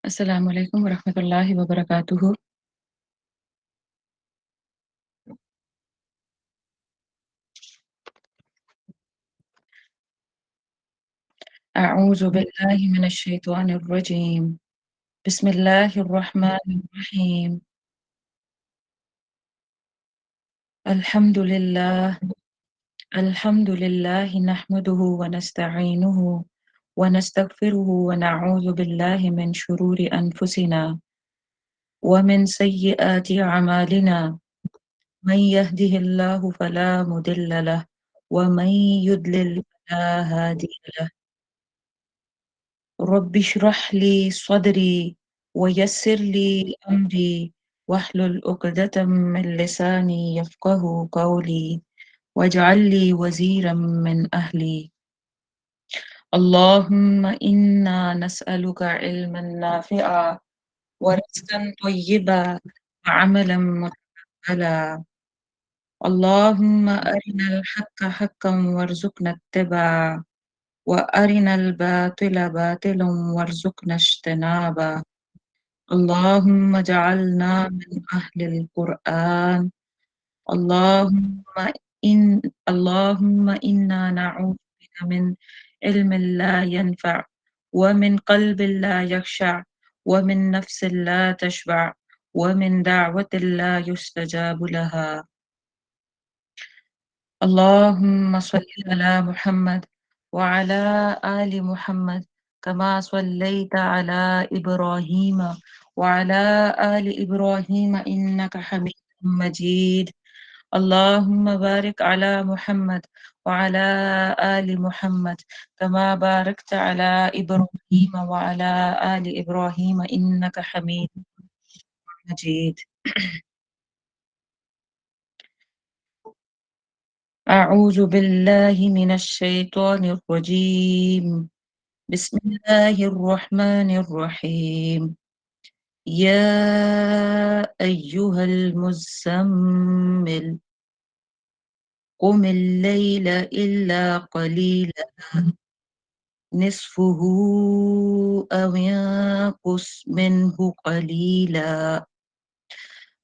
السلام علیکم ورحمۃ اللہ وبرکاتہ۔ اعوذ باللہ من الشیطان الرجیم، بسم اللہ الرحمن الرحیم۔ الحمد للہ نحمده ونستعینه ونستغفره ونعوذ باللہ من شرور انفسنا ومن سیئات اعمالنا، من يهده اللہ فلا مضل له ومن يضلل فلا هادی له۔ رب اشرح لي صدري ويسر لي أمري واحلل عقدة من لساني يفقه قولي واجعل لي وزيرا من أهلي، اللهم إنا نسألك علما نافعا ورزقا طيبا وعملا متقبلا، اللهم أرنا الحق حقا وارزقنا اتباعه وأرنا الباطل باطلا وارزقنا اجتنابه، اللهم اجعلنا من أهل القرآن، اللهم اللهم إنا نعوذ بك من علم لا ينفع ومن قلب لا يخشع ومن نفس لا تشبع ومن دعوة لا يستجاب لها، اللهم صل على محمد وعلى آل محمد كما صليت على إبراهيم وعلى آل إبراهيم إنك حميد مجيد، اللهم بارك على محمد وعلى آل محمد كما باركت على إبراهيم وعلى آل إبراهيم إنك حميد مجيد۔ أعوذ بالله من الشيطان الرجيم، بسم الله الرحمن الرحيم، يا أيها المزمل قم الليل إلا قليلا نصفه أو ينقص منه قليلا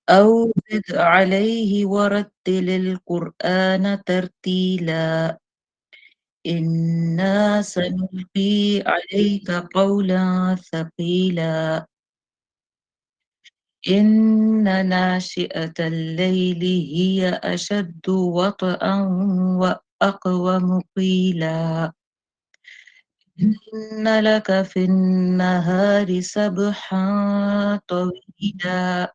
أو زد عليه ورتل القرآن ترتيلا، إنا سنلقي عليك قولا ثقيلا، إن ناشئة الليل هي أشد وطئا وأقوم قيلا، إن لك في النهار سبحا طويلا،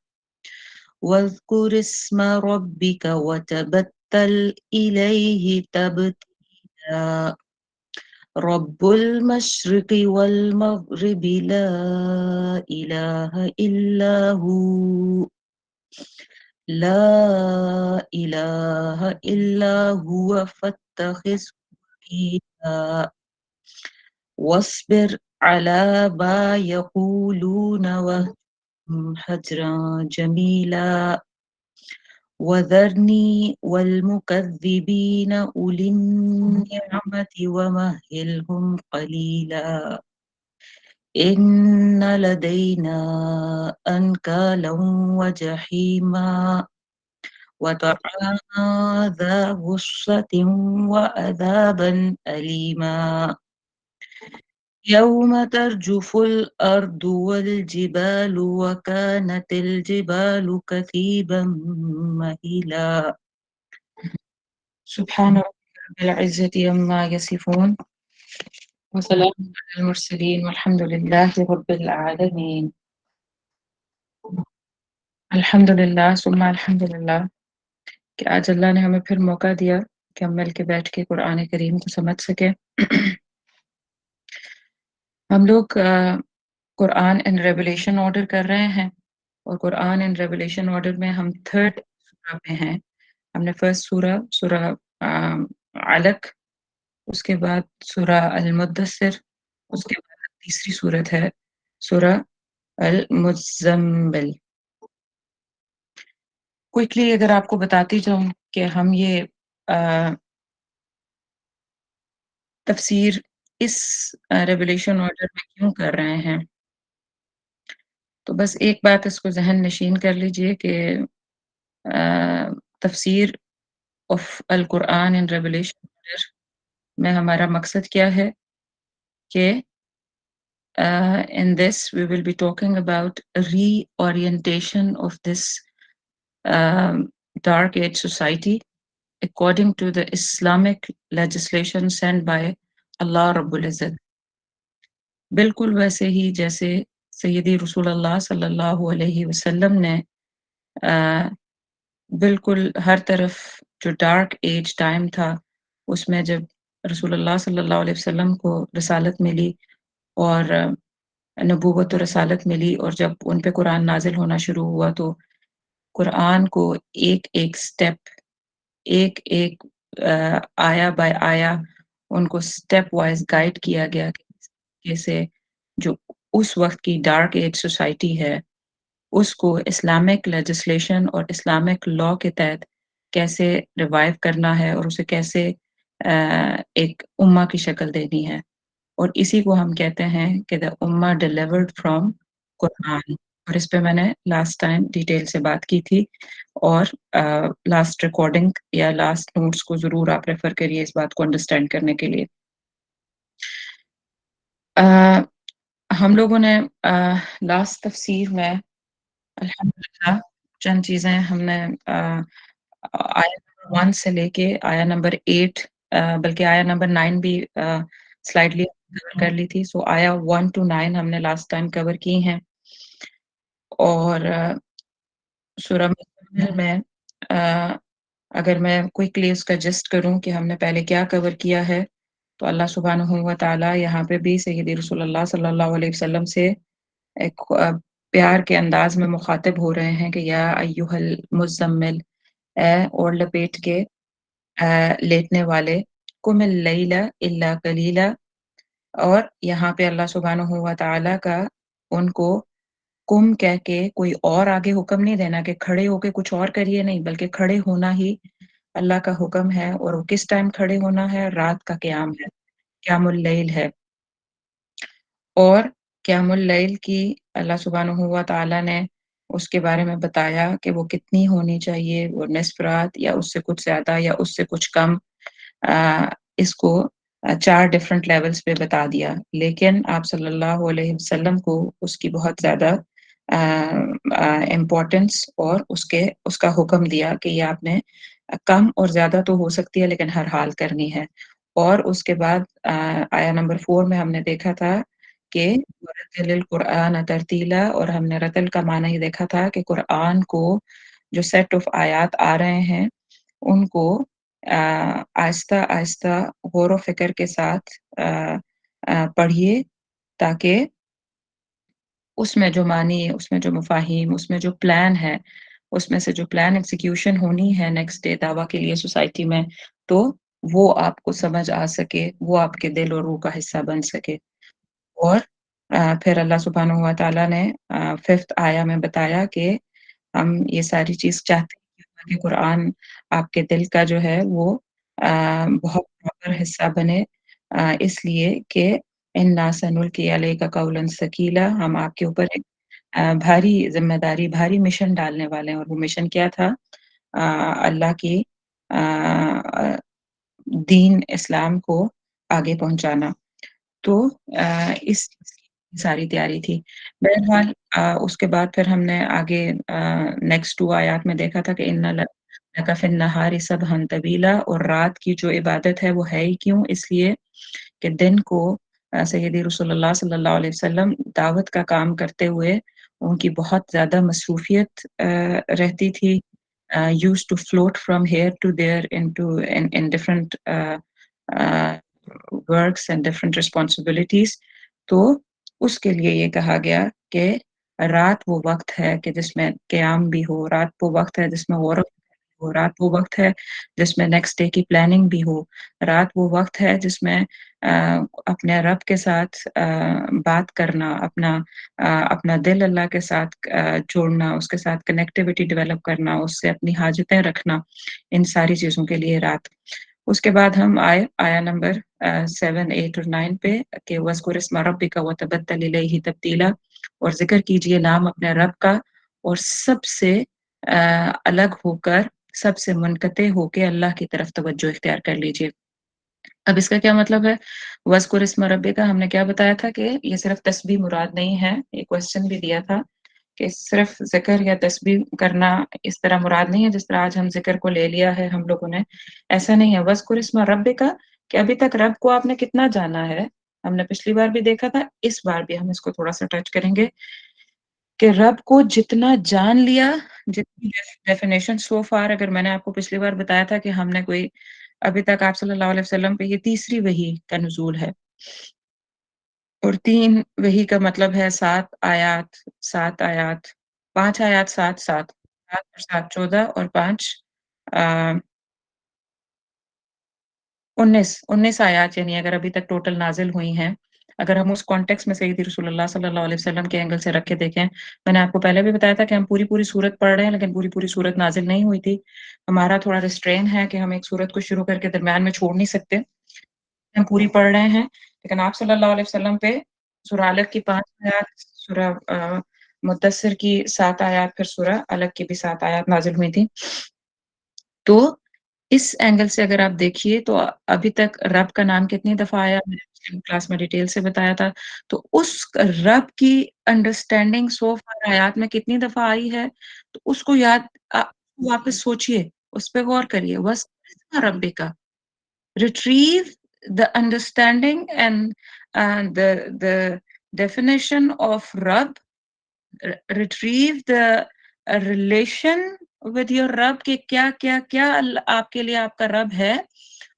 واذكر اسم ربك وتبتل إليه تبتيلا، رب المشرق والمغرب لا إله إلا هو، لا إله إلا هو فاتخذه وكيلا، واصبر على ما يقولون وهم هجرا جميلا، وذرني والمكذبين أولي النعمة ومهلهم قليلا، إن لدينا أنكالا وجحيما وطعاما ذا غصة وعذابا أليما، يوم ترجف الأرض والجبال وكانت الجبال كثيبا مهيلا، سبحان ربك رب العزة عما يصفون وسلام على المرسلين والحمد لله رب العالمين۔ الحمد للہ ثم الحمد للہ کہ آج اللہ نے ہمیں پھر موقع دیا کہ ہم مل کے بیٹھ کے قرآن کریم کو سمجھ سکیں۔ ہم لوگ قرآن ان ریولیشن آرڈر کر رہے ہیں، اور قرآن ان ریولیشن آرڈر میں ہم تھرڈ سورہ پہ ہیں۔ ہم نے فرسٹ سورہ علق، اس کے بعد سورہ المدثر، اس کے بعد تیسری صورت ہے سورہ المزمل۔ کوئکلی اگر آپ کو بتاتی جاؤں کہ ہم یہ تفسیر اس ریولیشن آرڈر میں کیوں کر رہے ہیں، तो बस एक बात इसको ज़हन नशीन कर लीजिए कि तफ़सीर of al Quran in revelation में हमारा मकसद क्या है कि in this we will be talking about a reorientation of this um, dark age society according to the Islamic legislation sent by Allah Rabbul Izzat. बिल्कुल वैसे ही जैसे सैयदी रसूलुल्लाह सल्लल्लाहु अलैहि वसल्लम ने अ, बिल्कुल हर तरफ जो डार्क एज टाइम था, उसमें जब रसूलुल्लाह सल्लल्लाहु अलैहि वसल्लम को रिसालत मिली और नबूवत और रिसालत मिली और जब उन पे कुरान नाज़िल होना शुरू हुआ तो कुरान को एक-एक स्टेप, एक-एक आया बाय आया उनको स्टेप वाइज़ गाइड किया गया कि कैसे जो उस वक़्त की डार्क एज सोसाइटी है, उसको इस्लामिक लेजिस्लेशन और इस्लामिक लॉ के तहत कैसे रिवाइव करना है और उसे कैसे एक उम्मा की शक्ल देनी है। और इसी को हम कहते हैं कि the Umma delivered from Quran. और इस पे मैंने लास्ट टाइम डिटेल से बात की थी और लास्ट रिकॉर्डिंग या लास्ट नोट्स को ज़रूर आप रेफ़र करिए इस बात को अंडरस्टैंड करने के लिए। अ, हम लोगों ने लास्ट तफ़सीर में अल्हम्दुलिल्लाह चंद चीज़ें हमने आया नंबर 1 से लेके आया नंबर 8 बल्कि आया नंबर 9 भी स्लाइटली कवर कर ली थी। सो आया 1 टू 9 हमने लास्ट टाइम कवर की हैं और सूरह मुज़म्मिल में अ, अगर मैं क्विकली उसका जिस्ट करूँ कि हमने पहले क्या कवर किया है, तो अल्लाह सुब्हानहू व तआला यहाँ पे भी सय्यदी रसूलुल्लाह सल्लल्लाहु अलैहि वसल्लम से एक प्यार के अंदाज़ में मुखातिब हो रहे हैं कि या अय्युहल मुज़म्मिल ए ओढ़ लपेट के लेटने वाले, कुमिल लैला इल्ला कलीला और यहाँ पे अल्लाह सुब्हानहू व तआला का उनको कुम कह के कोई और आगे हुक्म नहीं देना कि खड़े होके कुछ और करिए नहीं, बल्कि खड़े होना ही अल्लाह का हुक्म है और वो किस टाइम खड़े होना है, रात का क़याम है, क़यामुल लैल है। और क़यामुल लैल की अल्लाह सुब्हानहू व तआला ने उसके बारे में बताया कि वो कितनी होनी चाहिए, वो निस्फ़ रात या उससे कुछ ज़्यादा या उससे कुछ कम इसको 4 डिफरेंट लेवल्स पे बता दिया। लेकिन आप सल्लल्लाहु अलैहि वसल्लम को उसकी बहुत ज़्यादा इम्पोर्टेंस और उसका हुक्म दिया कि ये आपने कम और ज़्यादा तो हो सकती है लेकिन हर हाल करनी है। और उसके बाद आया नंबर 4 में हमने देखा था कि वरत्तिलिल कुरआन तरतीला और हमने रतल का माना ये देखा था कि कुरआन को जो सेट ऑफ आयात आ रहे हैं, उनको आहिस्ता-आहिस्ता गौर-व-फ़िक्र के साथ पढ़िए ताकि उसमें जो मानी, उसमें जो मफ़ाहीम, उसमें जो प्लान है, उसमें से जो प्लान एग्ज़ीक्यूशन होनी है नेक्स्ट डे दावा के लिए सोसाइटी में, तो वो आपको समझ आ सके, वो आपके दिल और रूह का हिस्सा बन सके। और फिर अल्लाह सुब्हानहू व तआला ने 5th आया में बताया कि हम ये सारी चीज़ चाहते हैं कि कुरान आपके दिल का जो है वो बहुत प्रॉपर हिस्सा बने इसलिए कि इन्ना सनुल्क़ी अलैका कौलन सकीला हम आपके ऊपर एक भारी ज़िम्मेदारी, भारी मिशन डालने वाले हैं और वो मिशन क्या था? अल्लाह की दीन इस्लाम को आगे पहुँचाना। तो इस चीज़ की सारी तैयारी थी। बहरहाल उसके बाद फिर हमने आगे नेक्स्ट 2 आयात में देखा था कि इन्ना लका फ़िन्नहारि सबहन तवीला और रात की जो इबादत है वो है ही क्यों? इसलिए कि दिन को सैयदी रसूलुल्लाह सल्लल्लाहु अलैहि वसल्लम दावत का काम करते हुए उनकी बहुत ज़्यादा मसरूफ़ियत रहती थी। Used to float from here to there in different uh, works and different responsibilities तो उसके लिए ये कहा गया कि रात वो वक़्त है कि जिसमें क़याम भी हो, रात वो वक़्त है जिसमें गौर हो, रात वो वक़्त है जिसमें नेक्स्ट डे की प्लानिंग भी हो, रात वो वक़्त है जिसमें अपने रब के साथ बात करना, अपना दिल अल्लाह के साथ जोड़ना, उसके साथ कनेक्टिविटी डेवलप करना, उससे अपनी हाजतें रखना, इन सारी चीज़ों के लिए रात। उसके बाद हम आए आया नंबर 7, 8 और 9 पे कि वज़्कुर इस्मा रब्बिका वतबत्तल इलैहि तब्तीला اور ज़िक्र कीजिए नाम अपने रब का और सबसे अलग होकर, सबसे मुनक़ते होके अल्लाह की तरफ तवज्जो इख्तियार कर लीजिए। अब इसका क्या मतलब है? वज़्कुर इस्म रब्बिका हमने क्या बताया था कि ये सिर्फ़ तस्बीह मुराद नहीं है, ये क्वेश्चन भी दिया था कि सिर्फ़ ज़िक्र या तस्बीह करना इस तरह मुराद नहीं है, जिस तरह आज हम ज़िक्र को ले लिया है हम लोगों ने, ऐसा नहीं है। वज़्कुर इस्म रब्बिका कि अभी तक रब को आपने कितना जाना है? हमने पिछली बार भी देखा था, इस बार भी हम इसको थोड़ा-सा टच करेंगे कि रब को जितना जान लिया, जितनी डेफ़िनेशन सो फ़ार अगर मैंने आपको पिछली बार बताया था कि हमने कोई अभी तक आप सल्लल्लाहु अलैहि वसल्लम पे ये तीसरी वही का नुज़ूल है और 3 वही का मतलब है 7 आयात, 5 आयात 7 और 7 14 और 5 अ, 19 आयात यानी अगर अभी तक टोटल नाज़िल हुई हैं। अगर हम उस कॉन्टेक्स्ट में सैयदी रसूलुल्लाह सल्लल्लाहु अलैहि वसल्लम के एंगल से रख के देखें, मैंने आपको पहले भी बताया था कि हम पूरी-पूरी सूरत पढ़ रहे हैं, लेकिन पूरी-पूरी सूरत नाज़िल नहीं हुई थी। हमारा थोड़ा रिस्ट्रेन है कि हम एक सूरत को शुरू करके दरमियान में छोड़ नहीं सकते। हम पूरी पढ़ रहे हैं, लेकिन आप सल्लल्लाहु अलैहि वसल्लम पे सूरह अलक की 5 आयत, सूरह मुद्दस्सिर की 7 आयत, फिर सूरह अलक की भी 7 आयत नाज़िल हुई थी। तो इस एंगल से अगर आप देखिए तो अभी तक रब का नाम कितनी दफ़ा आया मैंने पिछली क्लास में डिटेल से बताया था। तो उस रब की अंडरस्टैंडिंग सो फार आयात में कितनी दफ़ा आई है, तो उसको वापस सोचिए, उस पे गौर करिए। वस्मा रब्बिका retrieve the understanding and the definition of Rabb, retrieve the relation with your रब कि क्या-क्या-क्या आपके लिए आपका रब है,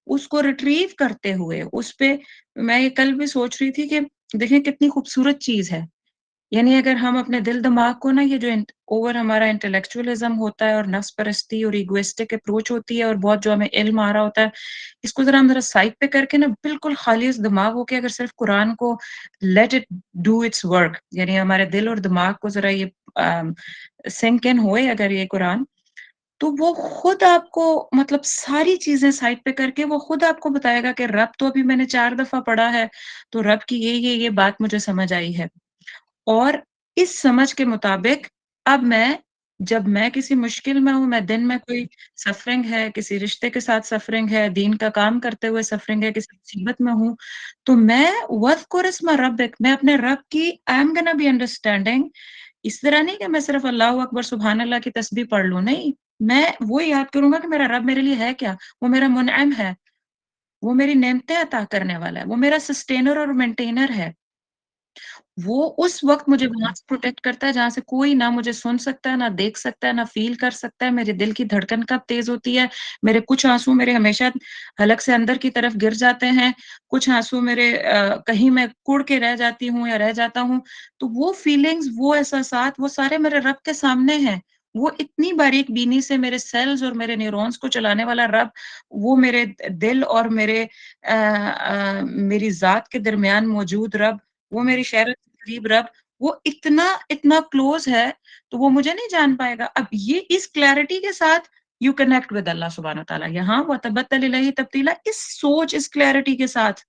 उसको रिट्रीव करते हुए उस पे मैं ये कल भी सोच रही थी कि देखिए कितनी खूबसूरत चीज़ है। यानी अगर हम अपने दिल-दिमाग को ना ये जो ओवर हमारा इंटेलेक्चुअलिज़्म होता है और नफ्स परस्ती और इगोइस्टिक अप्रोच होती है और बहुत जो हमें इल्म आ रहा होता है, इसको ज़रा हम ज़रा साइड पे करके ना बिल्कुल खालिस दिमाग होके अगर सिर्फ़ कुरान को let it do it's work यानी हमारे दिल और दिमाग को ज़रा ये सिंक इन होए अगर ये कुरान, तो वो खुद आपको मतलब सारी चीज़ें साइड पे करके वो खुद आपको बताएगा कि रब तो अभी मैंने 4 दफ़ा पढ़ा है, तो रब की ये बात मुझे समझ आई है। और इस समझ के मुताबिक अब जब मैं किसी मुश्किल में हूँ, मैं दिन में कोई सफ़रिंग है, किसी रिश्ते के साथ सफ़रिंग है, दीन का काम करते हुए सफ़रिंग है, किसी मुसीबत में हूँ, तो मैं वज़्कुर इस्म रब्बिक मैं अपने रब की आई एम गोना बी अंडरस्टैंडिंग इस तरह नहीं कि मैं सिर्फ़ अल्लाहु अकबर, सुभान अल्लाह की तस्बीह पढ़ लूँ, नहीं। मैं वो याद करूँगा कि मेरा रब मेरे लिए है क्या? वो मेरा मुनइम है, वो मेरी नेमतें अता करने वाला है, वो मेरा सस्टेनर और मेंटेनर है। वो उस वक़्त मुझे वहाँ से प्रोटेक्ट करता है जहाँ से कोई ना मुझे सुन सकता है, ना देख सकता है, ना फ़ील कर सकता है, मेरे दिल की धड़कन कब तेज़ होती है, मेरे कुछ आँसू मेरे हमेशा हलक से अंदर की तरफ गिर जाते हैं, कुछ आँसू मेरे कहीं मैं कुढ़ के रह जाती हूँ या रह जाता हूँ, तो वो फीलिंग्स, वो एहसासात, वो सारे मेरे रब के सामने हैं। वो इतनी बारीक-बीनी से मेरे सेल्स और मेरे न्यूरॉन्स को चलाने वाला रब, वो मेरे दिल और मेरी ज़ात के दरमियान मौजूद रब, वो मेरी शहरत करीब रब, वो इतना इतना क्लोज़ है, तो वो मुझे नहीं जान पाएगा। अब ये इस क्लैरिटी के साथ यू कनेक्ट विद अल्लाह सुब्हानहू व तआला यहाँ व तबत्तल इलैहि तब्तीला इस सोच, इस क्लैरिटी के साथ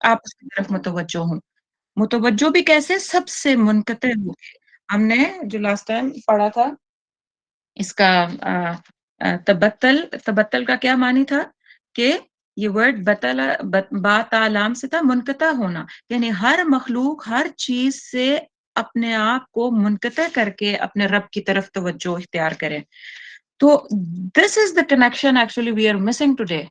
आप उसकी तरफ मुतवज्जो हों। मुतवज्जो भी कैसे? सबसे मुनक़ते होके। हमने जो लास्ट टाइम पढ़ा था इसका तबत्तल तबत्तल का क्या मानी था कि ये वर्ड बतला बातालाम से था मुनक़ता होना, यानी हर मखलूक, हर चीज़ से अपने आप को मुनक़ता करके अपने रब की तरफ तवज्जो इख्तियार करें। तो this is the connection actually we are missing today.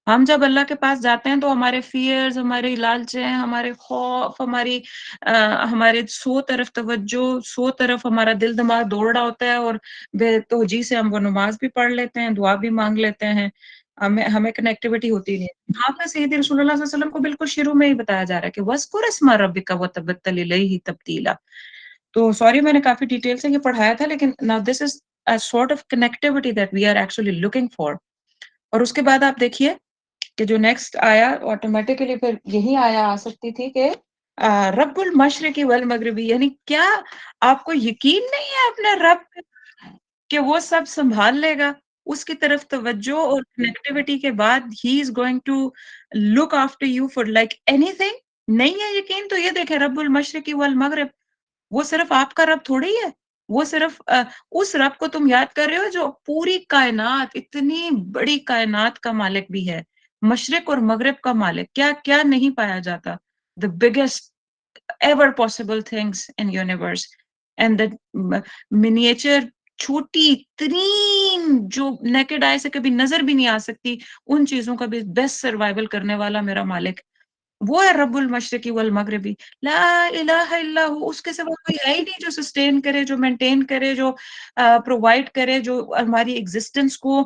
हम जब अल्लाह के पास जाते हैं तो हमारे फ़ियर्स, हमारी लालचें, हमारे खौफ, हमारे सौ तरफ तवज्जो, सौ तरफ हमारा दिल-दिमाग दौड़ रहा होता है और बेतौजीह से हम वो नमाज़ भी पढ़ लेते हैं, दुआ भी माँग लेते हैं। हमें हमें कनेक्टिविटी होती नहीं है। यहाँ पे सय्यदी रसूलुल्लाह सल्लल्लाहु अलैहि वसल्लम को बिल्कुल शुरू में ही बताया जा रहा है कि वज़्कुर इस्मा रब्बिका वतबत्तल इलैहि तब्तीला। तो सॉरी मैंने काफ़ी डिटेल से ये पढ़ाया था लेकिन now this is a sort of connectivity that we are actually looking for. और उसके बाद आप देखिए कि जो नेक्स्ट आया ऑटोमैटिकली फिर यही आया आ सकती थी कि रब्बुल मशरिक़ी वल मग़रिबी यानी क्या आपको यकीन नहीं है अपने रब पे कि वो सब सँभाल लेगा? उसकी तरफ तवज्जो और कनेक्टिविटी के बाद he is going to look after you for like anything नहीं है यकीन तो ये देखें रब्बुल मशरिक़ी वल मग़रिब वो सिर्फ़ आपका रब थोड़ी है। वो सिर्फ़ उस रब को तुम याद कर रहे हो जो पूरी कायनात, इतनी बड़ी कायनात का मालिक भी है। मशरिक और मगरिब का मालिक, क्या-क्या नहीं पाया जाता। The biggest ever possible things in universe and the miniature छोटी तरीन जो नेकेड आई से कभी नजर भी नहीं आ सकती उन चीजों का भी बेस्ट सर्वाइवल करने वाला मेरा मालिक वो है रब्बुल मशरिकी वल मगरिबी ला इलाहा इल्ला हु उसके सिवा कोई है ही नहीं जो सस्टेन करे जो मेंटेन करे जो प्रोवाइड करे जो हमारी एग्जिस्टेंस को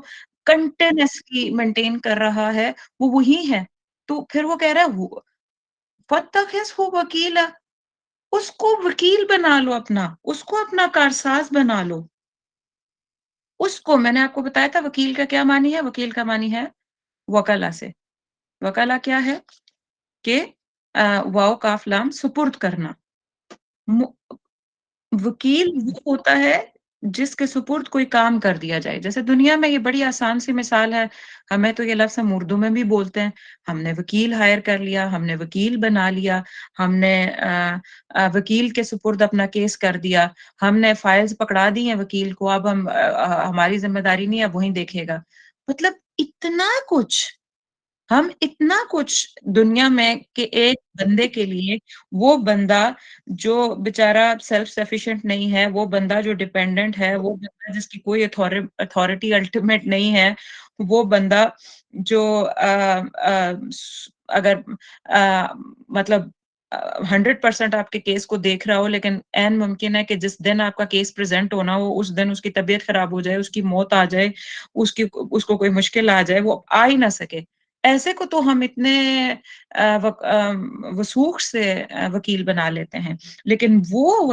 कंटिन्यूअसली मेंटेन कर रहा है वो वही है तो फिर वो कह रहा है फत्तखिस हु वकीला उसको वकील बना लो अपना, उसको अपना कारसाज़ बना लो। उसको मैंने आपको बताया था वकील का क्या मानी है? वकील का मानी है वकला से। वकला क्या है? कि वाओ काफ लाम सुपुर्द करना। मु वकील वो होता है जिसके सुपुर्द कोई काम कर दिया जाए। जैसे दुनिया में ये बड़ी आसान सी मिसाल है, हमें तो ये लफ्ज़ हम उर्दू में भी बोलते हैं। हमने वकील हायर कर लिया, हमने वकील बना लिया, हमने वकील के सुपुर्द अपना केस कर दिया, हमने फाइल्स पकड़ा दी हैं वकील को, अब हमारी ज़िम्मेदारी नहीं है, अब वही देखेगा। मतलब इतना कुछ हम इतना कुछ दुनिया में कि एक बंदे के लिए वो बंदा जो बेचारा सेल्फ सफिशिएंट नहीं है, वो बंदा जो डिपेंडेंट है, वो बंदा जिसकी कोई अथॉरिटी अल्टीमेट नहीं है, वो बंदा जो अगर मतलब 100% आपके केस को देख रहा हो लेकिन ऐन मुमकिन है कि जिस दिन आपका केस प्रेज़ेंट होना हो, उस दिन उसकी तबीयत खराब हो जाए, उसकी मौत आ जाए, उसको कोई मुश्किल आ जाए, वो आ ही ना सके। ऐसे को तो हम इतने वसूख से वकील बना लेते हैं। लेकिन वो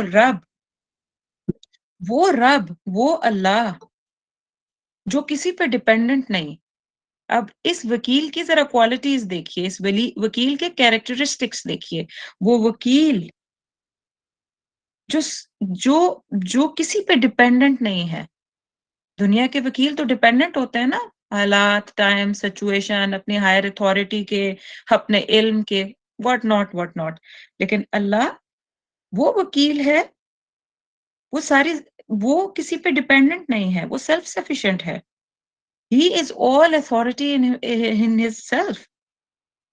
अल्लाह जो किसी पे डिपेंडेंट नहीं। अब इस वकील की ज़रा क्वालिटीज़ देखिए, इस वकील के कैरेक्टरिस्टिक्स देखिए। वो वकील जो स जो किसी पे डिपेंडेंट नहीं है। दुनिया के वकील तो डिपेंडेंट होते हैं ना, हालात, टाइम, सिचुएशन, अपनी हायर अथॉरिटी के, अपने इल्म के, व्हाट नॉट। लेकिन अल्लाह वो वकील है, वो सारी वो किसी पे डिपेंडेंट नहीं है, वो सेल्फ सफिशिएंट है। He is all authority in himself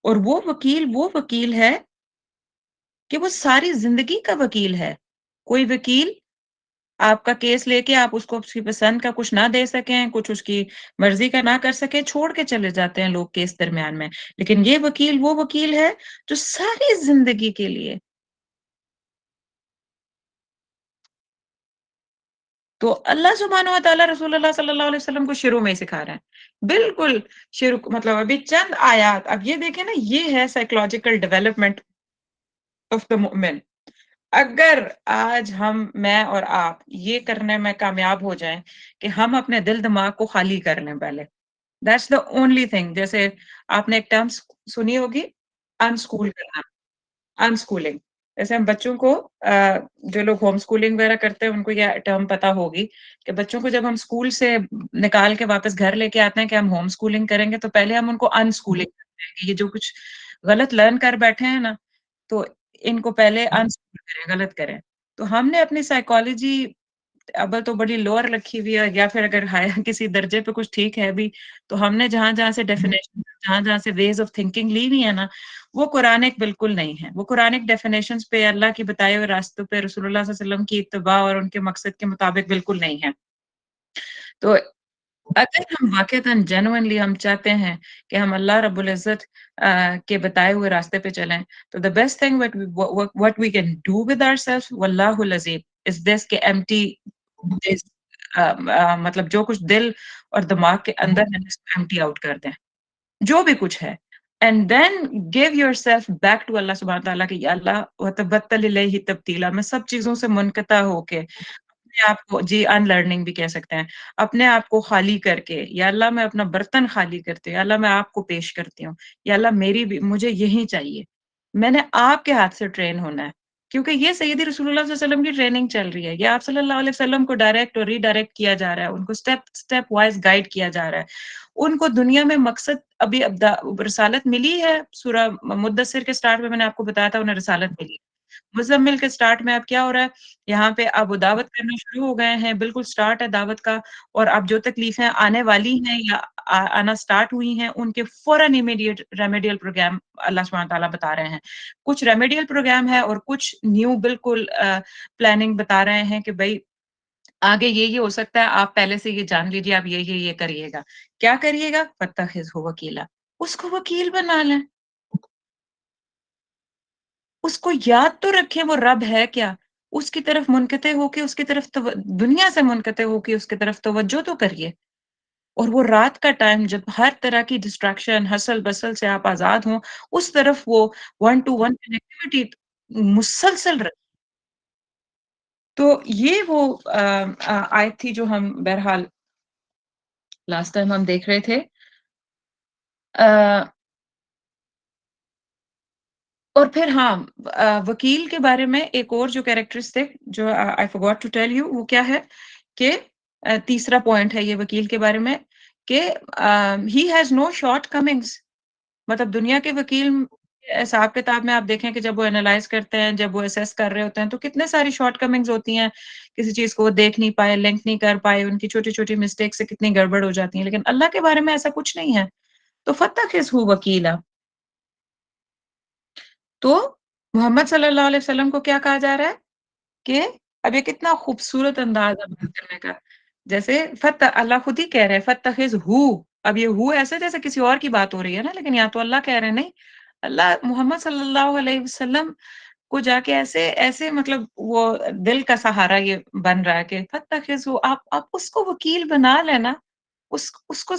और वो वकील है कि वो सारी ज़िंदगी का वकील है। कोई वकील आपका केस लेके आप उसको उसकी पसंद का कुछ ना दे सकें, कुछ उसकी मर्ज़ी का ना कर सकें, छोड़ के चले जाते हैं लोग केस दरमियान में। लेकिन ये वकील वो वकील है जो सारी ज़िंदगी के लिए तो अल्लाह सुब्हानहू व तआला रसूलुल्लाह सल्लल्लाहु अलैहि वसल्लम को शुरू में ही सिखा रहे हैं। बिल्कुल शुरू मतलब अभी चंद आयात अब ये देखें ना ये है psychological development of the Momen. अगर आज मैं और आप ये करने में कामयाब हो जाएँ कि हम अपने दिल-दिमाग को खाली कर लें पहले। दैट्स द ओनली थिंग जैसे आपने एक टर्म सुनी होगी अनस्कूल करना। अनस्कूलिंग। जैसे हम बच्चों को जो लोग होम स्कूलिंग वगैरह करते हैं उनको ये टर्म पता होगी कि बच्चों को जब हम स्कूल से निकाल के वापस घर लेके आते हैं कि हम होम स्कूलिंग करेंगे तो पहले हम उनको अनस्कूलिंग करते हैं कि ये जो कुछ गलत लर्न कर बैठे हैं ना, तो इनको पहले अनस्कूल करें, गलत करें। तो हमने अपनी साइकोलॉजी अव्वल तो बड़ी लोअर रखी हुई है या फिर अगर हायर किसी दर्जे पे कुछ ठीक है भी, तो हमने जहाँ-जहाँ से डेफिनेशन जहाँ-जहाँ से वेज़ ऑफ थिंकिंग ली हुई है ना, वो कुरानिक बिल्कुल नहीं है। वो कुरानिक डेफिनेशंस पे अल्लाह के बताए हुए रास्तों पे रसूलुल्लाह सल्लल्लाहु अलैहि वसल्लम की इत्तिबा और उनके मकसद के मुताबिक बिल्कुल नहीं है। तो अगर हम वाक़ईतन जेनुइनली हम चाहते हैं कि हम अल्लाह रब्बुल इज़्ज़त के बताए हुए रास्ते पे चलें, तो the best thing what we can do with ourselves वल्लाहुल अज़ीम इज़ दिस कि एम्प्टी दिस मतलब जो कुछ दिल और दिमाग के अंदर है इसको एम्प्टी आउट कर दें, जो भी कुछ है। And then give yourself back to Allah सुब्हानहू व तआला कि या अल्लाह व तबत्तल इलैहि तब्तीला मैं सब चीज़ों से मुनक़ता होके अपने आप को जी अनलर्निंग भी कह सकते हैं। अपने आप को खाली करके, या अल्लाह मैं अपना बर्तन खाली करती हूँ, या अल्लाह मैं आपको पेश करती हूँ, या अल्लाह मेरी भी मुझे यही चाहिए। मैंने आपके हाथ से ट्रेन होना है, क्योंकि ये सय्यदी रसूलुल्लाह सल्लल्लाहु अलैहि वसल्लम की ट्रेनिंग चल रही है। ये आप सल्लल्लाहु अलैहि वसल्लम को डायरेक्ट और रीडायरेक्ट किया जा रहा है, उनको स्टेप स्टेप वाइज़ गाइड किया जा रहा है। उनको दुनिया में मकसद अभी रिसालत मिली है, सूरह मुद्दस्सिर के स्टार्ट में मैंने आपको बताया था उन्हें रिसालत मिली। مزمل کے سٹارٹ میں اب کیا ہو رہا ہے، یہاں پہ اب وہ دعوت کرنا شروع ہو گئے ہیں، بالکل سٹارٹ ہے دعوت کا، اور اب جو تکلیفیں آنے والی ہیں یا آنا سٹارٹ ہوئی ہیں، ان کے فوراً امیڈیٹ ریمیڈیل پروگرام اللہ سبحانہ تعالیٰ بتا رہے ہیں۔ کچھ ریمیڈیل پروگرام ہے اور کچھ نیو بالکل پلاننگ بتا رہے ہیں کہ بھئی آگے یہ ہو سکتا ہے، آپ پہلے سے یہ جان لیجیے، آپ یہ کریے گا۔ کیا کریے گا؟ فَاتَّخِذْهُ وَكِيلًا، اس کو وکیل بنا لیں، اس کو یاد تو رکھیں وہ رب ہے کیا، اس کی طرف منقطع ہو کے اس کی طرف دنیا سے منقطع ہو کے اس کی طرف توجہ تو کریے۔ اور وہ رات کا ٹائم جب ہر طرح کی ڈسٹریکشن ہسل بسل سے آپ آزاد ہوں، اس طرف وہ ون ٹو ون کنیکٹیوٹی مسلسل تو یہ وہ آیت تھی جو ہم بہرحال لاسٹ ٹائم ہم دیکھ رہے تھے۔ آ، اور پھر ہاں وکیل کے بارے میں ایک اور جو کیریکٹرسٹک جو آئی forgot ٹو ٹیل یو وہ کیا ہے کہ تیسرا پوائنٹ ہے یہ وکیل کے بارے میں کہ he has no short comings, مطلب دنیا کے وکیل حساب کتاب میں آپ دیکھیں کہ جب وہ انالائز کرتے ہیں، جب وہ اسیس کر رہے ہوتے ہیں تو کتنے ساری شارٹ کمنگز ہوتی ہیں، کسی چیز کو وہ دیکھ نہیں پائے، لنک نہیں کر پائے، ان کی چھوٹی چھوٹی مسٹیک سے کتنی گڑبڑ ہو جاتی ہیں، لیکن اللہ کے بارے میں ایسا کچھ نہیں ہے۔ تو فَاتَّخِذْهُ وَكِيلًا، تو محمد صلی اللہ علیہ وسلم کو کیا کہا جا رہا ہے کہ اب یہ کتنا خوبصورت انداز ہے بات کرنے کا، جیسے اللہ خود ہی کہہ رہے ہیں فَاتَّخِذْهُ، اب یہ ہو ایسے جیسے کسی اور کی بات ہو رہی ہے نا، لیکن یہاں تو اللہ کہہ رہے ہیں نہیں، اللہ محمد صلی اللہ علیہ وسلم کو جا کے ایسے ایسے مطلب وہ دل کا سہارا یہ بن رہا ہے کہ فَاتَّخِذْهُ، آپ اس کو وکیل بنا لینا، اس کو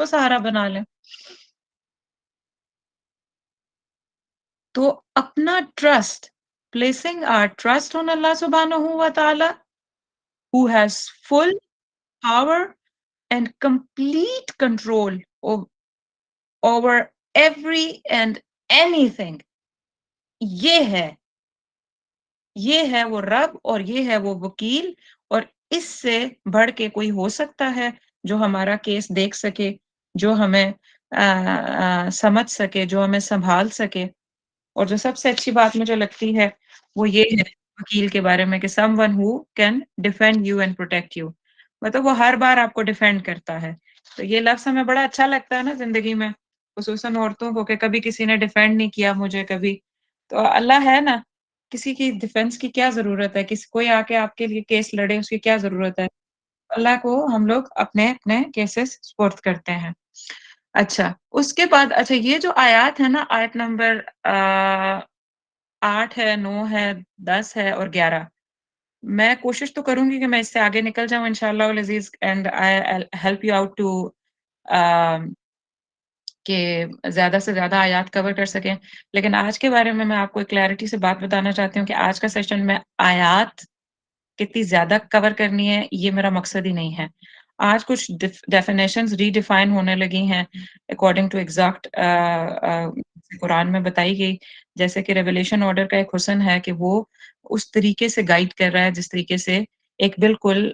سہارا بنا لیں۔ تو اپنا trust placing our trust on Allah subhanahu wa ta'ala who has full power and complete control over every and anything، یہ ہے یہ ہے وہ رب اور یہ ہے وہ وکیل، اور اس سے بڑھ کے کوئی ہو سکتا ہے جو ہمارا کیس دیکھ سکے، جو ہمیں سمجھ سکے، جو ہمیں سنبھال سکے۔ اور جو سب سے اچھی بات مجھے لگتی ہے وہ یہ ہے وکیل کے بارے میں کہ some one who can defend you and protect you, مطلب وہ ہر بار آپ کو ڈیفینڈ کرتا ہے۔ تو یہ لفظ ہمیں بڑا اچھا لگتا ہے نا زندگی میں، خصوصاً عورتوں کو، کہ کبھی کسی نے ڈیفینڈ نہیں کیا مجھے کبھی، تو اللہ ہے نا، کسی کی ڈیفenس کی کیا ضرورت ہے، کسی کوئی آ کے آپ کے لیے کیس لڑے اس کی کیا ضرورت ہے، اللہ کو ہم لوگ اپنے اپنے کیسز سپورٹ کرتے ہیں۔ اچھا اس کے بعد اچھا یہ جو آیات ہے نا، آیت نمبر 8 ہے، 9 ہے، 10 ہے اور 11، میں کوشش تو کروں گی کہ میں اس سے آگے نکل جاؤں انشاءاللہ العزیز، and I help you out to کہ زیادہ سے زیادہ آیات کور کر سکیں، لیکن آج کے بارے میں آپ کو ایک کلیئرٹی سے بات بتانا چاہتی ہوں کہ آج کا سیشن میں آیات کتنی زیادہ کور کرنی ہے یہ میرا مقصد ہی نہیں ہے۔ آج کچھ ڈیفینیشنز ری ڈیفائن ہونے لگی ہیں اکارڈنگ ٹو ایگزیکٹ قرآن میں بتائی گئی، جیسے کہ ریولیشن آرڈر کا ایک حسن ہے کہ وہ اس طریقے سے گائیڈ کر رہا ہے جس طریقے سے ایک بالکل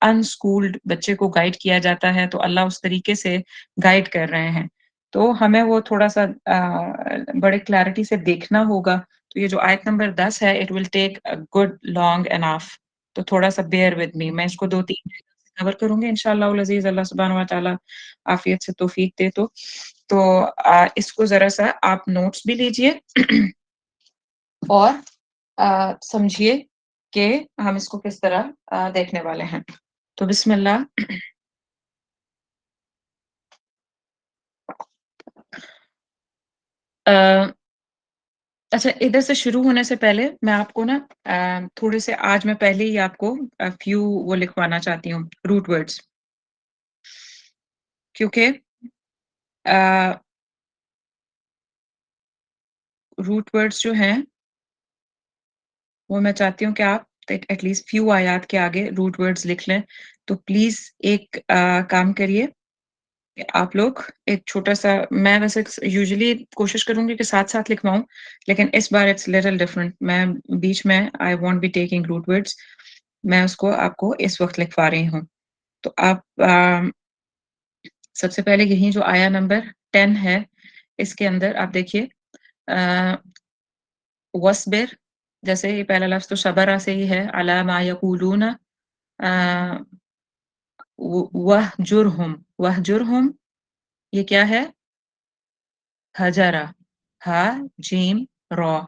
انسکولڈ بچے کو گائیڈ کیا جاتا ہے، تو اللہ اس طریقے سے گائیڈ کر رہے ہیں، تو ہمیں وہ تھوڑا سا بڑے کلیئرٹی سے دیکھنا ہوگا۔ تو یہ جو آیت نمبر 10 ہے it will take good long enough, تو تھوڑا سا بیئر ود می، میں اس کو 2-3 کور کروں گی انشاءاللہ العزیز، اللہ سبحانہ و تعالیٰ عافیت سے توفیق دے تو اس کو ذرا سا آپ نوٹس بھی لیجئے اور سمجھیے کہ ہم اس کو کس طرح دیکھنے والے ہیں۔ تو بسم اللہ۔ اچھا ادھر سے شروع ہونے سے پہلے میں آپ کو نا تھوڑے سے آج میں پہلے ہی آپ کو فیو وہ لکھوانا چاہتی ہوں روٹ ورڈز، کیونکہ روٹ ورڈز جو ہیں وہ میں چاہتی ہوں کہ آپ ایٹ لیسٹ فیو آیات کے آگے روٹ ورڈز لکھ لیں، تو پلیز ایک کام کریے کہ آپ لوگ ایک چھوٹا سا، میں ویسے یوزلی کوشش کروں گی کہ ساتھ ساتھ لکھواؤں، لیکن اس بار اٹس لٹل ڈفرنٹ، میں بیچ میں I want be taking root words, میں اس کو آپ کو اس وقت لکھوا رہی ہوں۔ تو آپ سب سے پہلے یہی جو آیا نمبر 10 ہے اس کے اندر آپ دیکھیے वस्बिर, जैसे ये पहला लफ्ज़ तो सबरा से ही है, अला मा यक़ूलूना अ, वहजुरहुम, ये क्या है? हजरा, हा, जीम, रॉ।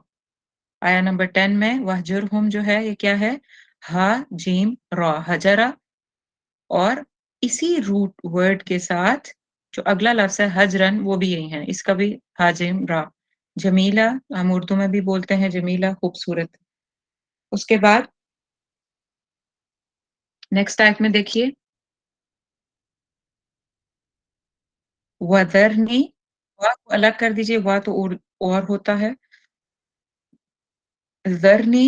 आया नंबर 10 में वहजुरहुम जो है ये क्या है? हा, जीम, रॉ, हजरा। और इसी रूट वर्ड के साथ जो अगला लफ्ज़ है हजरन वो भी यही है, इसका भी हा, जीम, रा। जमीला, हम उर्दू में भी बोलते हैं जमीला, खूबसूरत। उसके बाद नेक्स्ट आयत में देखिए, वज़रनी, वाव को अलग कर दीजिए, वाव तो और होता है। ज़रनी,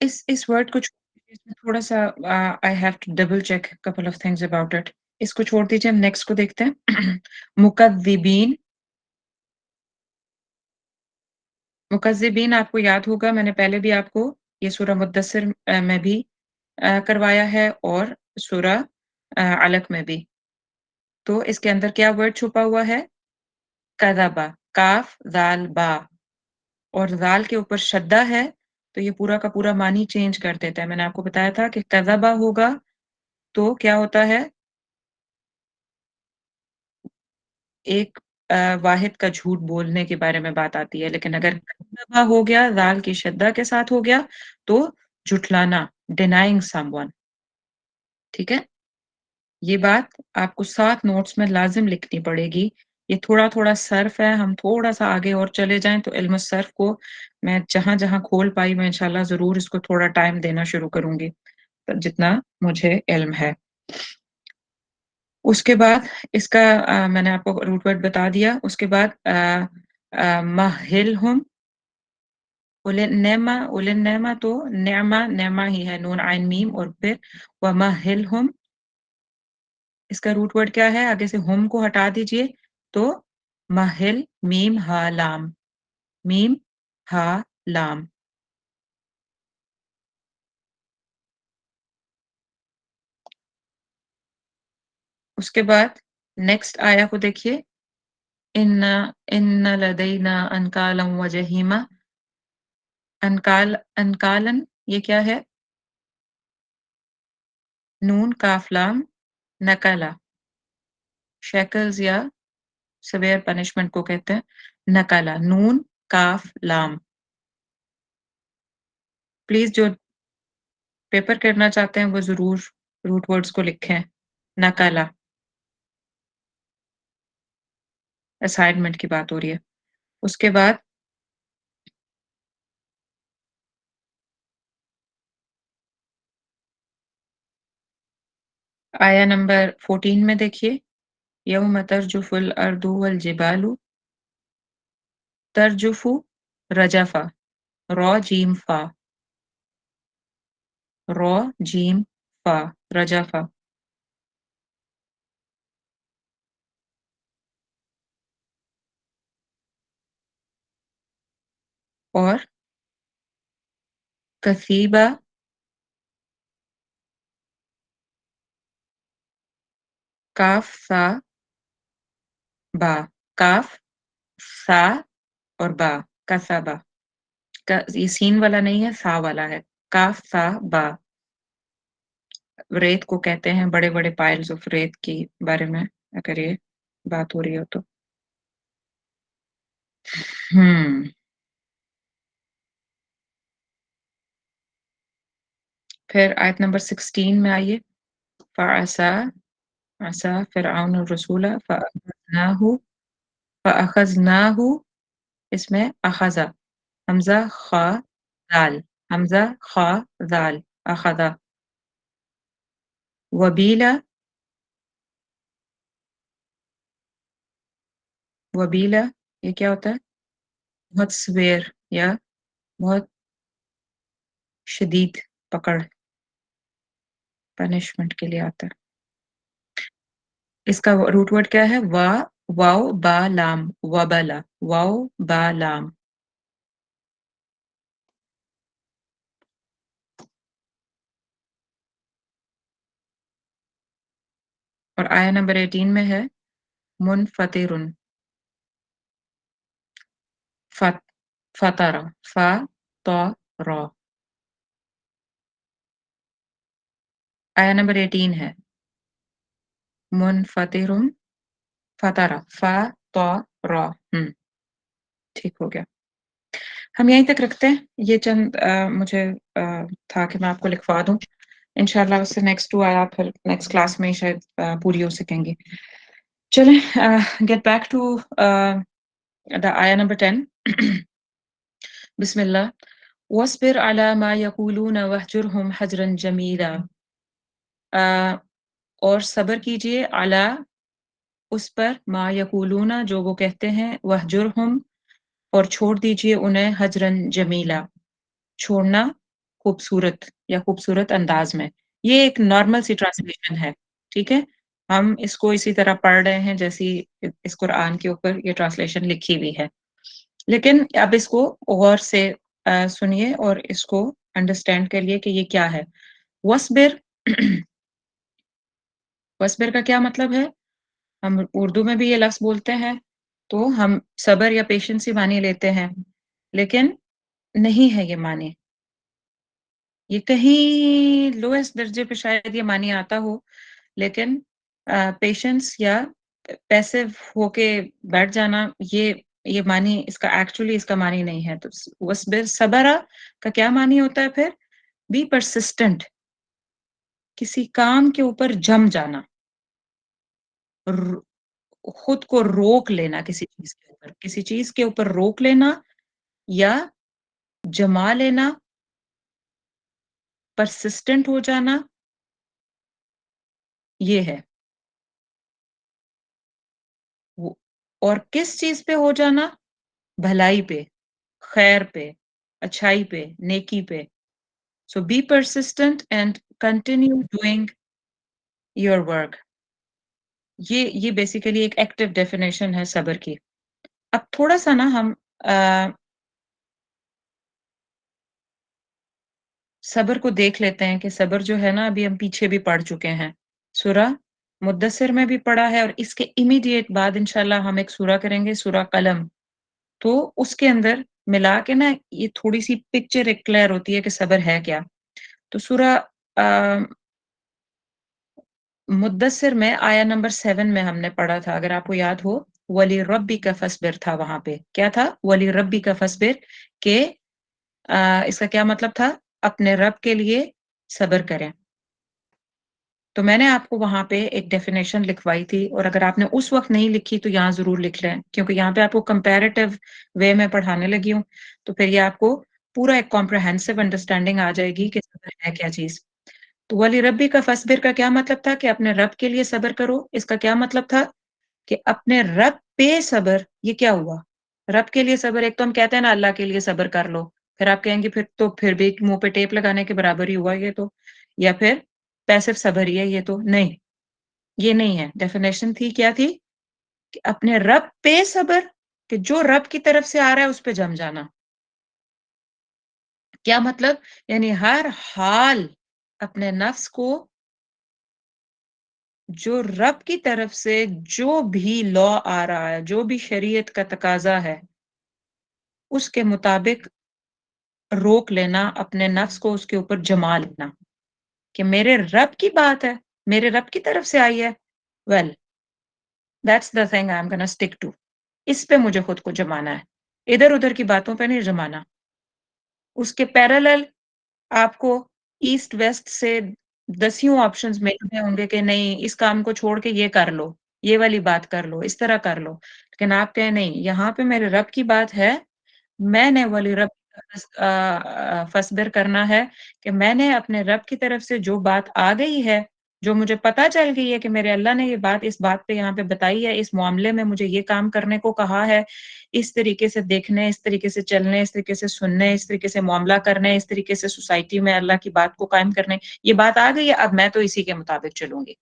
इस वर्ड को छोड़ दीजिए, इसमें थोड़ा-सा I have to double check couple of things about it. इसको छोड़ दीजिए, हम नेक्स्ट को देखते हैं। मुकज़्ज़िबीन, मुकज़्ज़िबीन आपको याद होगा, मैंने पहले भी आपको ये सूरह मुद्दस्सिर में भी करवाया है और सूरह अलक में भी। तो इसके अंदर क्या वर्ड छुपा हुआ है? कज़बा, काफ, ज़ाल, बा और ज़ाल के ऊपर शद्दा है, तो ये पूरा का पूरा मानी चेंज कर देता है। मैंने आपको बताया था कि कज़बा होगा तो क्या होता है? एक वाहिद का झूठ बोलने के बारे में बात आती है, लेकिन अगर कज़बा हो गया, ज़ाल की शद्दा के साथ हो गया, तो झुठलाना, डिनाइंग समवन, ठीक है? ये बात आपको 7 नोट्स में लाज़िम लिखनी पड़ेगी। ये थोड़ा-थोड़ा सर्फ़ है, हम थोड़ा-सा आगे और चले जाएँ तो इल्म सर्फ़ को मैं जहाँ-जहाँ खोल पाई मैं इंशाअल्लाह ज़रूर इसको थोड़ा टाइम देना शुरू करूँगी, जितना मुझे इल्म है। उसके बाद इसका मैंने आपको रूट वर्ड बता दिया, उसके बाद महिलहुम, उलिन्नेमा तो नेमा ही है, नून आइन मीम और फिर वमहिलहुम, इसका रूट वर्ड क्या है? आगे से हुम को हटा दीजिए तो महिल, मीम हा लाम, मीम हा लाम। उसके बाद नेक्स्ट आया को देखिए, इन्ना इन्ना लदैना अनकालम व जहीमा, अनकालन ये क्या है? नून काफ लाम, नकला, शैकल्स या सेवेयर पनिशमेंट को कहते हैं नकला, नून काफ लाम। प्लीज जो पेपर करना चाहते हैं वो जरूर रूट वर्ड्स को लिखें। नकला, असाइनमेंट की बात हो रही है। उसके बाद आया नंबर 14 में देखिए, यौम तरजुफुल अर्दु वल जिबालु, तरजुफु, रजफा, रॉ जीम फा, रॉ जीम फा, रजफा। और कसीबा, काफ सा बा, काफ सा और बा, कसाबा। ये सीन वाला नहीं है, सा वाला है। काफ सा बा, रेत को कहते हैं, बड़े बड़े पाइल्स ऑफ रेत की बारे में अगर ये बात हो रही हो तो। हम्म। फिर आयत नंबर 16 में आइए, फ़असा, असा फ़िरऔन रसूला फ़अख़ज़नाहु, इसमें अख़ज़ा, हमज़ा ख़ा ज़ाल, हमज़ा ख़ा ज़ाल, अख़ज़ा। वबीला, वबीला ये क्या होता है? बहुत सेवेयर या बहुत शदीद पकड़, पनिशमेंट के लिए आता है। इसका रूट वर्ड क्या है? वाव बा लाम, वबला, वाव बा लाम। اور آیا نمبر 18 में है मुनफतिरुन फत फतरा फा तो रा आया नंबर 18 है मुनफतिरुन फतरा फा तो रा ठीक हो गया हम यहीं तक रखते हैं ये चंद मुझे था कि मैं आपको लिखवा दूं इंशाल्लाह उससे नेक्स्ट 2 आया फिर नेक्स्ट क्लास में ही शायद पूरी हो सकेंगी चलें get back to the ayah number 10 बिस्मिल्लाह واصبر على ما يقولون واهجرهم هجرا جميلا और सब्र कीजिए अला उस पर मा यकूलूना जो वो कहते हैं वहजुरहुम और छोड़ दीजिए उन्हें हजरन जमीला छोड़ना खूबसूरत या खूबसूरत अंदाज में ये एक नॉर्मल सी ट्रांसलेशन है ठीक है हम इसको इसी तरह पढ़ रहे हैं जैसी इस कुरान के ऊपर ये ट्रांसलेशन लिखी हुई है लेकिन अब इसको गौर से सुनिए और इसको अंडरस्टैंड करिए कि ये क्या है वस्बिर वस्बिर का क्या मतलब है हम उर्दू में भी ये लफ्ज बोलते हैं तो हम सब्र या पेशेंस ही मानी लेते हैं लेकिन नहीं है ये मानी ये कहीं लोएस्ट दर्जे पे शायद ये मानी आता हो लेकिन पेशेंस या पैसिव होके बैठ जाना ये मानी इसका एक्चुअली इसका मानी नहीं है तो वस्बिर सबरा का क्या मानी होता है फिर बी परसिस्टेंट किसी काम के ऊपर जम जाना खुद को रोक लेना किसी चीज के ऊपर रोक लेना या जमा लेना परसिस्टेंट हो जाना ये है वो और किस चीज पे हो जाना भलाई पे खैर पे अच्छाई पे नेकी पे so be persistent and continue doing your work ये बेसिकली एक एक्टिव डेफिनेशन है सब्र की अब थोड़ा सा ना हम सब्र को देख लेते हैं कि सब्र जो है ना अभी हम पीछे भी पढ़ चुके हैं सूरा मुद्दसिर में भी पढ़ा है और इसके इमीडिएट बाद इंशाल्लाह हम एक सूरा करेंगे सूरा कलम तो उसके अंदर मिला के ना ये थोड़ी सी पिक्चर एक क्लियर होती है कि सब्र है क्या तो सूरा मुद्दसिर में आया नंबर 7 में हमने पढ़ा था अगर आपको याद हो वली रब्बी का फसबिर था वहां पे क्या था वली रब्बी का फसबिर के इसका क्या मतलब था अपने रब के लिए सब्र करें तो मैंने आपको वहां पे एक डेफिनेशन लिखवाई थी और अगर आपने उस वक्त नहीं लिखी तो यहाँ जरूर लिख लें क्योंकि यहाँ पे आपको कंपैरेटिव वे में पढ़ाने लगी हूँ तो फिर ये आपको पूरा एक कॉम्प्रहेंसिव अंडरस्टैंडिंग आ जाएगी कि सब्र है क्या चीज तो वली रब्बी का फसबिर का क्या मतलब था कि अपने रब के लिए सब्र करो इसका क्या मतलब था कि अपने रब पे सब्र ये क्या हुआ रब के लिए सब्र एक तो हम कहते हैं ना अल्लाह के लिए सब्र कर लो फिर आप कहेंगे फिर तो फिर भी मुंह पे टेप लगाने के बराबर ही हुआ ये तो या फिर पैसिव सब्र ही है ये तो नहीं ये नहीं है डेफिनेशन थी क्या थी कि अपने रब पे सब्र कि जो रब की तरफ से आ रहा है उस पे जम जाना क्या मतलब यानी हर हाल अपने नफ्स को जो रब की तरफ से जो भी लॉ आ रहा है जो भी शरीयत का तकाजा है उसके मुताबिक रोक लेना अपने नफ्स को उसके ऊपर जमा लेना कि मेरे रब की बात है मेरे रब की तरफ से आई है well that's the thing I am gonna stick to इस पे मुझे खुद को जमाना है इधर उधर की बातों पे नहीं जमाना उसके पैरेलल आपको ईस्ट वेस्ट से दसियों ऑप्शंस मिल रहे होंगे कि नहीं इस काम को छोड़ के ये कर लो ये वाली बात कर लो इस तरह कर लो लेकिन आप कहें नहीं यहाँ पे मेरे रब की बात है मैंने वली रब फसबिर करना है कि मैंने अपने रब की तरफ से जो बात आ गई है जो मुझे पता चल गई है कि मेरे अल्लाह ने ये बात इस बात पे यहाँ पे बताई है इस मामले में मुझे ये काम करने को कहा है इस तरीके से देखने इस तरीके से चलने इस तरीके से सुनने इस तरीके से मामला करने इस तरीके से सोसाइटी में अल्लाह की बात को कायम करने ये बात आ गई है अब मैं तो इसी के मुताबिक चलूंगी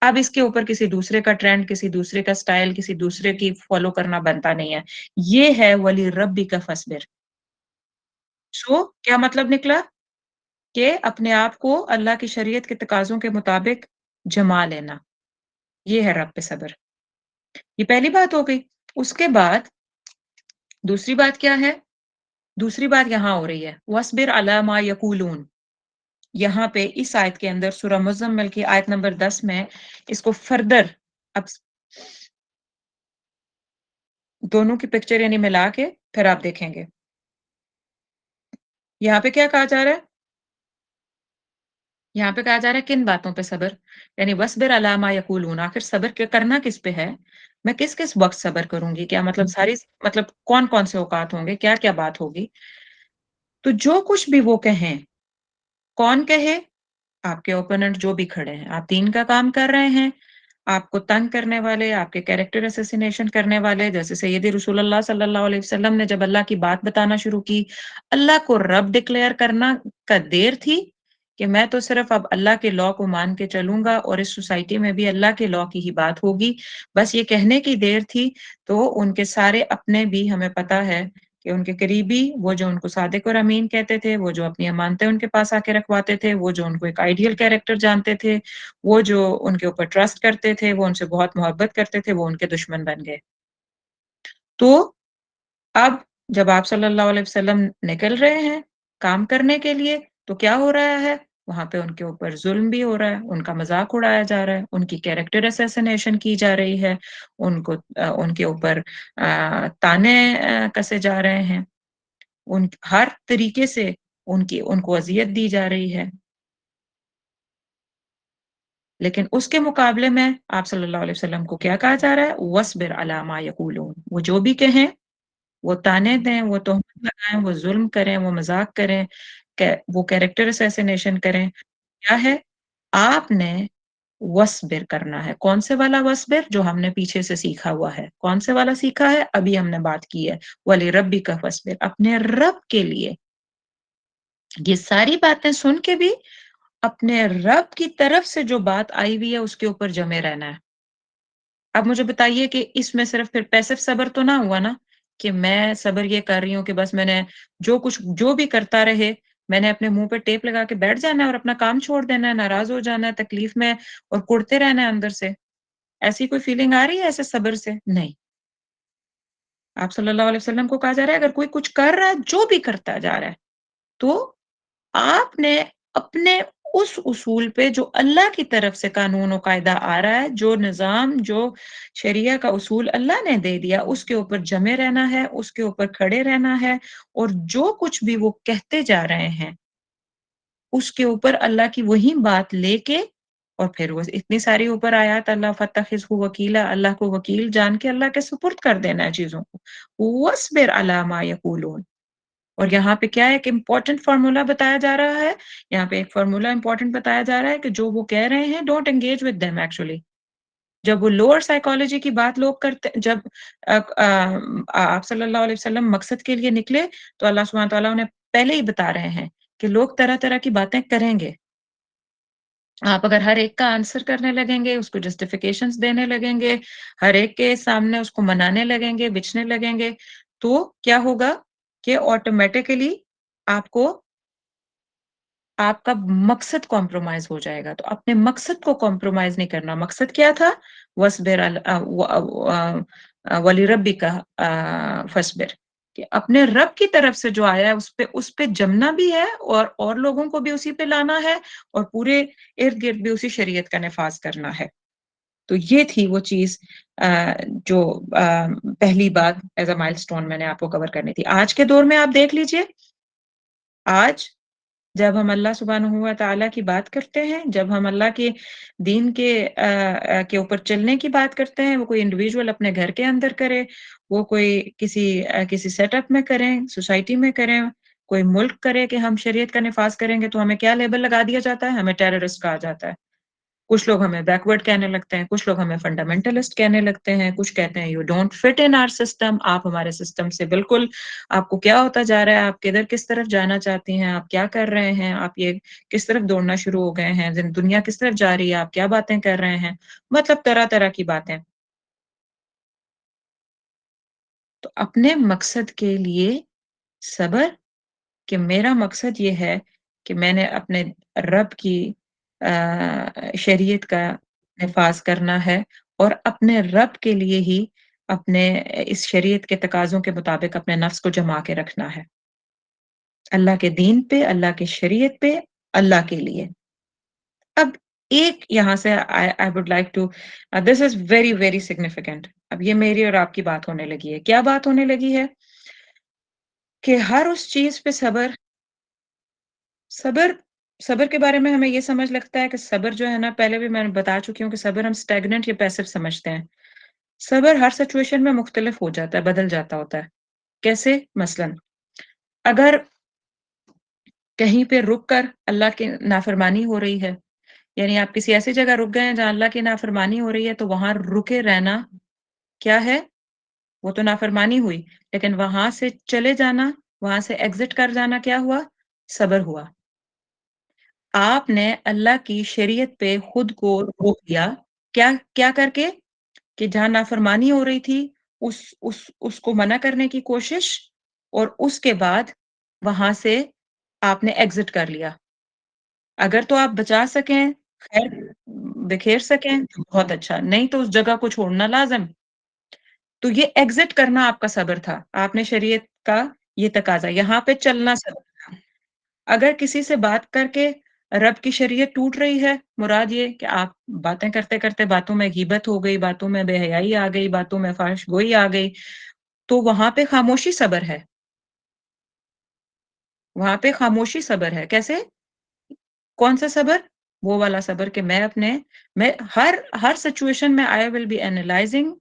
अब इसके ऊपर किसी दूसरे का ट्रेंड किसी दूसरे का स्टाइल किसी दूसरे की फॉलो करना बनता नहीं है ये है वली रब्बी का फसबिर सो क्या मतलब निकला कि अपने आप को अल्लाह की शरीयत के तकाज़ों के मुताबिक जमा लेना یہ ہے رب پہ صبر. یہ پہلی بات ہو گئی. اس کے بعد دوسری بات کیا ہے؟ دوسری بات یہاں ہو رہی ہے وَاصْبِرْ عَلَىٰ مَا يَقُولُونَ. یہاں پہ اس آیت کے اندر سورہ مزمل کی آیت نمبر 10 میں اس کو فردر اب دونوں کی پکچر یعنی ملا کے پھر آپ دیکھیں گے. یہاں پہ کیا کہا جا رہا ہے؟ یہاں پہ کہا جا رہا ہے کن باتوں پہ صبر؟ یعنی وَاصْبِرْ عَلَىٰ مَا يَقُولُونَ. آخر صبر کرنا کس پہ ہے؟ میں کس کس وقت صبر کروں گی؟ کیا مطلب مطلب کون کون سے اوقات ہوں گے؟ کیا کیا بات ہوگی؟ تو جو کچھ بھی وہ کہیں، کون کہے؟ آپ کے اوپوننٹ جو بھی کھڑے ہیں. آپ دین کا کام کر رہے ہیں، آپ کو تنگ کرنے والے، آپ کے کیریکٹر اسیسینیشن کرنے والے، جیسے سیدی رسول اللہ صلی اللہ علیہ وسلم نے جب اللہ کی بات بتانا شروع کی، اللہ کو رب ڈکلیئر کرنا کا دیر تھی کہ میں تو صرف اب اللہ کے لا کو مان کے چلوں گا اور اس سوسائٹی میں بھی اللہ کے لا کی ہی بات ہوگی، بس یہ کہنے کی دیر تھی. تو ان کے سارے اپنے بھی ہمیں پتا ہے کہ ان کے قریبی، وہ جو ان کو صادق اور امین کہتے تھے، وہ جو اپنی امانتیں ان کے پاس آ کے رکھواتے تھے، وہ جو ان کو ایک آئیڈیل کیریکٹر جانتے تھے، وہ جو ان کے اوپر ٹرسٹ کرتے تھے، وہ ان سے بہت محبت کرتے تھے، وہ ان کے دشمن بن گئے. تو اب جب آپ صلی اللہ علیہ وسلم نکل رہے ہیں کام کرنے کے لیے تو کیا ہو رہا ہے؟ وہاں پہ ان کے اوپر ظلم بھی ہو رہا ہے، ان کا مذاق اڑایا جا رہا ہے، ان کی کیریکٹر اسیسینیشن کی جا رہی ہے، ان کو ان کے اوپر تانے کسے جا رہے ہیں، ہر طریقے سے ان کو اذیت دی جا رہی ہے. لیکن اس کے مقابلے میں آپ صلی اللہ علیہ وسلم کو کیا کہا جا رہا ہے؟ وَاصْبِرْ عَلَىٰ مَا يَقُولُونَ. وہ جو بھی کہیں، وہ تانے دیں، وہ تہمت لگائیں، وہ ظلم کریں، وہ مذاق کریں، وہ کیریکٹر اسیسینیشن کریں، کیا ہے؟ آپ نے وَاصْبِر کرنا ہے. کون سے والا وَاصْبِر؟ جو ہم نے پیچھے سے سیکھا ہوا ہے. کون سے والا سیکھا ہے؟ ابھی ہم نے بات کی ہے وَلِرَبِّكَ فَاصْبِرْ. اپنے رب کے لیے. یہ ساری باتیں سن کے بھی اپنے رب کی طرف سے جو بات آئی ہوئی ہے اس کے اوپر جمے رہنا ہے. اب مجھے بتائیے کہ اس میں صرف پھر پیسو صبر تو نہ ہوا نا کہ میں صبر یہ کر رہی ہوں کہ بس میں نے جو بھی کرتا رہے میں نے اپنے منہ پہ ٹیپ لگا کے بیٹھ جانا ہے اور اپنا کام چھوڑ دینا ہے، ناراض ہو جانا ہے تکلیف میں اور کڑتے رہنا ہے اندر سے. ایسی کوئی فیلنگ آ رہی ہے ایسے صبر سے؟ نہیں. آپ صلی اللہ علیہ وسلم کو کہا جا رہا ہے اگر کوئی کچھ کر رہا ہے، جو بھی کرتا جا رہا ہے، تو آپ نے اپنے اس اصول پہ جو اللہ کی طرف سے قانون و قاعدہ آ رہا ہے، جو نظام، جو شریعہ کا اصول اللہ نے دے دیا، اس کے اوپر جمے رہنا ہے، اس کے اوپر کھڑے رہنا ہے، اور جو کچھ بھی وہ کہتے جا رہے ہیں اس کے اوپر اللہ کی وہی بات لے کے، اور پھر وہ اتنی ساری اوپر آیات اللہ فَاتَّخِذْهُ وَكِیلًا، اللہ کو وکیل جان کے اللہ کے سپرد کر دینا ہے چیزوں کو. وَاصْبِرْ عَلَىٰ مَا يَقُولُونَ. اور یہاں پہ کیا ہے ایک امپورٹنٹ فارمولا بتایا جا رہا ہے، یہاں پہ ایک فارمولا امپورٹنٹ بتایا جا رہا ہے کہ جو وہ کہہ رہے ہیں don't engage with them actually. جب وہ لوور سائیکالوجی کی بات لوگ کرتے، جب آپ صلی اللہ علیہ وسلم مقصد کے لیے نکلے تو اللہ سبحانہ تعالیٰ انہیں پہلے ہی بتا رہے ہیں کہ لوگ طرح طرح کی باتیں کریں گے. آپ اگر ہر ایک کا آنسر کرنے لگیں گے، اس کو جسٹیفیکیشنز دینے لگیں گے، ہر ایک کے سامنے اس کو منانے لگیں گے، بچنے لگیں گے، تو کیا ہوگا کہ آٹومیٹیکلی آپ کو آپ کا مقصد کمپرومائز ہو جائے گا. تو اپنے مقصد کو کمپرومائز نہیں کرنا. مقصد کیا تھا؟ وَاصْبِرْ وَلِرَبِّكَ فَاصْبِرْ. کہ اپنے رب کی طرف سے جو آیا ہے اس پہ جمنا بھی ہے اور لوگوں کو بھی اسی پہ لانا ہے اور پورے ارد گرد بھی اسی شریعت کا نفاذ کرنا ہے. تو یہ تھی وہ چیز جو پہلی بات ایز اے مائل سٹون میں نے آپ کو کور کرنی تھی. آج کے دور میں آپ دیکھ لیجئے، آج جب ہم اللہ سبحانہ و تعالیٰ کی بات کرتے ہیں، جب ہم اللہ کے دین کے اوپر چلنے کی بات کرتے ہیں، وہ کوئی انڈیویجول اپنے گھر کے اندر کرے، وہ کوئی کسی سیٹ اپ میں کریں، سوسائٹی میں کریں، کوئی ملک کرے کہ ہم شریعت کا نفاذ کریں گے، تو ہمیں کیا لیبل لگا دیا جاتا ہے؟ ہمیں ٹیررسٹ کہا جاتا ہے. کچھ لوگ ہمیں بیکورڈ کہنے لگتے ہیں، کچھ لوگ ہمیں فنڈامنٹلسٹ کہنے لگتے ہیں، کچھ کہتے ہیں you don't fit in our system. آپ ہمارے سسٹم سے بالکل، آپ کو کیا ہوتا جا رہا ہے، آپ کدھر کس طرف جانا چاہتی ہیں، آپ کیا کر رہے ہیں، آپ یہ کس طرف دوڑنا شروع ہو گئے ہیں، دنیا کس طرف جا رہی ہے، آپ کیا باتیں کر رہے ہیں، مطلب طرح طرح کی باتیں. تو اپنے مقصد کے لیے صبر، کہ میرا مقصد یہ ہے کہ میں نے اپنے رب کی شریعت کا نفاذ کرنا ہے اور اپنے رب کے لیے ہی اپنے اس شریعت کے تقاضوں کے مطابق اپنے نفس کو جما کے رکھنا ہے۔ اللہ کے دین پہ، اللہ کی شریعت پہ، اللہ کے لیے۔ اب ایک یہاں سے I would like to this is very very significant۔ اب یہ میری اور آپ کی بات ہونے لگی ہے۔ کیا بات ہونے لگی ہے؟ کہ ہر اس چیز پہ صبر صبر صبر کے بارے میں ہمیں یہ سمجھ لگتا ہے کہ صبر جو ہے نا، پہلے بھی میں نے بتا چکی ہوں کہ صبر ہم اسٹیگننٹ یا پیسو سمجھتے ہیں۔ صبر ہر سچویشن میں مختلف ہو جاتا ہے، بدل جاتا ہوتا ہے۔ کیسے؟ مثلاً اگر کہیں پہ رک کر اللہ کی نافرمانی ہو رہی ہے، یعنی آپ کسی ایسی جگہ رک گئے ہیں جہاں اللہ کی نافرمانی ہو رہی ہے، تو وہاں رکے رہنا کیا ہے؟ وہ تو نافرمانی ہوئی، لیکن وہاں سے چلے جانا، وہاں سے ایگزٹ کر جانا کیا ہوا؟ صبر ہوا۔ آپ نے اللہ کی شریعت پہ خود کو روک دیا، کیا کیا کر کے؟ کہ جہاں نافرمانی ہو رہی تھی، اس اس کو منع کرنے کی کوشش، اور اس کے بعد وہاں سے آپ نے ایگزٹ کر لیا۔ اگر تو آپ بچا سکیں، خیر بکھیر سکیں تو بہت اچھا، نہیں تو اس جگہ کو چھوڑنا لازم۔ تو یہ ایگزٹ کرنا آپ کا صبر تھا، آپ نے شریعت کا یہ تقاضا، یہاں پہ چلنا صبر تھا۔ اگر کسی سے بات کر کے رب کی شریعت ٹوٹ رہی ہے، مراد یہ کہ آپ باتیں کرتے کرتے باتوں میں غیبت ہو گئی، باتوں میں بے حیائی آ گئی، باتوں میں فحش گوئی آ گئی، تو وہاں پہ خاموشی صبر ہے، وہاں پہ خاموشی صبر ہے۔ کیسے؟ کون سا صبر؟ وہ والا صبر کہ میں ہر سچویشن میں I will be analyzing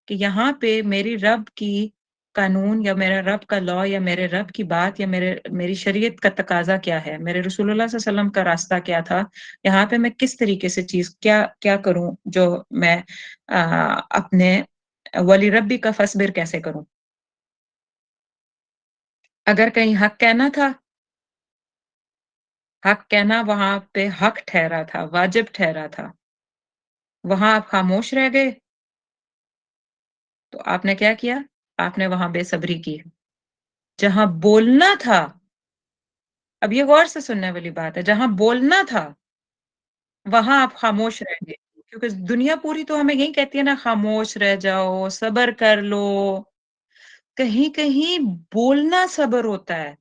کہ یہاں پہ میری رب کی قانون یا میرا رب کا لا یا میرے رب کی بات یا میری شریعت کا تقاضا کیا ہے، میرے رسول اللہ صلی اللہ علیہ وسلم کا راستہ کیا تھا، یہاں پہ میں کس طریقے سے چیز کیا کیا کروں جو میں اپنے ولی ربی کا فصبر کیسے کروں۔ اگر کہیں حق کہنا تھا، حق کہنا وہاں پہ حق ٹھہرا تھا، واجب ٹھہرا تھا، وہاں آپ خاموش رہ گئے، تو آپ نے کیا کیا؟ آپ نے وہاں بے صبری کی۔ جہاں بولنا تھا، اب یہ غور سے سننے والی بات ہے، جہاں بولنا تھا وہاں آپ خاموش رہ گئے، کیونکہ دنیا پوری تو ہمیں یہی کہتی ہے نا، خاموش رہ جاؤ، صبر کر لو۔ کہیں کہیں بولنا صبر ہوتا ہے۔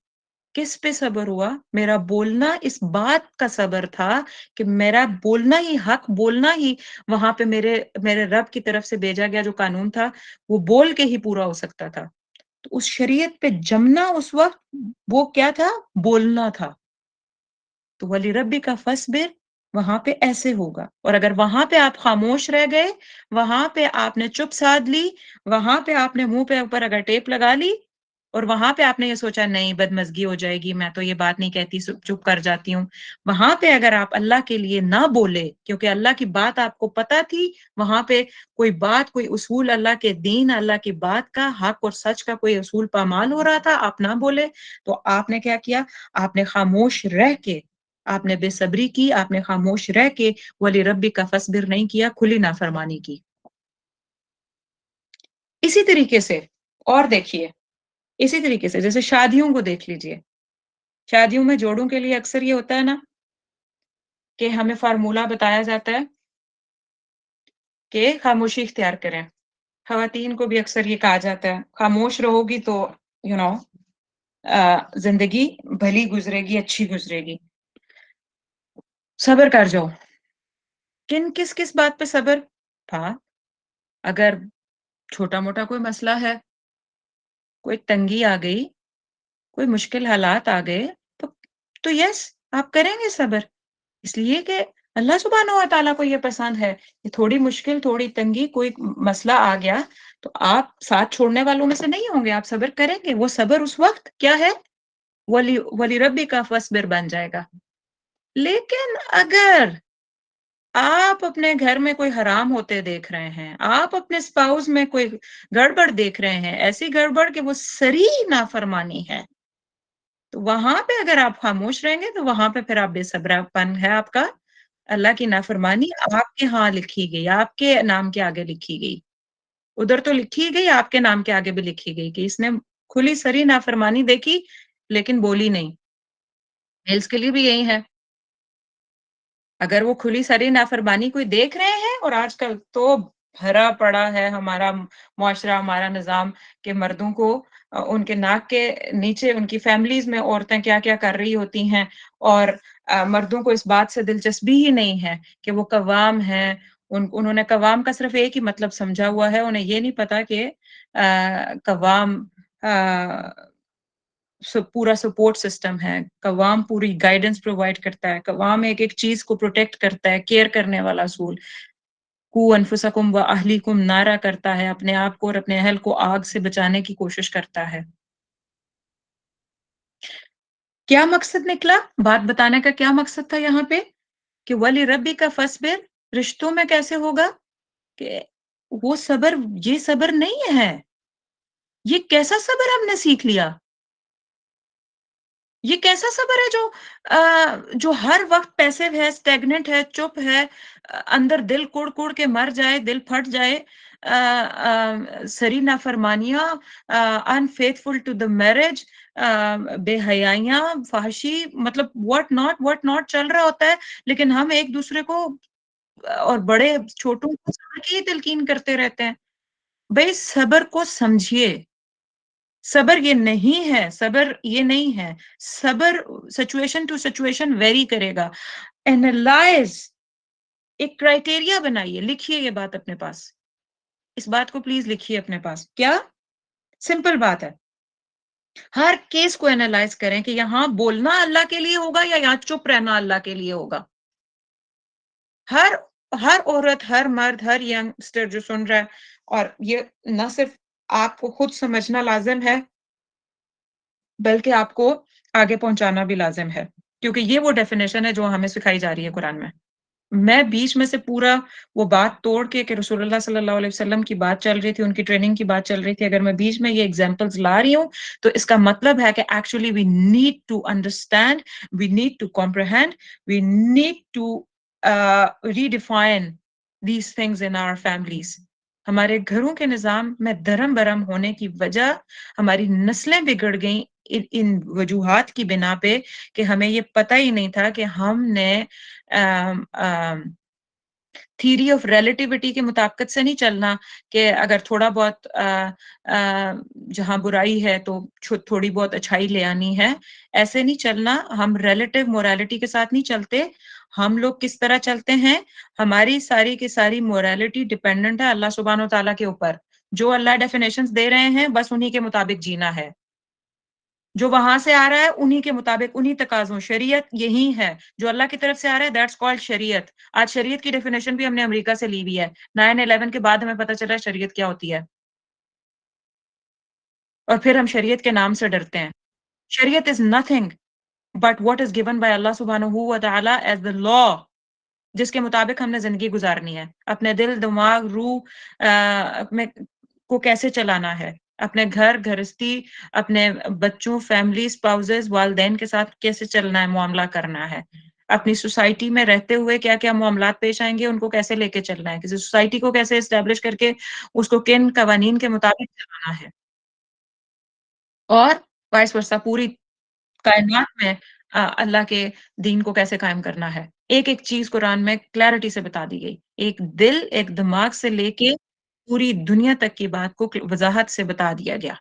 کس پہ صبر ہوا؟ میرا بولنا اس بات کا صبر تھا کہ میرا بولنا ہی حق، بولنا ہی وہاں پہ میرے رب کی طرف سے بھیجا گیا جو قانون تھا، وہ بول کے ہی پورا ہو سکتا تھا۔ تو اس شریعت پہ جمنا اس وقت وہ کیا تھا؟ بولنا تھا۔ تو ولی ربی کا فصبر وہاں پہ ایسے ہوگا، اور اگر وہاں پہ آپ خاموش رہ گئے، وہاں پہ آپ نے چپ سادھ لی، وہاں پہ آپ نے منہ پہ اوپر اگر ٹیپ لگا لی، اور وہاں پہ آپ نے یہ سوچا نہیں بدمزگی ہو جائے گی، میں تو یہ بات نہیں کہتی، چپ کر جاتی ہوں، وہاں پہ اگر آپ اللہ کے لیے نہ بولے کیونکہ اللہ کی بات آپ کو پتہ تھی، وہاں پہ کوئی بات، کوئی اصول، اللہ کے دین، اللہ کی بات کا، حق اور سچ کا کوئی اصول پامال ہو رہا تھا، آپ نہ بولے، تو آپ نے کیا کیا؟ آپ نے خاموش رہ کے، آپ نے بے صبری کی، آپ نے خاموش رہ کے ولی ربی کا فصبر نہیں کیا، کھلی نافرمانی کی۔ اسی طریقے سے اور دیکھیے، اسی طریقے سے جیسے شادیوں کو دیکھ لیجئے، شادیوں میں جوڑوں کے لیے اکثر یہ ہوتا ہے نا کہ ہمیں فارمولہ بتایا جاتا ہے کہ خاموشی اختیار کریں۔ خواتین کو بھی اکثر یہ کہا جاتا ہے خاموش رہو گی تو یو نو زندگی بھلی گزرے گی، اچھی گزرے گی، صبر کر جاؤ۔ کس کس بات پہ صبر تھا؟ اگر چھوٹا موٹا کوئی مسئلہ ہے، کوئی تنگی آ گئی، کوئی مشکل حالات آ گئے، تو یس آپ کریں گے صبر، اس لیے کہ اللہ سبحانہ و تعالیٰ کو یہ پسند ہے کہ تھوڑی مشکل، تھوڑی تنگی، کوئی مسئلہ آ گیا تو آپ ساتھ چھوڑنے والوں میں سے نہیں ہوں گے، آپ صبر کریں گے۔ وہ صبر اس وقت کیا ہے؟ ولی ربی کا فصبر بن جائے گا۔ لیکن اگر آپ اپنے گھر میں کوئی حرام ہوتے دیکھ رہے ہیں، آپ اپنے سپاؤس میں کوئی گڑبڑ دیکھ رہے ہیں، ایسی گڑبڑ کہ وہ صریح نافرمانی ہے، تو وہاں پہ اگر آپ خاموش رہیں گے تو وہاں پہ پھر آپ بے صبرا پن ہے آپ کا، اللہ کی نافرمانی آپ کے ہاں لکھی گئی، آپ کے نام کے آگے لکھی گئی، ادھر تو لکھی گئی، آپ کے نام کے آگے بھی لکھی گئی کہ اس نے کھلی صریح نافرمانی دیکھی لیکن بولی نہیں۔ میلز کے لیے بھی یہی ہے، اگر وہ کھلی سری نافرمانی کوئی دیکھ رہے ہیں، اور آج کل تو بھرا پڑا ہے ہمارا معاشرہ، ہمارا نظام، کہ مردوں کو ان کے ناک کے نیچے ان کی فیملیز میں عورتیں کیا کیا کر رہی ہوتی ہیں، اور مردوں کو اس بات سے دلچسپی ہی نہیں ہے کہ وہ قوام ہیں. انہوں نے قوام کا صرف ایک ہی مطلب سمجھا ہوا ہے، انہیں یہ نہیں پتا کہ قوام پورا سپورٹ سسٹم ہے، قوام پوری گائیڈنس پرووائڈ کرتا ہے، قوام ایک ایک چیز کو پروٹیکٹ کرتا ہے، کیئر کرنے والا اصول. کو انفسکم و اہلیکم نعرہ کرتا ہے، اپنے آپ کو اور اپنے اہل کو آگ سے بچانے کی کوشش کرتا ہے. کیا مقصد نکلا؟ بات بتانے کا کیا مقصد تھا یہاں پہ؟ کہ ولی ربی کا فصبر، رشتوں میں کیسے ہوگا؟ کہ وہ صبر، یہ صبر نہیں ہے. یہ کیسا صبر ہم نے سیکھ لیا؟ یہ کیسا صبر ہے جو ہر وقت پیسو ہے، اسٹیگننٹ ہے، چپ ہے، اندر دل کڑ کڑ کے مر جائے، دل پھٹ جائے، سری نافرمانیاں، unfaithful to the marriage، بے حیائیاں، فحشی، مطلب واٹ ناٹ چل رہا ہوتا ہے، لیکن ہم ایک دوسرے کو اور بڑے چھوٹوں کو صبر کی تلقین کرتے رہتے ہیں. بھئی صبر کو سمجھیے. صبر یہ نہیں ہے، صبر یہ نہیں ہے. صبر سچویشن ٹو سچویشن ویری کرے گا. اینالائز، ایک کرائٹیریا بنائیے، لکھیے یہ بات اپنے پاس. اس بات کو پلیز لکھیے اپنے پاس. کیا؟ سمپل بات ہے. ہر کیس کو اینالائز کریں کہ یہاں بولنا اللہ کے لیے ہوگا یا یہاں چپ رہنا اللہ کے لیے ہوگا. ہر ہر عورت، ہر مرد، ہر ینگسٹر جو سن رہا ہے، اور یہ نہ صرف آپ کو خود سمجھنا لازم ہے بلکہ آپ کو آگے پہنچانا بھی لازم ہے، کیونکہ یہ وہ ڈیفینیشن ہے جو ہمیں سکھائی جا رہی ہے قرآن میں. میں بیچ میں سے پورا وہ بات توڑ کے کہ رسول اللہ صلی اللہ علیہ وسلم کی بات چل رہی تھی، ان کی ٹریننگ کی بات چل رہی تھی، اگر میں بیچ میں یہ ایگزامپلز لا رہی ہوں تو اس کا مطلب ہے کہ actually we need to understand, we need to comprehend, we need to redefine these things in our families. ہمارے گھروں کے نظام میں دھرم برم ہونے کی وجہ ہماری نسلیں بگڑ گئیں ان وجوہات کی بنا پہ کہ ہمیں یہ پتہ ہی نہیں تھا کہ ہم نے تھیری آف ریلیٹیوٹی کے مطابقت سے نہیں چلنا کہ اگر تھوڑا بہت جہاں برائی ہے تو تھوڑی بہت اچھائی لے آنی ہے. ایسے نہیں چلنا. ہم ریلیٹیو موریلٹی کے ساتھ نہیں چلتے. ہم لوگ کس طرح چلتے ہیں؟ ہماری ساری کی ساری موریلٹی ڈیپینڈنٹ ہے اللہ سبحانہ و تعالیٰ کے اوپر. جو اللہ ڈیفینیشنز دے رہے ہیں بس انہی کے مطابق جینا ہے. جو وہاں سے آ رہا ہے انہی کے مطابق، انہی تقاضوں. شریعت یہی ہے جو اللہ کی طرف سے آ رہا ہے، دیٹس کالڈ شریعت. آج شریعت کی ڈیفینیشن بھی ہم نے امریکہ سے لی ہوئی ہے. 9/11 کے بعد ہمیں پتہ چلا شریعت کیا ہوتی ہے، اور پھر ہم شریعت کے نام سے ڈرتے ہیں. شریعت از nothing but what is given by Allah subhanahu wa ta'ala as the law، جس کے مطابق ہم نے زندگی گزارنی ہے. اپنے دل، دماغ، روح میں کو کیسے چلانا ہے، اپنے گھر گھرستی، اپنے بچوں، فیملی، اسپاؤزز، والدین کے ساتھ کیسے چلنا ہے، معاملہ کرنا ہے، اپنی سوسائٹی میں رہتے ہوئے کیا کیا معاملات پیش آئیں گے، ان کو کیسے لے کے چلنا ہے، کسی سوسائٹی کو کیسے اسٹیبلش کر کے اس کو کن قوانین کے مطابق چلانا ہے، اور وائس ورثہ پوری کائنات میں اللہ کے دین کو کیسے قائم کرنا ہے. ایک ایک چیز قرآن میں کلیئرٹی سے بتا دی گئی. ایک دل، ایک دماغ سے لے کے پوری دنیا تک کی بات کو وضاحت سے بتا دیا گیا.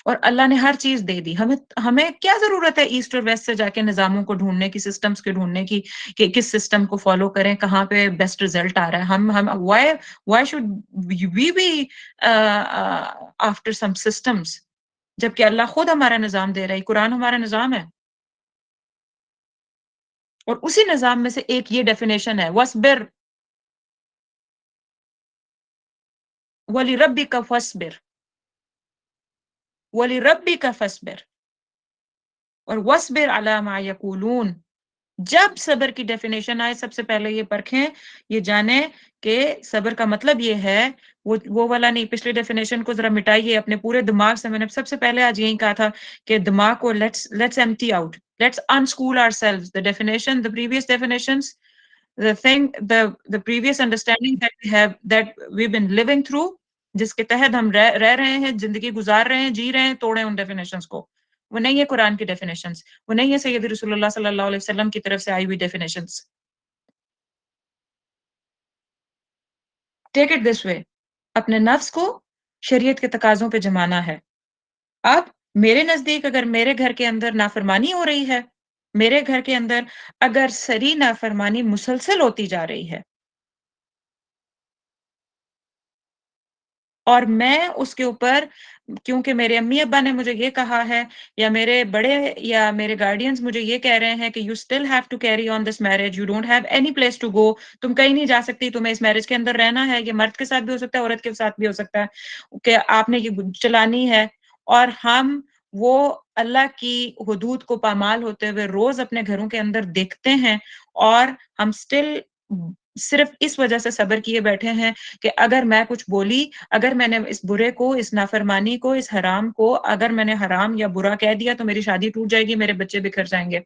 اور اللہ نے ہر چیز دے دی. ہمیں کیا ضرورت ہے ایسٹ اور ویسٹ سے جا کے نظاموں کو ڈھونڈنے کی، سسٹمز کے ڈھونڈنے کی کہ کس سسٹم کو فالو کریں، کہاں پہ بیسٹ ریزلٹ آ رہا ہے. ہم why should we be after some systems, جبکہ اللہ خود ہمارا نظام دے رہا ہے. قرآن ہمارا نظام ہے، اور اسی نظام میں سے ایک یہ ڈیفینیشن ہے وَاصْبِرْ وَلِرَبِّكَ فَاصْبِرْ، وَلِرَبِّكَ فَاصْبِرْ، اور وَاصْبِرْ عَلَى مَا يَقُولُونَ. جب صبر کی ڈیفینیشن آئے سب سے پہلے یہ پرکھیں، یہ جانیں کہ صبر کا مطلب یہ ہے وہ والا نہیں. پچھلی ڈیفینیشن کو ذرا مٹائیے اپنے پورے دماغ سے. میں نے سب سے پہلے آج یہی کہا تھا کہ دماغ کو let's empty out, let's unschool ourselves. The definition, the previous definitions, the thing, the previous understanding that we have, that we've been living through، جس کے تحت ہم رہ رہے ہیں، زندگی گزار رہے ہیں، جی رہے ہیں، توڑیں ان ڈیفینیشنز کو. وہ نہیں ہے قرآن کی ڈیفینیشنز، وہ نہیں ہے سید رسول اللہ صلی اللہ علیہ وسلم کی طرف سے آئی ہوئی definitions. Take it this way, अपने नफ्स को शरीयत के तकाज़ों पे जमाना है। अब मेरे नज़दीक अगर मेरे घर के अंदर नाफ़रमानी हो रही है, मेरे घर के अंदर अगर सरी नाफ़रमानी मुसलसल होती जा रही है और मैं उसके ऊपर क्योंकि मेरे अम्मी-अब्बा ने मुझे ये कहा है या मेरे बड़े या मेरे गार्डियंस मुझे ये कह रहे हैं कि you still have to carry on this marriage, you don't have any place to go, तुम कहीं नहीं जा सकती, तुम्हें इस मैरिज के अंदर रहना है, ये मर्द के साथ भी हो सकता है, औरत के साथ भी हो सकता है, कि आपने ये चलानी है और हम वो अल्लाह की हुदूद को पामाल होते हुए रोज़ अपने घरों के अंदर देखते हैं और हम स्टिल सिर्फ़ इस वजह से सब्र किए बैठे हैं कि अगर मैं कुछ बोली, अगर मैंने इस बुरे को, इस नाफ़रमानी को, इस हराम को अगर मैंने हराम या बुरा कह दिया तो मेरी शादी टूट जाएगी, मेरे बच्चे बिखर जाएँगे।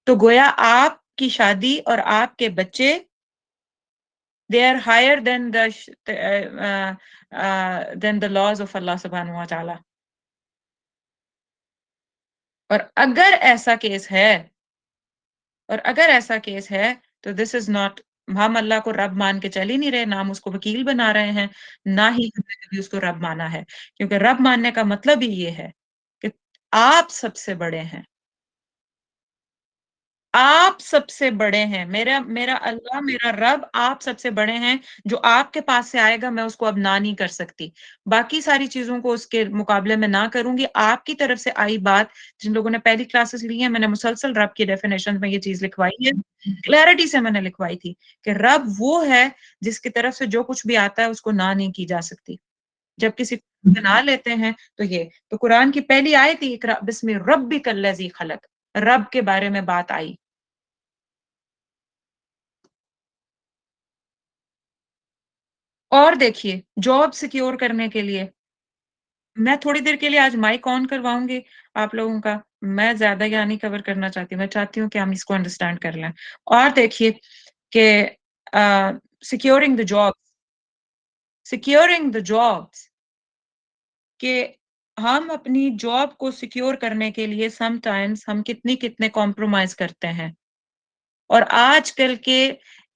तो गोया आपकी शादी और आपके बच्चे they are higher than the laws of Allah सुब्हानहू व तआला। और अगर ऐसा केस है तो दिस इज़ नॉट हम अल्लाह को रब मान के चल ही नहीं रहे, ना हम उसको वकील बना रहे हैं, ना ही हमने कभी उसको रब माना है। क्योंकि रब मानने का मतलब ही ये है कि आप सबसे बड़े हैं। आप सबसे बड़े हैं। मेरा मेरा अल्लाह, मेरा रब आप सबसे बड़े हैं। जो आपके पास से आएगा मैं उसको अब ना नहीं कर सकती। बाकी सारी चीज़ों को उसके मुकाबले में ना करूँगी। आपकी तरफ से आई बात जिन लोगों ने पहली क्लासेस ली हैं, मैंने मुसलसल रब की डेफिनिशन में ये चीज़ लिखवाई है। क्लैरिटी से मैंने लिखवाई थी कि रब वो है जिसकी तरफ से जो कुछ भी आता है उसको ना नहीं की जा सकती। जब किसी को बना लेते हैं तो ये। तो कुरान की पहली आयत ही इक़रा बिस्मि रब्बिकल्लज़ी खलक़, रब के बारे में बात आई। और देखिए, जॉब सिक्योर करने के लिए मैं थोड़ी देर के लिए आज माइक ऑन करवाऊँगी आप लोगों का। मैं ज़्यादा यहाँ नहीं कवर करना चाहती, मैं चाहती हूँ कि हम इसको अंडरस्टैंड कर लें। और देखिए कि सिक्योरिंग द जॉब्स कि हम अपनी जॉब को सिक्योर करने के लिए समटाइम्स हम कितने कॉम्प्रोमाइज़ करते हैं। और आजकल के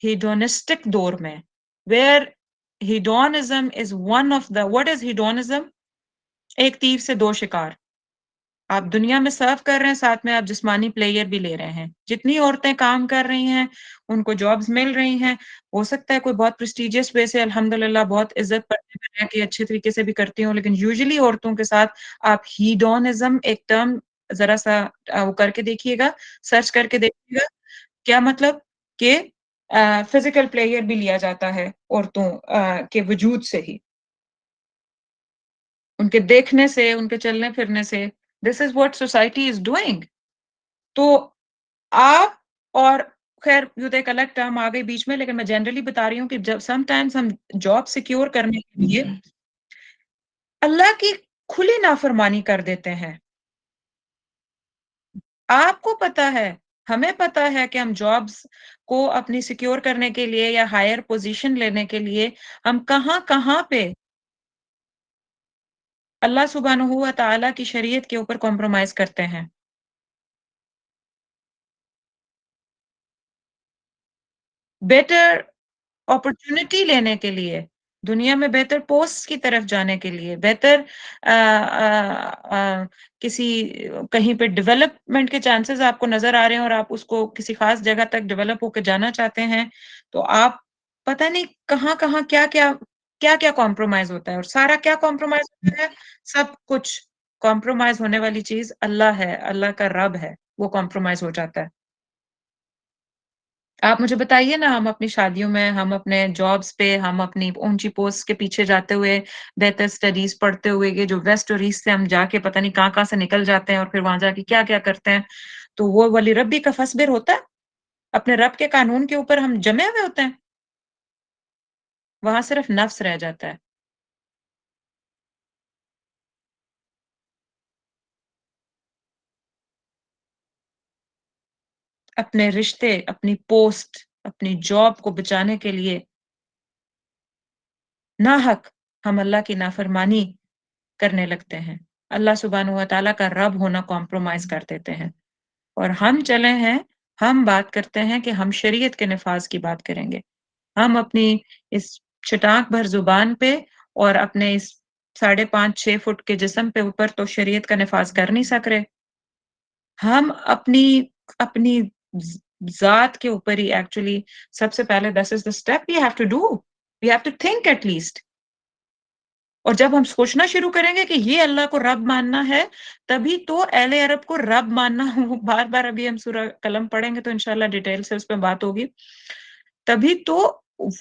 हेडोनिस्टिक दौर में where hedonism is one of the what is hedonism? एक तीर से दो शिकार। आप दुनिया में सर्व कर रहे हैं, साथ में आप जिस्मानी प्लेयर भी ले रहे हैं। जितनी औरतें काम कर रही हैं, उनको जॉब्स मिल रही हैं। हो सकता है कोई बहुत प्रेस्टिजियस वे से अल्हम्दुलिल्लाह बहुत इज़्ज़त करने में रह के अच्छे तरीके से भी करती हों, लेकिन यूजुअली औरतों के साथ आप हेडोनिज़्म एक टर्म ज़रा-सा वो करके देखिएगा, सर्च करके देखिएगा। क्या मतलब कि फिज़िकल प्लेयर भी लिया जाता है औरतों के वजूद से ही। उनके देखने से, उनके चलने-फिरने से, this is what society is doing. तो आप और ख़ैर ये तो एक अलग टर्म आ गई बीच में, लेकिन मैं जनरली बता रही हूँ कि जब समटाइम्स हम जॉब सिक्योर करने के लिए अल्लाह की खुली नाफ़रमानी कर देते हैं। आपको पता है, हमें पता है कि हम जॉब्स को अपनी सिक्योर करने के लिए या हायर पोज़ीशन लेने के लिए हम कहाँ-कहाँ पे अल्लाह सुब्हानहू व तआला की शरीयत के ऊपर कॉम्प्रोमाइज़ करते हैं। बेटर अपॉर्च्युनिटी लेने के लिए, दुनिया में बेहतर पोस्ट की तरफ जाने के लिए, बेहतर किसी कहीं पे डेवलपमेंट के चांसेज़ आपको नज़र आ रहे हैं और आप उसको किसी ख़ास जगह तक डेवलप होके जाना चाहते हैं, तो आप पता नहीं कहाँ-कहाँ, क्या-क्या कॉम्प्रोमाइज़ होता है और सारा क्या कॉम्प्रोमाइज़ होता है? सब कुछ। कॉम्प्रोमाइज़ होने वाली चीज़ अल्लाह है, अल्लाह का रब है, वो कॉम्प्रोमाइज़ हो जाता है। आप मुझे बताइए ना हम अपनी शादियों में, हम अपने जॉब्स पे, हम अपनी ऊँची पोस्ट के पीछे जाते हुए, बेहतर स्टडीज़ पढ़ते हुए, ये जो वेस्ट और ईस्ट से हम जाके पता नहीं कहाँ-कहाँ से निकल जाते हैं और फिर वहाँ जाके क्या-क्या करते हैं। तो वो वली रब्बी का फस्बिर होता है? अपने रब के कानून के ऊपर हम जमे हुए होते हैं? वहाँ सिर्फ़ नफ्स रह जाता है। अपने रिश्ते, अपनी पोस्ट, अपनी जॉब को बचाने के लिए नाहक हम अल्लाह की नाफ़रमानी करने लगते हैं। अल्लाह सुब्हानहू व तआला का रब होना कॉम्प्रोमाइज़ कर देते हैं। और हम चले हैं, हम बात करते हैं कि हम शरीयत के निफ़ाज़ की बात करेंगे। ہم اپنی اس چٹاک بھر زبان پہ اور اپنے اس 5.5 فٹ کے جسم پہ اوپر تو شریعت کا نفاذ کر نہیں سک رہے. ہم اپنی اپنی ذات کے اوپر ہی ایکچولی سب سے پہلے this is the step we have to do, we have to think at least. اور جب ہم سوچنا شروع کریں گے کہ یہ اللہ کو رب ماننا ہے، تبھی تو اہل عرب کو رب ماننا ہو. بار بار ابھی ہم سورہ قلم پڑھیں گے تو انشاءاللہ ڈیٹیل سے اس پہ بات ہوگی. تبھی تو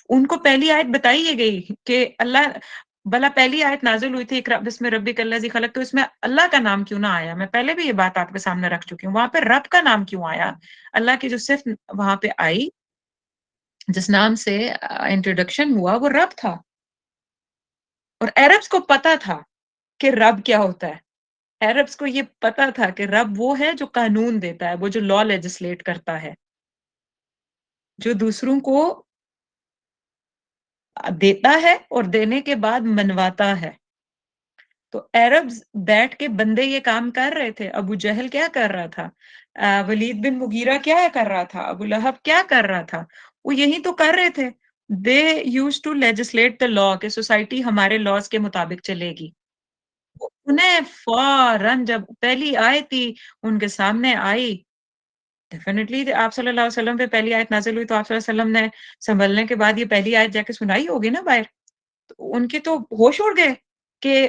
ان کو پہلی آیت بتائی یہ گئی کہ اللہ بھلا پہلی آیت نازل ہوئی تھی اقرا بسم ربک الذی خلق، تو اس میں اللہ کا نام کیوں نہ آیا؟ میں پہلے بھی یہ بات آپ کے سامنے رکھ چکی ہوں. وہاں پہ رب کا نام کیوں آیا؟ اللہ کی جو صرف وہاں پہ آئی، جس نام سے انٹروڈکشن ہوا، وہ رب تھا. اور عربس کو پتا تھا کہ رب کیا ہوتا ہے. عربس کو یہ پتا تھا کہ رب وہ ہے جو قانون دیتا ہے، وہ جو لا لیجسلیٹ کرتا ہے، جو دوسروں کو دیتا ہے اور دینے کے بعد منواتا ہے. تو عربز بیٹھ کے بندے یہ کام کر رہے تھے. ابو جہل کیا کر رہا تھا؟ ولید بن مغیرہ کیا کر رہا تھا؟ ابو لہب کیا کر رہا تھا؟ وہ یہی تو کر رہے تھے. دے یوز ٹو لیجسلیٹ دا لا کہ سوسائٹی ہمارے لاز کے مطابق چلے گی. انہیں فوراً جب پہلی آیت تھی ان کے سامنے آئی، ڈیفینیٹلی آپ صلی اللہ علیہ وسلم پہ پہلی آیت نازل ہوئی تو آپ صلی اللہ علیہ وسلم نے سنبھلنے کے بعد یہ پہلی آیت جا کے سنائی ہوگی نا باہر. تو ان کے تو ہوش اڑ گئے کہ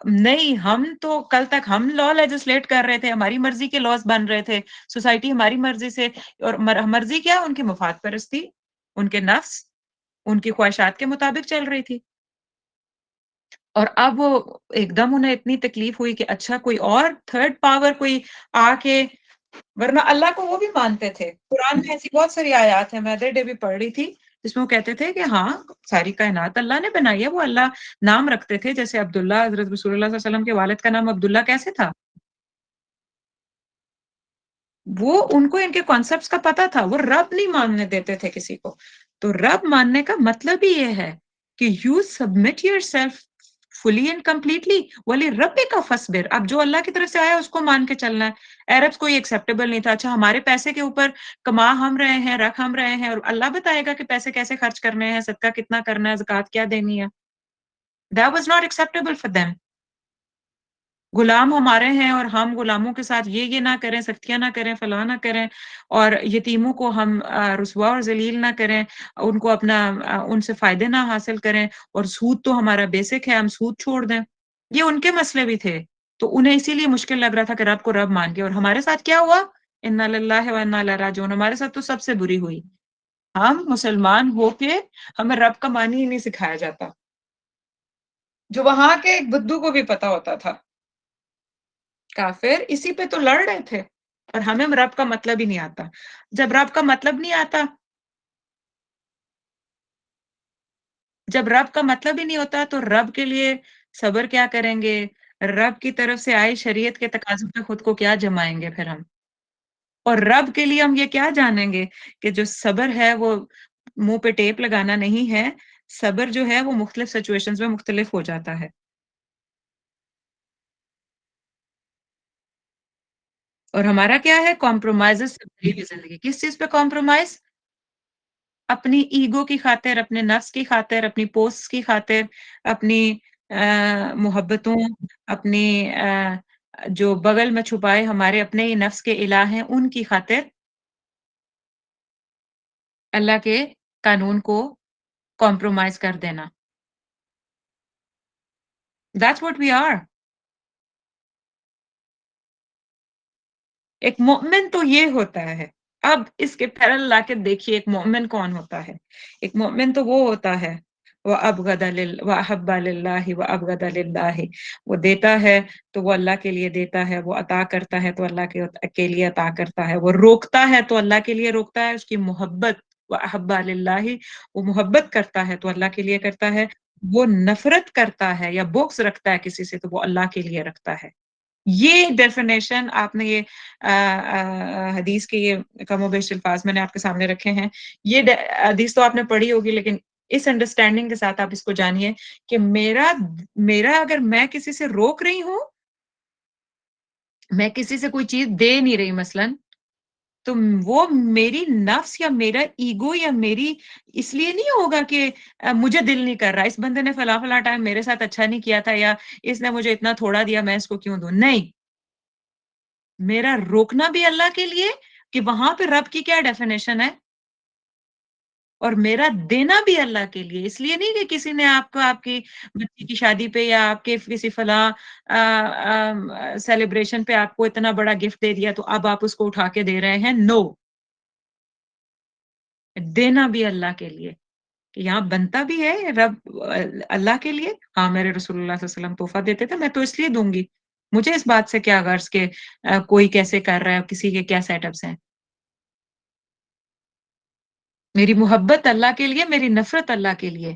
نہیں، ہم تو کل تک ہم لا لیجسلیٹ کر رہے تھے، ہماری مرضی کے لاس بن رہے تھے، سوسائٹی ہماری مرضی سے. اور مرضی کیا؟ ان کی مفاد پرستی، ان کے نفس، ان کی خواہشات کے مطابق چل رہی تھی. اور اب وہ ایک دم انہیں اتنی تکلیف ہوئی کہ اچھا کوئی اور تھرڈ پاور کوئی آ کے، ورنہ اللہ کو وہ بھی مانتے تھے. قرآن میں ایسی بہت ساری آیات ہیں، میں ادر ڈے بھی پڑھ رہی تھی، جس میں وہ کہتے تھے کہ ہاں ساری کائنات اللہ نے بنائی ہے. وہ اللہ نام رکھتے تھے، جیسے عبداللہ، حضرت رسول اللہ صلی اللہ علیہ وسلم کے والد کا نام عبداللہ کیسے تھا؟ وہ ان کو ان کے کانسیپٹس کا پتا تھا. وہ رب نہیں ماننے دیتے تھے کسی کو. تو رب ماننے کا مطلب ہی یہ ہے کہ you submit your self fully and completely ولی رب کا فصبر. اب جو اللہ کی طرف سے آیا اس کو مان کے چلنا ہے. عربس کو یہ ایکسیپٹیبل نہیں تھا. اچھا ہمارے پیسے کے اوپر کما ہم رہے ہیں، رکھ ہم رہے ہیں، اور اللہ بتائے گا کہ پیسے کیسے خرچ کرنے ہیں، صدقہ کتنا کرنا ہے، زکوٰۃ کیا دینی ہے. That was not acceptable for them. Ghulam ہمارے ہیں اور ہم غلاموں کے ساتھ یہ نہ کریں، سختیاں نہ کریں، فلاں نہ کریں، اور یتیموں کو ہم رسوا اور ذلیل نہ کریں، ان کو اپنا ان سے فائدے نہ حاصل کریں، اور سود تو ہمارا بیسک ہے، ہم سود چھوڑ دیں. یہ ان کے مسئلے بھی تھے. تو انہیں اسی لیے مشکل لگ رہا تھا کہ رب کو رب مان کے. اور ہمارے ساتھ کیا ہوا؟ انا للہ و انا الیہ راجعون. ہمارے ساتھ تو سب سے بری ہوئی. ہم مسلمان ہو کے ہمیں رب کا معنی ہی نہیں سکھایا جاتا، جو وہاں کے ایک بدھو کو بھی پتا ہوتا تھا. کافر اسی پہ تو لڑ رہے تھے. اور ہمیں رب کا مطلب ہی نہیں آتا. جب رب کا مطلب نہیں آتا، جب رب کا مطلب ہی نہیں ہوتا تو رب کے لیے صبر کیا کریں گے؟ رب کی طرف سے آئی شریعت کے تقاضوں پہ خود کو کیا جمائیں گے پھر ہم؟ اور رب کے لیے ہم یہ کیا جانیں گے کہ جو صبر ہے وہ منہ پہ ٹیپ لگانا نہیں ہے. صبر جو ہے وہ مختلف سچویشنز میں مختلف ہو جاتا ہے. اور ہمارا کیا ہے؟ کمپرومائز سے بھری ہوئی زندگی. کس چیز پہ کمپرومائز؟ اپنی ایگو کی خاطر، اپنے نفس کی خاطر، اپنی پوسٹ کی خاطر، اپنی محبتوں، اپنی جو بغل میں چھپائے ہمارے اپنے ہی نفس کے الہ ہیں، ان کی خاطر اللہ کے قانون کو کمپرومائز کر دینا. That's what we are. ایک مومن تو یہ ہوتا ہے. اب اس کے پیرل لا کے دیکھیے ایک مومن کون ہوتا ہے. ایک مومن تو وہ ہوتا ہے وَأَحَبَّ لِلَّهِ وَأَبْغَضَ لِلَّهِ. وہ دیتا ہے تو وہ اللہ کے لیے دیتا ہے، وہ عطا کرتا ہے تو اللہ کے لیے عطا کرتا ہے، وہ روکتا ہے تو اللہ کے لیے روکتا ہے. اس کی محبت وَأَحَبَّ لِلَّهِ، وہ محبت کرتا ہے تو اللہ کے لیے کرتا ہے. وہ نفرت کرتا ہے یا بغض رکھتا ہے کسی سے تو وہ اللہ کے لیے رکھتا ہے. یہ ڈیفینیشن آپ نے یہ حدیث کے یہ کم و بیش الفاظ میں نے آپ کے سامنے رکھے ہیں. یہ حدیث تو آپ نے پڑھی ہوگی، لیکن اس انڈرسٹینڈنگ کے ساتھ آپ اس کو جانیے کہ میرا اگر میں کسی سے روک رہی ہوں، میں کسی سے کوئی چیز دے نہیں رہی مثلاً، تو وہ میری نفس یا میرا ایگو یا میری اس لیے نہیں ہوگا کہ مجھے دل نہیں کر رہا، اس بندے نے فلاں فلاں ٹائم میرے ساتھ اچھا نہیں کیا تھا یا اس نے مجھے اتنا تھوڑا دیا میں اس کو کیوں دوں؟ نہیں، میرا روکنا بھی اللہ کے لیے کہ وہاں پہ رب کی کیا ڈیفینیشن ہے اور میرا دینا بھی اللہ کے لیے، اس لیے نہیں کہ کسی نے آپ کو آپ کی بچی کی شادی پہ یا آپ کے کسی فلاں سیلیبریشن پہ آپ کو اتنا بڑا گفٹ دے دیا تو اب آپ اس کو اٹھا کے دے رہے ہیں، نو، دینا بھی اللہ کے لیے کہ یہاں بنتا بھی ہے رب اللہ کے لیے، ہاں میرے رسول اللہ صلی اللہ علیہ وسلم تحفہ دیتے تھے میں تو اس لیے دوں گی، مجھے اس بات سے کیا غرض کہ کوئی کیسے کر رہا ہے کسی کے کیا سیٹ اپس ہیں، میری محبت اللہ کے لیے، میری نفرت اللہ کے لیے،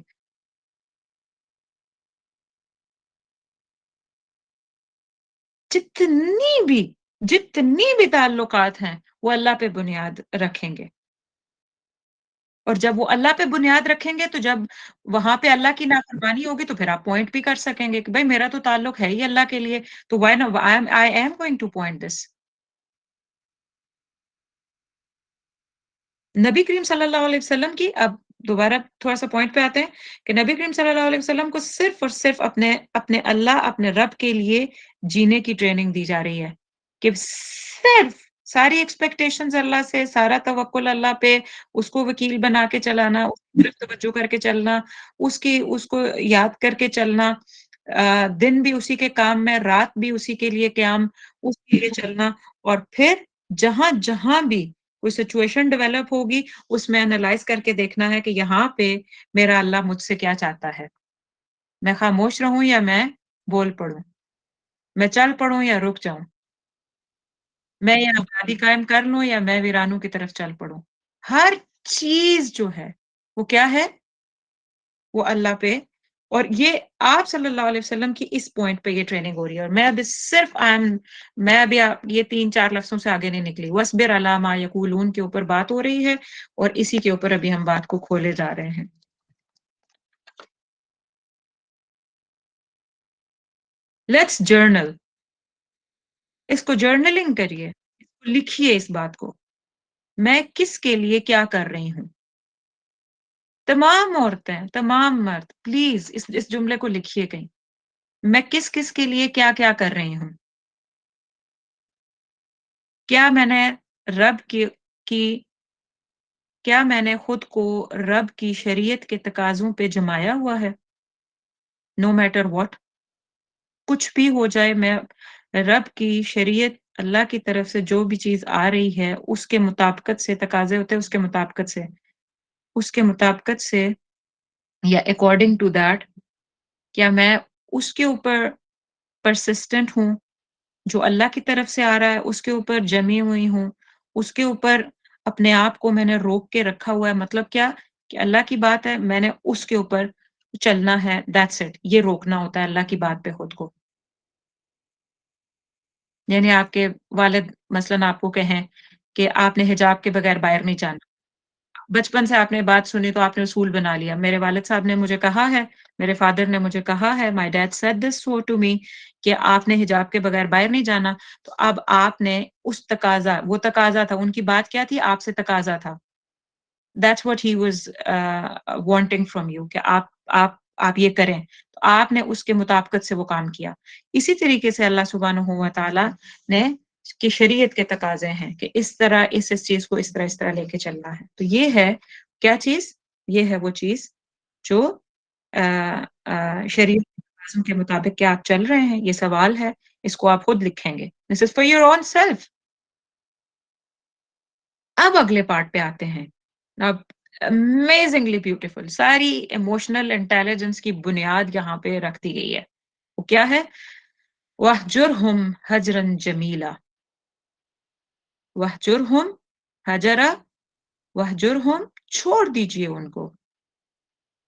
جتنی بھی جتنی بھی تعلقات ہیں وہ اللہ پہ بنیاد رکھیں گے، اور جب وہ اللہ پہ بنیاد رکھیں گے تو جب وہاں پہ اللہ کی نافرمانی ہوگی تو پھر آپ پوائنٹ بھی کر سکیں گے کہ بھائی میرا تو تعلق ہے ہی اللہ کے لیے، تو why not I am going to point this. نبی کریم صلی اللہ علیہ وسلم کی اب دوبارہ تھوڑا سا پوائنٹ پہ آتے ہیں کہ نبی کریم صلی اللہ علیہ وسلم کو صرف اور صرف اپنے اللہ اپنے رب کے لیے جینے کی ٹریننگ دی جا رہی ہے کہ صرف ساری ایکسپیکٹیشنز اللہ سے، سارا توکل اللہ پہ، اس کو وکیل بنا کے چلانا، اس کی طرف توجہ کر کے چلنا، اس کو یاد کر کے چلنا، دن بھی اسی کے کام میں، رات بھی اسی کے لیے قیام، اس کے لیے چلنا، اور پھر جہاں جہاں بھی کوئی سچویشن ڈیولپ ہوگی اس میں انالائز کر کے دیکھنا ہے کہ یہاں پہ میرا اللہ مجھ سے کیا چاہتا ہے، میں خاموش رہوں یا میں بول پڑوں، میں چل پڑوں یا رک جاؤں، میں یہ آبادی قائم کر لوں یا میں ویرانوں کی طرف چل پڑوں. ہر چیز جو ہے وہ کیا ہے، وہ اللہ پہ، اور یہ آپ صلی اللہ علیہ وسلم کی اس پوائنٹ پہ یہ ٹریننگ ہو رہی ہے، اور میں ابھی صرف میں ابھی یہ 3 4 لفظوں سے آگے نہیں نکلی، وَاصْبِرْ عَلَىٰ مَا يَقُولُونَ کے اوپر بات ہو رہی ہے اور اسی کے اوپر ابھی ہم بات کو کھولے جا رہے ہیں. لیٹس جرنل، اس کو جرنلنگ کریے، اس کو لکھیے اس بات کو، میں کس کے لیے کیا کر رہی ہوں. تمام عورتیں، تمام مرد، پلیز اس جملے کو لکھیے کہیں، میں کس کس کے لیے کیا کیا کر رہی ہوں. کیا میں نے رب کی کیا میں نے خود کو رب کی شریعت کے تقاضوں پہ جمایا ہوا ہے، نو میٹر واٹ، کچھ بھی ہو جائے میں رب کی شریعت اللہ کی طرف سے جو بھی چیز آ رہی ہے اس کے مطابقت سے، تقاضے ہوتے ہیں اس کے مطابقت سے یا اکارڈنگ ٹو دیٹ، کیا میں اس کے اوپر پرسسٹنٹ ہوں جو اللہ کی طرف سے آ رہا ہے، اس کے اوپر جمی ہوئی ہوں، اس کے اوپر اپنے آپ کو میں نے روک کے رکھا ہوا ہے، مطلب کیا کہ اللہ کی بات ہے میں نے اس کے اوپر چلنا ہے، دیٹس اٹ، یہ روکنا ہوتا ہے اللہ کی بات پہ خود کو. یعنی آپ کے والد مثلاً آپ کو کہیں کہ آپ نے حجاب کے بغیر باہر نہیں جانا، بچپن سے آپ نے بات سنی تو آپ نے اصول بنا لیا. میرے والد صاحب نے مجھے کہا ہے، میرے فادر نے مجھے کہا ہے، my dad said this so to me, کہ آپ نے حجاب کے بغیر باہر نہیں جانا، تو اب آپ نے اس تقاضا، وہ تقاضا تھا، ان کی بات کیا تھی، آپ سے تقاضا تھا. That's what he was wanting from you کہ آپ یہ کریں، تو آپ نے اس کے مطابقت سے وہ کام کیا. اسی طریقے سے اللہ سبحانہ و تعالیٰ نے کہ شریعت کے تقاضے ہیں کہ اس طرح اس چیز کو اس طرح لے کے چلنا ہے. تو یہ ہے کیا چیز، یہ ہے وہ چیز جو شریعت کے تقاضوں کے مطابق کیا آپ چل رہے ہیں. یہ سوال ہے، اس کو آپ خود لکھیں گے، this is for your own self. اب اگلے پارٹ پہ آتے ہیں. اب امیزنگلی بیوٹیفل ساری ایموشنل انٹیلیجنس کی بنیاد یہاں پہ رکھ دی گئی ہے. وہ کیا ہے، وَاهْجُرْهُمْ هَجْرًا جَمِيلًا، وَاهْجُرْهُمْ ہجرا، وَاهْجُرْهُمْ چھوڑ دیجئے ان کو.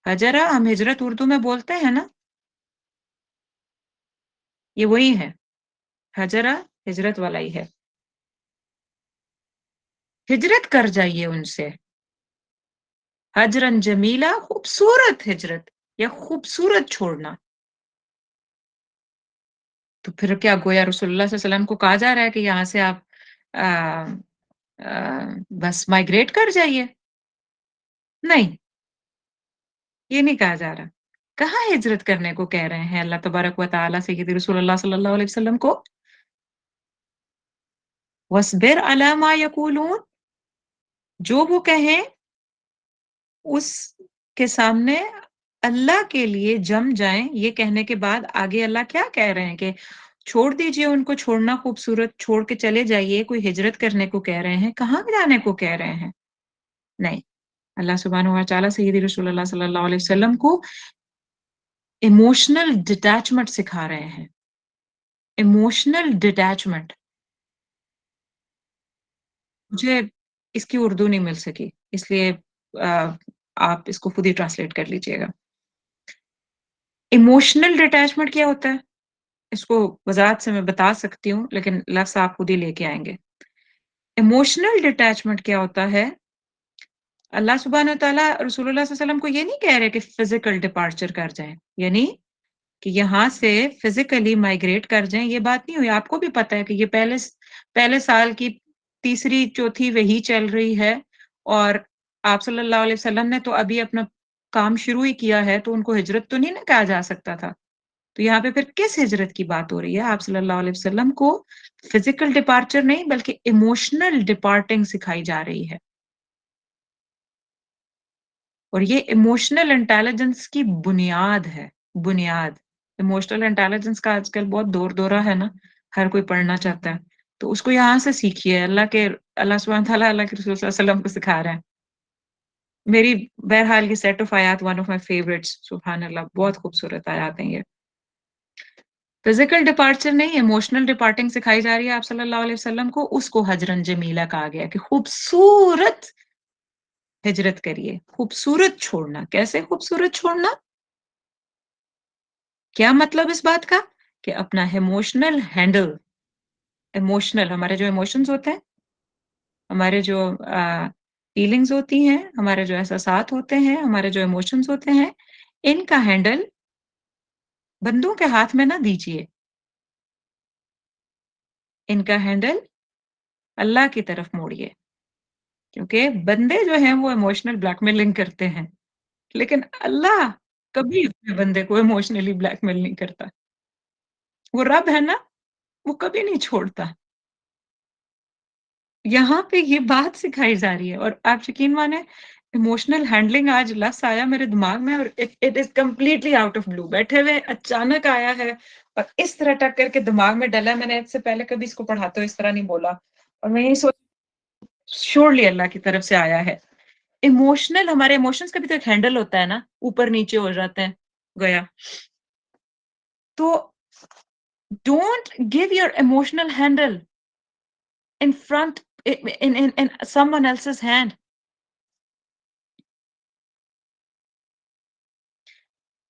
ہجرا ہم ہجرت اردو میں بولتے ہیں نا، یہ وہی ہے، ہجرا ہجرت والا ہی ہے. ہجرت کر جائیے ان سے، ہجرن جمیلہ خوبصورت ہجرت یا خوبصورت چھوڑنا. تو پھر کیا گویا رسول اللہ صلی اللہ علیہ وسلم کو کہا جا رہا ہے کہ یہاں سے آپ बस माइग्रेट कर जाइए। नहीं, ये नहीं कहा जा रहा। कहाँ हिजरत करने को कह रहे हैं अल्लाह तबारक व तआला सय्यद रसूलुल्लाह सल्लल्लाहु अलैहि वसल्लम को? वस्बिर अला मा यकूलून, जो वो कहें उसके सामने अल्लाह के लिए जम जाएँ, ये कहने के बाद आगे अल्लाह क्या कह रहे हैं कि छोड़ दीजिए उनको, छोड़ना खूबसूरत, छोड़ के चले जाइए, कोई हिजरत करने को कह रहे हैं, कहाँ जाने को कह रहे हैं? नहीं, अल्लाह सुब्हानहू व तआला सय्यद रसूलुल्लाह सल्लल्लाहु अलैहि वसल्लम को इमोशनल डिटैचमेंट सिखा रहे हैं, इमोशनल डिटैचमेंट। मुझे इसकी उर्दू नहीं मिल सकी, इसलिए आप इसको खुद ही ट्रांसलेट कर लीजिएगा। इमोशनल डिटैचमेंट क्या होता है? इसको वज़ाहत से मैं बता सकती हूँ, लेकिन लफ्ज़ आप खुद ही लेके आएँगे। इमोशनल डिटैचमेंट क्या होता है? अल्लाह सुब्हानहू व तआला रसूलुल्लाह सल्लल्लाहु अलैहि वसल्लम को ये नहीं कह रहे कि फिज़िकल डिपार्चर कर जाएँ, यानी कि यहाँ से फिज़िकली माइग्रेट कर जाएँ, ये बात नहीं हुई। आपको भी पता है कि ये पहले साल की तीसरी, चौथी वही चल रही है और आप सल्लल्लाहु अलैहि वसल्लम ने तो अभी अपना काम शुरू ही किया है, तो उनको हिजरत तो नहीं ना कहा जा सकता था। तो यहाँ पे फिर किस हिजरत की बात हो रही है? आप सल्लल्लाहु अलैहि वसल्लम को फिज़िकल डिपार्चर नहीं बल्कि इमोशनल डिपार्टिंग सिखाई जा रही है और ये इमोशनल इंटेलिजेंस की बुनियाद है, बुनियाद। इमोशनल इंटेलिजेंस का आजकल बहुत दौर-दौरा है ना, हर कोई पढ़ना चाहता है। तो उसको यहाँ से सीखिए, अल्लाह सुब्हानहू व तआला अल्लाह के रसूल सल्लल्लाहु अलैहि वसल्लम को सिखा रहे हैं। मेरी बहरहाल ये सेट ऑफ आयात वन ऑफ माय फेवरेट्स, सुभान अल्लाह, बहुत खूबसूरत आयात हैं ये। फिज़िकल डिपार्चर नहीं, इमोशनल डिपार्टिंग सिखाई जा रही है आप सल्लल्लाहु अलैहि वसल्लम को, उसको हजरन जमीला कहा गया कि खूबसूरत हिजरत करिए, खूबसूरत छोड़ना। कैसे खूबसूरत छोड़ना? क्या मतलब इस बात का? कि अपना इमोशनल हमारे जो इमोशंस होते हैं, हमारे जो फीलिंग्स होती हैं, हमारे जो एहसासात होते हैं, हमारे जो इमोशंस होते हैं, इनका हैंडल बंदों के हाथ में ना दीजिए। इनका हैंडल अल्लाह की तरफ मोड़िए। क्योंकि बंदे जो हैं वो इमोशनल ब्लैकमेलिंग करते हैं, लेकिन अल्लाह कभी अपने बंदे को इमोशनली ब्लैकमेल नहीं करता। वो रब है ना, वो कभी नहीं छोड़ता। यहाँ पे ये बात सिखाई जा रही है और आप यकीन माने इमोशनल हैंडलिंग आज लफ्ज़ आया मेरे दिमाग में और it it is completely out of blue बैठे हुए अचानक आया है और इस तरह टक करके दिमाग में डला है। मैंने इससे पहले कभी इसको पढ़ाते हुए इस तरह नहीं बोला और मैं यही सोच श्योरली अल्लाह की तरफ से आया है। हमारे इमोशंस का भी तो एक हैंडल होता है ना, ऊपर-नीचे हो जाते हैं, गया। तो don't give your emotional handle in front in someone else's hand.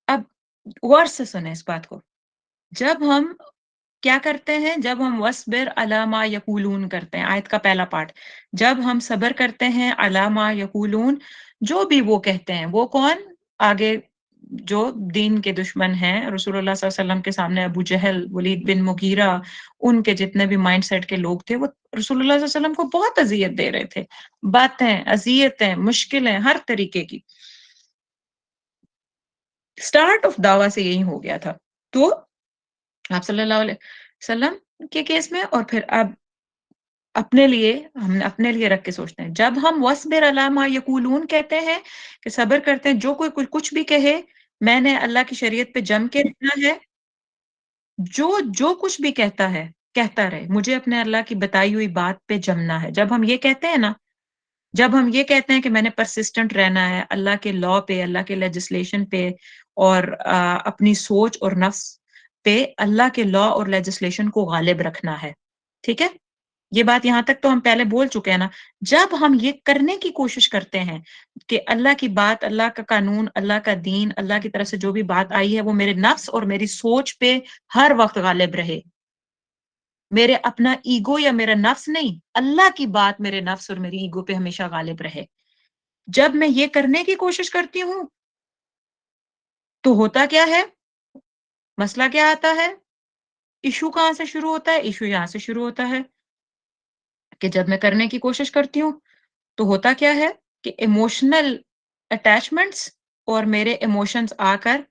अब गौर से सुनें इस बात को। जब हम क्या करते हैं, जब हम वस्बिर अला मा यकूलून करते हैं, आयत का पहला पार्ट। जब हम सब्र करते हैं अला मा यकूलून, जो भी वो कहते हैं, वो कौन? आगे जो दीन के दुश्मन हैं, रसूलुल्लाह सल्लल्लाहु अलैहि वसल्लम के सामने अबू जहल, वलीद बिन मुगीरा, उनके जितने भी माइंडसेट के लोग थे, वो रसूलुल्लाह सल्लल्लाहु अलैहि वसल्लम को बहुत अज़ियत दे रहे थे। बातें, अज़ियतें, मुश्किलें, हर तरीके की। स्टार्ट ऑफ दावा से यही हो गया था। तो आप सल्लल्लाहु अलैहि वसल्लम के केस में और फिर अब हमने अपने लिए रख के सोचते हैं। जब हम वस्बिर अला मा यकूलून कहते हैं कि सब्र करते हैं, जो कोई कुछ भी कहे, मैंने अल्लाह की शरीयत पे जम के रहना है। जो कुछ भी कहता है, कहता रहे। मुझे अपने अल्लाह की बताई हुई बात पे जमना है। जब हम ये कहते हैं कि मैंने परसिस्टेंट रहना है अल्लाह के लॉ पे, अल्लाह के लेजिस्लेशन पे और अपनी सोच और नफ्स पे अल्लाह के लॉ और लेजिस्लेशन को गालिब रखना है। ठीक है? ये बात यहाँ तक तो हम पहले बोल चुके हैं ना। जब हम ये करने की कोशिश करते हैं कि अल्लाह की बात, अल्लाह का कानून, अल्लाह का दीन, अल्लाह की तरफ से जो भी बात आई है वो मेरे नफ्स और मेरी सोच पे हर वक़्त गालिब रहे। मेरे अपना ईगो या मेरा नफ्स नहीं, अल्लाह की बात मेरे नफ्स और मेरी ईगो पे हमेशा गालिब रहे। जब मैं ये करने की कोशिश करती हूँ, तो होता क्या है? मसला क्या आता है? इश्यू कहाँ से शुरू होता है? इश्यू यहाँ से शुरू होता है। کہ जब मैं करने की कोशिश करती हूँ, तो होता क्या है कि इमोशनल अटैचमेंट्स और मेरे इमोशंस आकर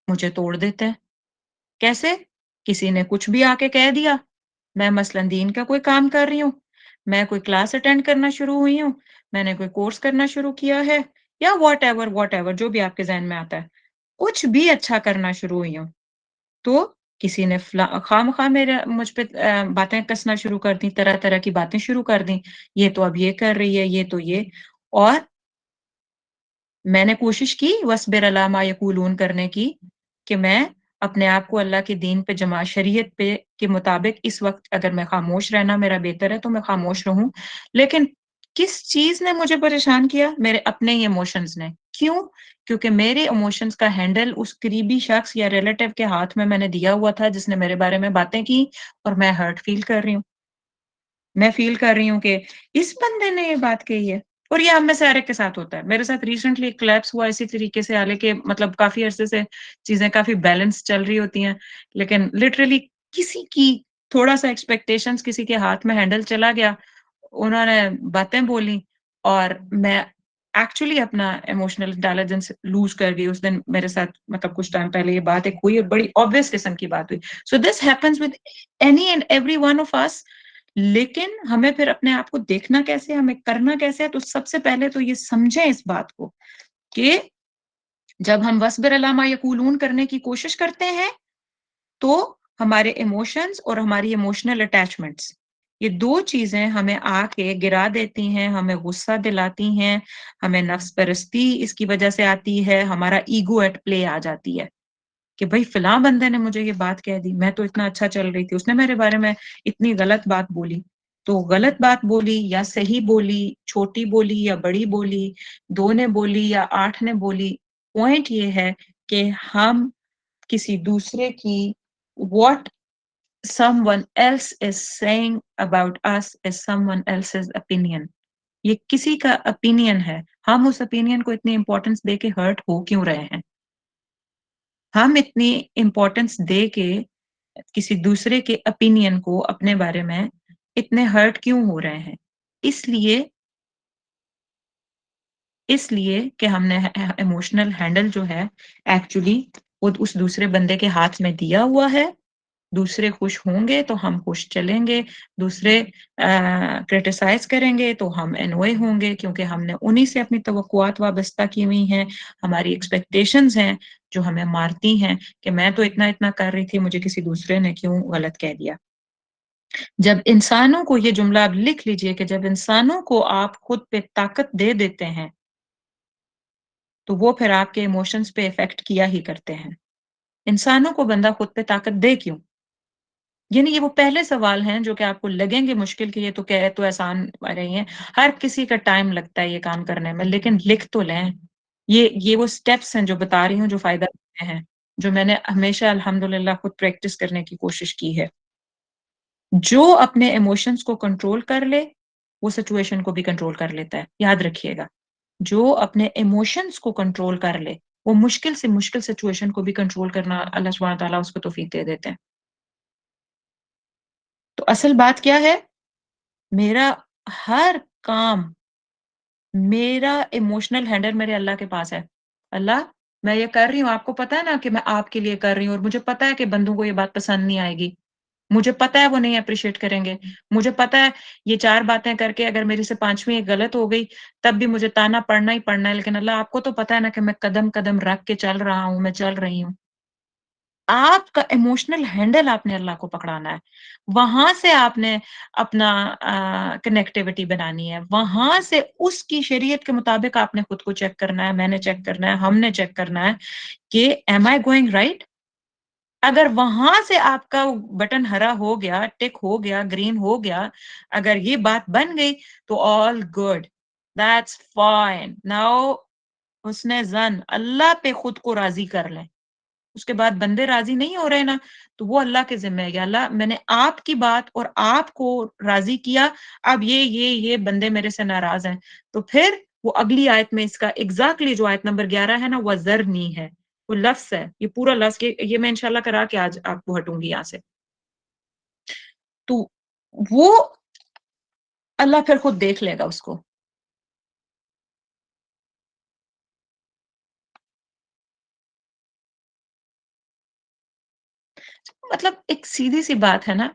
मुझे तोड़ देते हैं। कैसे? किसी ने कुछ भी आके कह दिया, मैं मसलन दीन का कोई काम कर रही हूँ, मैं कोई क्लास अटेंड करना शुरू हुई हूँ, मैंने कोई कोर्स करना शुरू किया है या व्हाटएवर जो भी आपके ज़हन में आता है। कुछ भी अच्छा करना शुरू हुई हूँ, तो किसी ने खामख़ा मेरे मुझ पे बातें कसना शुरू कर दी, तरह-तरह की बातें शुरू कर दी। ये तो अब ये कर रही है, ये तो ये और मैंने कोशिश की वस्बिर अला मा यक़ूलून करने की, कि मैं अपने आप को अल्लाह के दीन पे शरीयत पे के मुताबिक इस वक़्त अगर मैं ख़ामोश रहना मेरा बेहतर है तो मैं ख़ामोश रहूँ। लेकिन किस चीज़ ने मुझे परेशान किया? मेरे अपने ही इमोशंस ने। क्यों? क्योंकि मेरे इमोशंस का हैंडल उस करीबी शख़्स या रिलेटिव के हाथ में मैंने दिया हुआ था जिसने मेरे बारे में बातें की और मैं हर्ट फ़ील कर रही हूँ। मैं फ़ील कर रही हूँ कि इस बंदे ने ये बात कही है और ये हम में से हर एक के साथ होता है। मेरे साथ रिसेंटली एक कोलैप्स हुआ इसी तरीके से हालाँकि मतलब काफ़ी अरसे से चीज़ें काफ़ी बैलेंस चल रही होती हैं, लेकिन लिटरली किसी की थोड़ा-सा एक्सपेक्टेशंस किसी के हाथ में हैंडल चला गया, उन्होंने बातें बोली और मैं एक्चुअली अपना इमोशनल इंटेलिजेंस लूज़ कर गई उस दिन मेरे साथ मतलब कुछ टाइम पहले ये बात एक हुई और बड़ी ऑब्वियस किस्म की बात हुई। So this happens with any and every one of us लेकिन हमें फिर अपने आप को देखना कैसे है, हमें करना कैसे है, तो सबसे पहले तो ये समझें इस बात को कि जब हम वस्बिर अला मा यक़ूलून करने की कोशिश करते हैं, तो हमारे इमोशंस और हमारी इमोशनल अटैचमेंट्स, ये 2 चीज़ें हमें आके गिरा देती हैं, हमें गुस्सा दिलाती हैं, हमें नफ़्स परस्ती इसकी वजह से आती है, हमारा ईगो एट प्ले आ जाती है। कि भई फलाँ बंदे ने मुझे ये बात कह दी, मैं तो इतना अच्छा चल रही थी, उसने मेरे बारे में इतनी गलत बात बोली। तो गलत बात बोली या सही बोली, छोटी बोली या बड़ी बोली, 2 ने बोली या 8 ने बोली, पॉइंट ये है कि हम किसी दूसरे की what someone else is saying about us is someone else's opinion. ये किसी का ओपिनियन है, हम उस ओपिनियन को इतनी इम्पोर्टेंस दे के हर्ट हो क्यों रहे हैं? हम इतनी इम्पोर्टेंस दे के किसी दूसरे के ओपिनियन को अपने बारे में इतने हर्ट क्यों हो रहे हैं? इसलिए इसलिए कि हमने इमोशनल हैंडल जो है एक्चुअली वो उस दूसरे बंदे के हाथ में दिया हुआ है। दूसरे खुश होंगे तो हम खुश चलेंगे, दूसरे क्रिटिसाइज़ करेंगे तो हम एनॉय होंगे क्योंकि हमने उन्हीं से अपनी तवक्कुआत वाबस्ता की हुई हैं, हमारी एक्सपेक्टेशंस हैं जो हमें मारती हैं कि मैं तो इतना-इतना कर रही थी, मुझे किसी दूसरे ने क्यों गलत कह दिया। जब इंसानों को ये जुमला आप लिख लीजिए कि जब इंसानों को आप खुद पे ताकत दे देते हैं, तो वो फिर आपके इमोशंस पे इफ़ेक्ट किया ही करते हैं। इंसानों को बंदा खुद पे ताकत दे क्यों? यानी ये वो पहले सवाल हैं जो कि आपको लगेंगे मुश्किल कि ये तो कह तो आसान रही हैं। हर किसी का टाइम लगता है ये काम करने में, लेकिन लिख तो लें। ये वो स्टेप्स हैं जो बता रही हूँ जो फ़ायदा देते हैं, जो मैंने हमेशा अल्हम्दुलिल्लाह खुद प्रैक्टिस करने की कोशिश की है। जो अपने इमोशंस को कंट्रोल कर ले, वो सिचुएशन को भी कंट्रोल कर लेता है, याद रखिएगा। जो अपने इमोशंस को कंट्रोल कर ले, वो मुश्किल से मुश्किल सिचुएशन को भी कंट्रोल करना अल्लाह सुब्हानहू व तआला उसको तौफ़ीक दे देते हैं। तो असल बात क्या है? मेरा हर काम, मेरा इमोशनल हैंडल मेरे अल्लाह के पास है। अल्लाह, मैं ये कर रही हूँ, आपको पता है ना कि मैं आपके लिए कर रही हूँ और मुझे पता है कि बंदों को ये बात पसंद नहीं आएगी। मुझे पता है वो नहीं एप्रिशिएट करेंगे। मुझे पता है ये 4 बातें करके अगर मेरी से 5वीं एक गलत हो गई, तब भी मुझे ताना पड़ना ही पड़ना है। लेकिन अल्लाह आपको तो पता है ना कि मैं कदम-कदम रख के चल रहा हूँ, मैं चल रही हूँ। आपका इमोशनल हैंडल आपने अल्लाह को पकड़ाना है। वहाँ से आपने अपना कनेक्टिविटी बनानी है। वहाँ से उसकी शरीयत के मुताबिक आपने खुद को चेक करना है, मैंने चेक करना है, हमने चेक करना है कि एम आई गोइंग राइट? अगर वहाँ से आपका बटन हरा हो गया, टिक हो गया, ग्रीन हो गया, अगर ये बात बन गई तो all good, that's fine. Now हुस्न ज़न अल्लाह पे खुद को राज़ी कर लें। उसके बाद बंदे राज़ी नहीं हो रहे ना, तो वो अल्लाह के ज़िम्मे है कि अल्लाह मैंने आपकी बात और आपको राज़ी किया, अब ये बंदे मेरे से नाराज़ हैं। तो फिर वो अगली आयत में इसका एग्ज़ैक्टली जो आयत नंबर 11 है ना, वज़रनी है। वो लफ्ज़ है, ये पूरा लफ्ज़ ये मैं इंशाअल्लाह करा के आज आपको हटूँगी यहाँ से। तो वो اللہ پھر خود دیکھ لے گا اس کو. مطلب ایک سیدھی سی بات ہے نا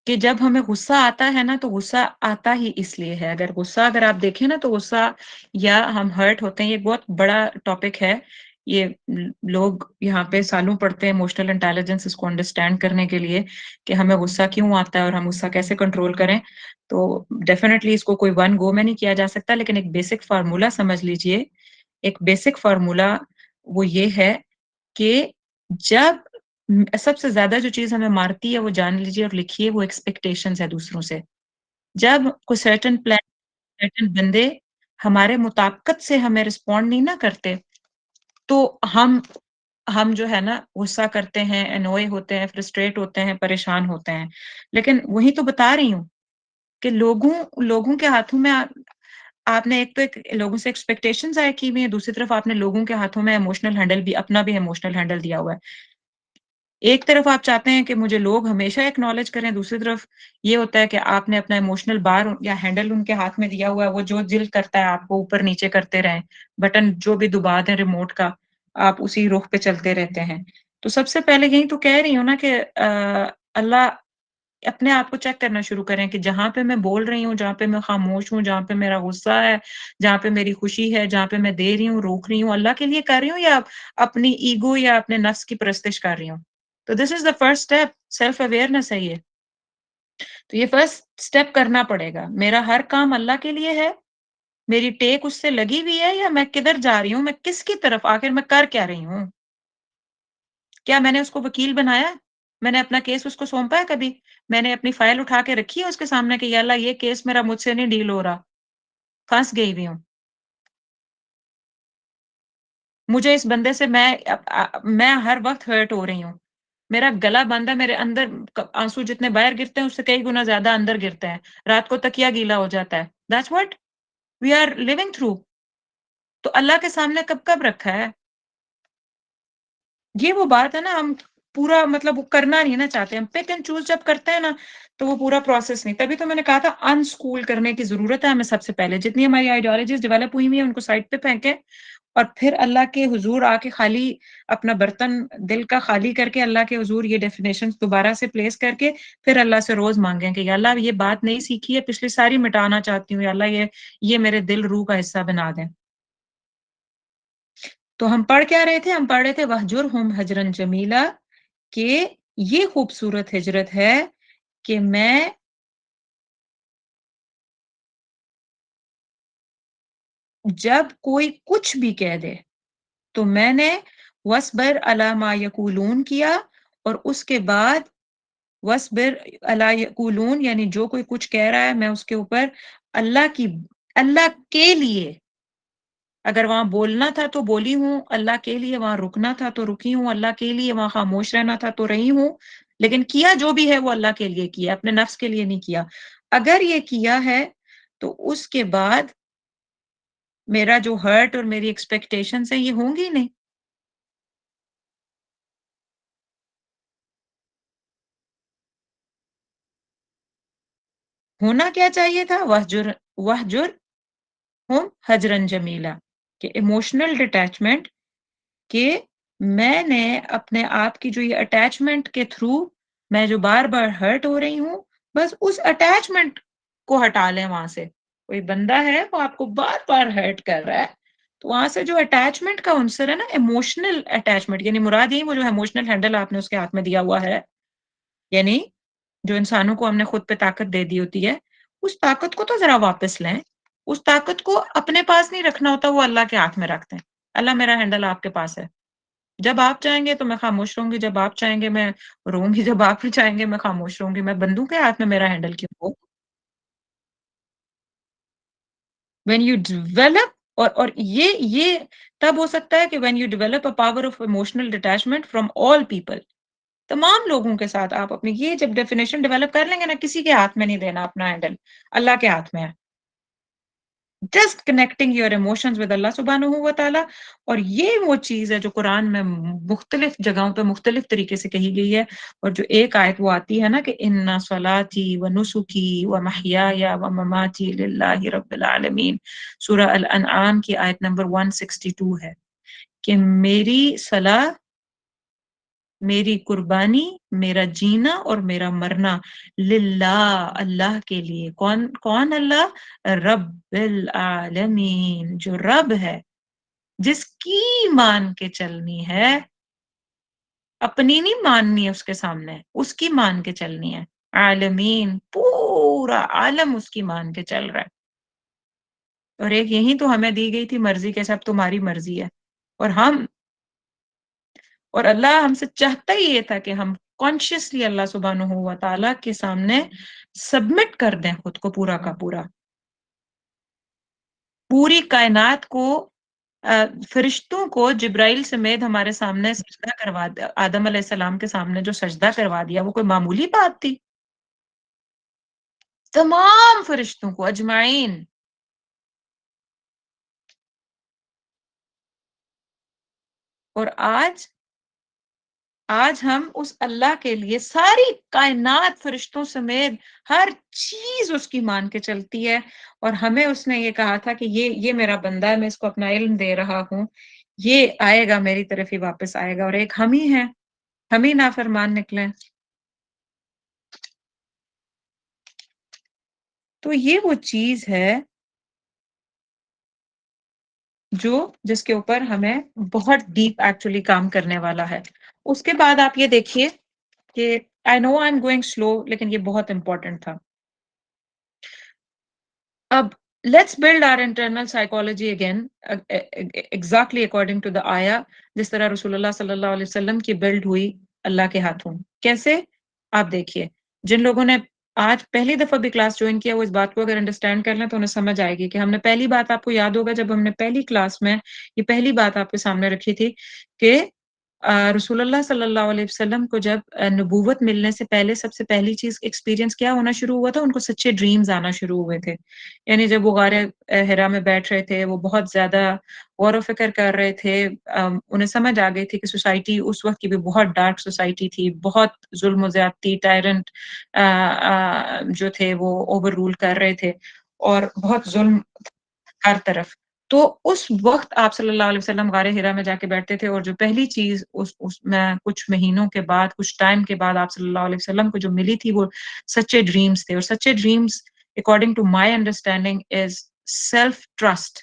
کہ جب ہمیں غصہ آتا ہے نا تو غصہ آتا ہی اس لیے ہے. اگر آپ دیکھیں نا تو غصہ یا ہم ہرٹ ہوتے ہیں، یہ بہت بڑا ٹاپک ہے. یہ لوگ یہاں پہ سالوں پڑھتے ہیں ایموشنل انٹیلیجنس اس کو انڈرسٹینڈ کرنے کے لیے کہ ہمیں غصہ کیوں آتا ہے اور ہم غصہ کیسے کنٹرول کریں. تو ڈیفینیٹلی اس کو کوئی ون گو میں نہیں کیا جا سکتا، لیکن ایک بیسک فارمولا سمجھ لیجئے. ایک بیسک فارمولا وہ یہ ہے کہ جب سب سے زیادہ جو چیز ہمیں مارتی ہے وہ جان لیجیے اور لکھیے، وہ ایکسپیکٹیشنز ہے دوسروں سے. جب کوئی سرٹن پلان، سرٹن بندے ہمارے مطابقت سے ہمیں رسپونڈ نہیں نہ کرتے تو ہم جو ہے نا غصہ کرتے ہیں، انوئے ہوتے ہیں، فرسٹریٹ ہوتے ہیں، پریشان ہوتے ہیں. لیکن وہی تو بتا رہی ہوں کہ لوگوں کے ہاتھوں میں آپ نے ایک تو ایک لوگوں سے ایکسپیکٹیشن ضائع کی ہوئی ہیں، دوسری طرف آپ نے لوگوں کے ہاتھوں میں ایموشنل ہینڈل بھی اپنا بھی ایموشنل ہینڈل دیا ہوا ہے. ایک طرف آپ چاہتے ہیں کہ مجھے لوگ ہمیشہ ایکنالج کریں، دوسری طرف یہ ہوتا ہے کہ آپ نے اپنا ایموشنل بار یا ہینڈل ان کے ہاتھ میں دیا ہوا ہے، وہ جو دل کرتا ہے آپ کو اوپر نیچے کرتے رہیں، بٹن جو بھی دبا دیں ریموٹ کا، آپ اسی رخ پہ چلتے رہتے ہیں. تو سب سے پہلے یہی تو کہہ رہی ہوں نا کہ اللہ اپنے آپ کو چیک کرنا شروع کریں کہ جہاں پہ میں بول رہی ہوں، جہاں پہ میں خاموش ہوں، جہاں پہ میرا غصہ ہے، جہاں پہ میری خوشی ہے، جہاں پہ میں دے رہی ہوں، روک رہی ہوں، اللہ کے لیے کر رہی ہوں یا اپنی ایگو یا اپنے نفس کی پرستش کر رہی ہوں. تو this is the first step, self awareness ہے یہ. تو یہ فرسٹ اسٹیپ کرنا پڑے گا. میرا ہر کام اللہ کے لیے ہے، میری ٹیک اس سے لگی ہوئی ہے یا میں کدھر جا رہی ہوں، میں کس کی طرف آخر میں کر کیا رہی ہوں. کیا میں نے اس کو وکیل بنایا؟ میں نے اپنا کیس اس کو سونپا ہے کبھی؟ میں نے اپنی فائل اٹھا کے رکھی ہے اس کے سامنے کہ یا اللہ یہ کیس میرا مجھ سے نہیں ڈیل ہو رہا، پھنس گئی ہوئی ہوں. مجھے اس بندے سے میں ہر وقت ہرٹ ہو رہی ہوں، میرا گلا بند ہے، میرے اندر آنسو جتنے باہر گرتے ہیں اس سے کئی گنا زیادہ اندر گرتے ہیں، رات کو تکیا گیلا ہو جاتا ہے. That's what we are living through. تو اللہ کے سامنے کب کب رکھا ہے. یہ وہ بات ہے نا، ہم پورا مطلب وہ کرنا نہیں نا چاہتے، ہم پک اینڈ چوز جب کرتے ہیں نا تو وہ پورا پروسیس نہیں. تبھی تو میں نے کہا تھا ان اسکول کرنے کی ضرورت ہے ہمیں. سب سے پہلے جتنی ہماری آئیڈیالوجیز ڈیولپ ہوئی ہوئی ہیں ان کو سائڈ پہ پھینکیں اور پھر اللہ کے حضور آ کے خالی اپنا برتن دل کا خالی کر کے اللہ کے حضور یہ ڈیفینیشن دوبارہ سے پلیس کر کے پھر اللہ سے روز مانگیں کہ یا اللہ یہ بات نہیں سیکھی ہے پچھلی ساری مٹانا چاہتی ہوں، یا اللہ یہ میرے دل روح کا حصہ بنا دیں. تو ہم پڑھ کیا رہے تھے؟ ہم پڑھ رہے تھے وَہْجُرْهُمْ ہَجْرًا جَمِيلًا کہ یہ خوبصورت ہجرت ہے کہ میں جب کوئی کچھ بھی کہہ دے تو میں نے وَاصْبِرْ عَلَىٰ مَا يَقُولُونَ کیا اور اس کے بعد وَاصْبِرْ عَلَىٰ يَقُولُونَ یعنی جو کوئی کچھ کہہ رہا ہے میں اس کے اوپر اللہ کے لیے، اگر وہاں بولنا تھا تو بولی ہوں، اللہ کے لیے وہاں رکنا تھا تو رکی ہوں، اللہ کے لیے وہاں خاموش رہنا تھا تو رہی ہوں. لیکن کیا جو بھی ہے وہ اللہ کے لیے کیا، اپنے نفس کے لیے نہیں کیا. اگر یہ کیا ہے تو اس کے بعد میرا جو ہرٹ اور میری ایکسپیکٹیشنز ہیں یہ ہوں گی نہیں. ہونا کیا چاہیے تھا؟ وَہْجُرْ ہم حجرن جمیلا کہ ایموشنل ڈٹیچمنٹ، کہ میں نے اپنے آپ کی جو یہ اٹیچمنٹ کے تھرو میں جو بار بار ہرٹ ہو رہی ہوں بس اس اٹیچمنٹ کو ہٹا لیں. وہاں سے کوئی بندہ ہے وہ آپ کو بار بار ہرٹ کر رہا ہے تو وہاں سے جو اٹیچمنٹ کا عنصر ہے نا، ایموشنل اٹیچمنٹ، یعنی مراد یہی وہ جو ایموشنل ہینڈل آپ نے اس کے ہاتھ میں دیا ہوا ہے، یعنی جو انسانوں کو ہم نے خود پہ طاقت دے دی ہوتی ہے، اس طاقت کو تو ذرا واپس لیں. اس طاقت کو اپنے پاس نہیں رکھنا ہوتا، وہ اللہ کے ہاتھ میں رکھتے ہیں. اللہ میرا ہینڈل آپ کے پاس ہے، جب آپ چاہیں گے تو میں خاموش رہوں گی، جب آپ چاہیں گے میں رہوں گی، جب آپ بھی چاہیں گے میں خاموش رہوں گی. میں بندوں کے ہاتھ میں میرا ہینڈل کیوں ہو؟ وین یو ڈیولپ اور یہ تب ہو سکتا ہے کہ when you develop a power of emotional detachment from all people, تمام لوگوں کے ساتھ آپ اپنی یہ جب ڈیفینیشن ڈیولپ کر لیں گے نا، کسی کے ہاتھ میں نہیں دینا اپنا ہینڈل، اللہ کے ہاتھ میں ہے. Just connecting your emotions with Allah سبحانہ و تعالی. اور یہ وہ چیز ہے جو قرآن میں مختلف جگہوں پہ مختلف طریقے سے کہی گئی ہے. اور جو ایک آیت وہ آتی ہے نا کہ ان صلاتی و نسکی و محیای و مماتی للہ رب العالمین، سورہ الانعام کی آیت نمبر 162 ہے کہ میری صلاح، میری قربانی، میرا جینا اور میرا مرنا للہ، اللہ کے لیے. کون کون اللہ؟ رب العالمین، جو رب ہے، جس کی مان کے چلنی ہے، اپنی نہیں ماننی ہے اس کے سامنے، اس کی مان کے چلنی ہے. عالمین، پورا عالم اس کی مان کے چل رہا ہے. اور ایک یہی تو ہمیں دی گئی تھی مرضی کے سب تمہاری مرضی ہے. اور اللہ ہم سے چاہتا ہی یہ تھا کہ ہم کانشیسلی اللہ سبحانہ و تعالیٰ کے سامنے سبمٹ کر دیں خود کو پورا کا پورا. پوری کائنات کو، فرشتوں کو جبرائیل سمیت ہمارے سامنے سجدہ کروا دیا، آدم علیہ السلام کے سامنے جو سجدہ کروا دیا وہ کوئی معمولی بات تھی؟ تمام فرشتوں کو اجمعین. اور آج ہم اس اللہ کے لیے ساری کائنات فرشتوں سمیت ہر چیز اس کی مان کے چلتی ہے. اور ہمیں اس نے یہ کہا تھا کہ یہ میرا بندہ ہے، میں اس کو اپنا علم دے رہا ہوں، یہ آئے گا میری طرف ہی واپس آئے گا. اور ایک ہم ہی ہیں، ہم ہی نافرمان نکلے. تو یہ وہ چیز ہے جس کے اوپر ہمیں بہت ڈیپ ایکچولی کام کرنے والا ہے. اس کے بعد آپ یہ دیکھیے کہ آئی نو آئی ایم گوئنگ سلو، لیکن یہ بہت امپورٹنٹ تھا. اب let's build our internal psychology again exactly according to the آیا، جس طرح رسول اللہ صلی اللہ علیہ وسلم کی بلڈ ہوئی اللہ کے ہاتھوں. کیسے؟ آپ دیکھیے، جن لوگوں نے آج پہلی دفعہ بھی کلاس جوائن کیا وہ اس بات کو اگر انڈرسٹینڈ کر لیں تو انہیں سمجھ آئے گی کہ ہم نے پہلی بات، آپ کو یاد ہوگا جب ہم نے پہلی کلاس میں یہ پہلی بات آپ کے سامنے رکھی تھی کہ رسول اللہ صلی اللہ علیہ وسلم کو جب نبوت ملنے سے پہلے سب سے پہلی چیز ایکسپیرینس کیا ہونا شروع ہوا تھا؟ ان کو سچے ڈریمز آنا شروع ہوئے تھے. یعنی جب وہ غار حرا میں بیٹھ رہے تھے، وہ بہت زیادہ غور و فکر کر رہے تھے، انہیں سمجھ آ گئی تھی کہ سوسائٹی اس وقت کی بھی بہت ڈارک سوسائٹی تھی، بہت ظلم و زیادتی، ٹائرنٹ جو تھے وہ اوور رول کر رہے تھے اور بہت ظلم ہر طرف. تو اس وقت آپ صلی اللہ علیہ وسلم غار حرا میں جا کے بیٹھتے تھے، اور جو پہلی چیز اس میں کچھ مہینوں کے بعد، کچھ ٹائم کے بعد آپ صلی اللہ علیہ وسلم کو جو ملی تھی وہ سچے ڈریمز تھے. اور سچے dreams according to my understanding is self trust.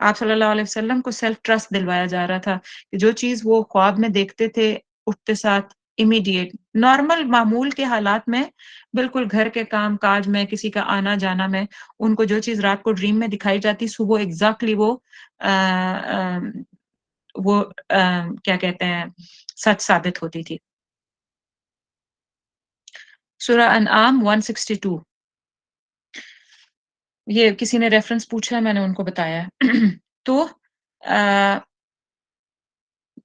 آپ صلی اللہ علیہ وسلم کو سیلف ٹرسٹ دلوایا جا رہا تھا کہ جو چیز وہ خواب میں دیکھتے تھے اٹھتے ساتھ امیڈیٹ نارمل معمول کے حالات میں، بالکل گھر کے کام کاج میں، کسی کا آنا جانا میں، ان کو جو چیز رات کو ڈریم میں دکھائی جاتی صبح ایگزیکٹلی وہ کیا کہتے ہیں سچ ثابت ہوتی تھی. سورہ انعام 162، یہ کسی نے ریفرنس پوچھا ہے، میں نے ان کو بتایا ہے. تو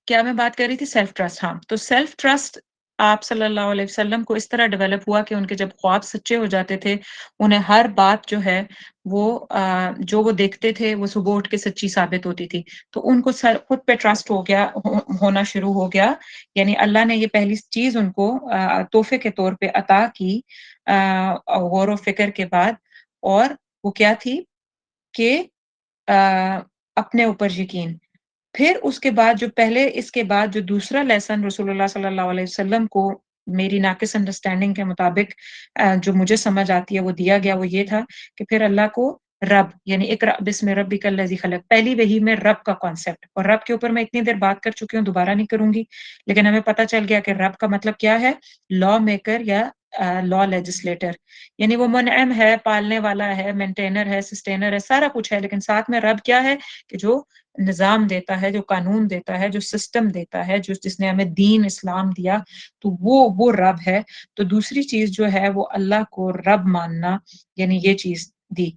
کیا میں بات کر رہی تھی؟ Self trust. ہاں، تو سیلف ٹرسٹ آپ صلی اللہ علیہ وسلم کو اس طرح ڈیولپ ہوا کہ ان کے جب خواب سچے ہو جاتے تھے، انہیں ہر بات جو ہے وہ جو وہ دیکھتے تھے وہ صبح اٹھ کے سچی ثابت ہوتی تھی. تو ان کو خود پہ ٹرسٹ ہو گیا، ہونا شروع ہو گیا. یعنی اللہ نے یہ پہلی چیز ان کو تحفے کے طور پہ عطا کی غور و فکر کے بعد. اور وہ کیا تھی کہ اپنے اوپر یقین. پھر اس کے بعد جو پہلے اس کے بعد جو دوسرا لیسن رسول اللہ صلی اللہ علیہ وسلم کو میری ناقص انڈرسٹینڈنگ کے مطابق جو مجھے سمجھ آتی ہے وہ دیا گیا، وہ یہ تھا کہ پھر اللہ کو رب، یعنی اقرأ بسم ربک الذی خلق، پہلی وحی میں رب کا کانسیپٹ. اور رب کے اوپر میں اتنی دیر بات کر چکی ہوں، دوبارہ نہیں کروں گی، لیکن ہمیں پتہ چل گیا کہ رب کا مطلب کیا ہے؟ لا میکر یا لا لیجسلیٹر. یعنی وہ منعم ہے، پالنے والا ہے، مینٹینر ہے، سسٹینر ہے، سارا کچھ ہے، لیکن ساتھ میں رب کیا ہے کہ جو نظام دیتا ہے، جو قانون دیتا ہے، جو سسٹم دیتا ہے، جس نے ہمیں دین اسلام دیا، تو وہ رب ہے. تو دوسری چیز جو ہے وہ اللہ کو رب ماننا، یعنی یہ چیز دی.